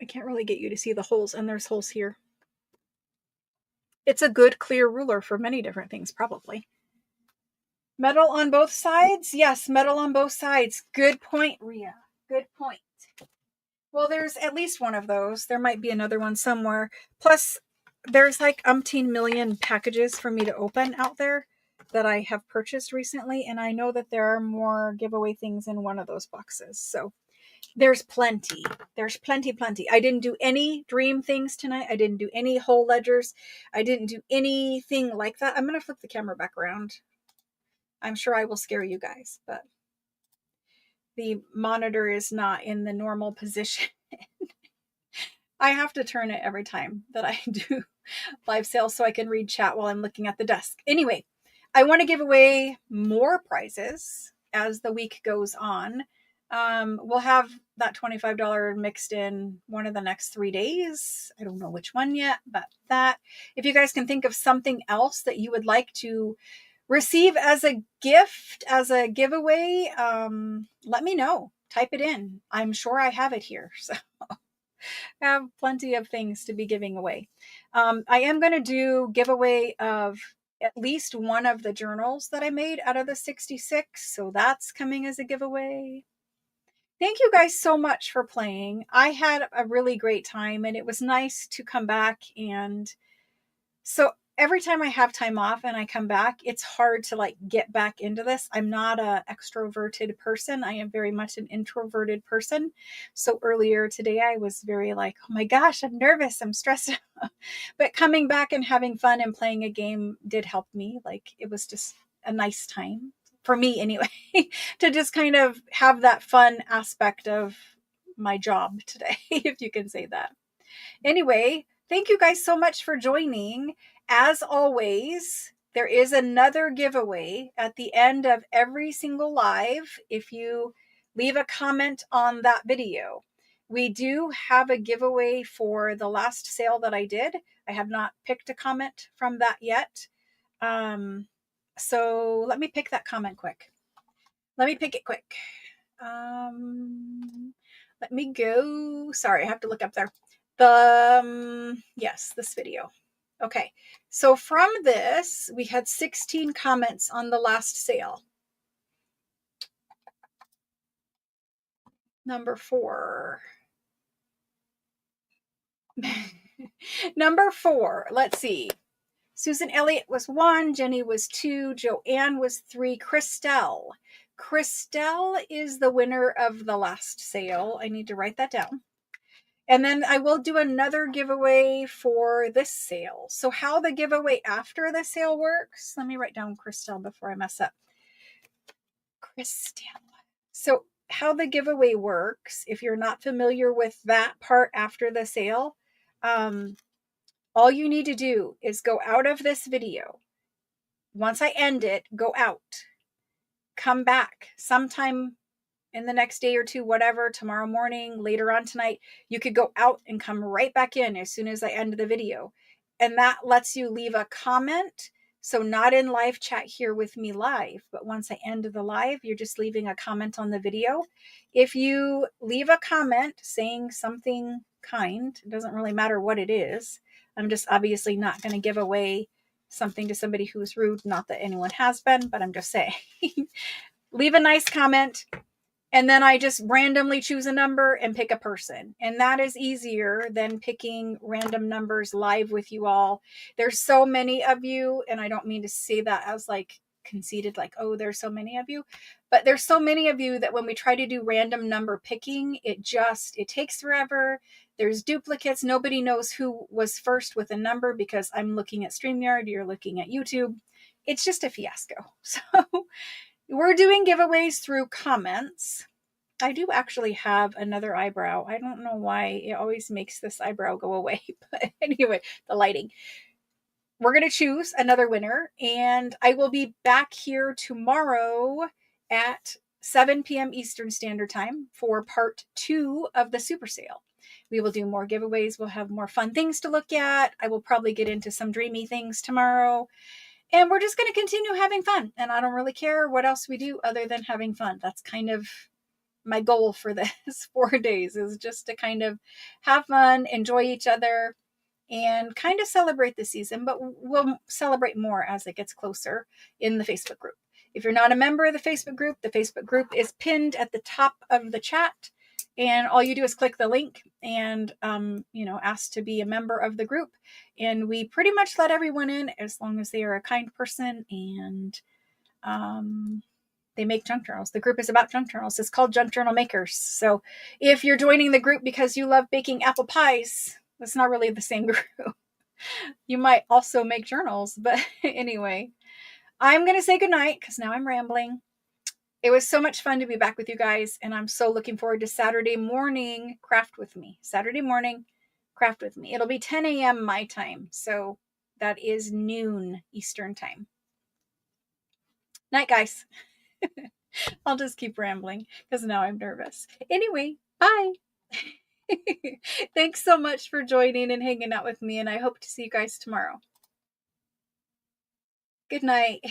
I can't really get you to see the holes, and there's holes here. It's a good clear ruler for many different things, probably. Metal on both sides? Yes, metal on both sides. Good point, Rhea. Good point. Well, there's at least one of those. There might be another one somewhere. Plus, there's like umpteen million packages for me to open out there that I have purchased recently, and I know that there are more giveaway things in one of those boxes. So there's plenty. There's plenty. I didn't do any dream things tonight. I didn't do any whole ledgers. I didn't do anything like that. I'm going to flip the camera back around. I'm sure I will scare you guys, but the monitor is not in the normal position. I have to turn it every time that I do live sales so I can read chat while I'm looking at the desk. Anyway, I want to give away more prizes as the week goes on. We'll have that $25 mixed in one of the next 3 days. I don't know which one yet, but that. If you guys can think of something else that you would like to receive as a gift, as a giveaway, let me know. Type it in. I'm sure I have it here. So I have plenty of things to be giving away. I am going to do giveaway of at least one of the journals that I made out of the 66. So that's coming as a giveaway. Thank you guys so much for playing. I had a really great time, and it was nice to come back. And so every time I have time off and I come back, it's hard to like get back into this. I'm not an extroverted person. I am very much an introverted person. So earlier today, I was very like, oh my gosh, I'm nervous. I'm stressed. But coming back and having fun and playing a game did help me. Like it was just a nice time for me anyway, to just kind of have that fun aspect of my job today, if you can say that. Anyway, thank you guys so much for joining. As always, there is another giveaway at the end of every single live if you leave a comment on that video. We do have a giveaway for the last sale that I did. I have not picked a comment from that yet. So let me pick that comment quick. Let me pick it quick. Let me go. Sorry, I have to look up there. Yes, this video. Okay, so from this, we had 16 comments on the last sale. Number 4. Number 4, let's see. Susan Elliott was 1, Jenny was 2, Joanne was 3, Christelle. Christelle is the winner of the last sale. I need to write that down. And then I will do another giveaway for this sale. So how the giveaway after the sale works, let me write down Christelle before I mess up. Christelle. So how the giveaway works, if you're not familiar with that part after the sale, all you need to do is go out of this video. Once I end it, go out. Come back sometime in the next day or two, whatever, tomorrow morning, later on tonight. You could go out and come right back in as soon as I end the video. And that lets you leave a comment. So not in live chat here with me live, but once I end the live, you're just leaving a comment on the video. If you leave a comment saying something kind. It doesn't really matter what it is. I'm just obviously not going to give away something to somebody who's rude. Not that anyone has been, but I'm just saying. Leave a nice comment. And then I just randomly choose a number and pick a person. And that is easier than picking random numbers live with you all. There's so many of you, and I don't mean to say that as like conceited, like, oh, there's so many of you. But there's so many of you that when we try to do random number picking, it takes forever. There's duplicates. Nobody knows who was first with a number because I'm looking at StreamYard, you're looking at YouTube. It's just a fiasco. So we're doing giveaways through comments. I do actually have another eyebrow. I don't know why it always makes this eyebrow go away. But anyway, the lighting. We're going to choose another winner. And I will be back here tomorrow at 7 p.m. Eastern Standard Time for part 2 of the super sale. We will do more giveaways. We'll have more fun things to look at. I will probably get into some dreamy things tomorrow. And we're just going to continue having fun. And I don't really care what else we do other than having fun. That's kind of my goal for this 4 days, is just to kind of have fun, enjoy each other, and kind of celebrate the season. But we'll celebrate more as it gets closer in the Facebook group. If you're not a member of the Facebook group is pinned at the top of the chat. And all you do is click the link and, ask to be a member of the group. And we pretty much let everyone in as long as they are a kind person and they make junk journals. The group is about junk journals. It's called Junk Journal Makers. So if you're joining the group because you love baking apple pies, that's not really the same group. You might also make journals. But anyway, I'm going to say goodnight because now I'm rambling. It was so much fun to be back with you guys, and I'm so looking forward to Saturday morning craft with me. Saturday morning craft with me. It'll be 10 a.m. my time, so that is noon Eastern time. Night, guys. I'll just keep rambling because now I'm nervous. Anyway, bye. Thanks so much for joining and hanging out with me, and I hope to see you guys tomorrow. Good night.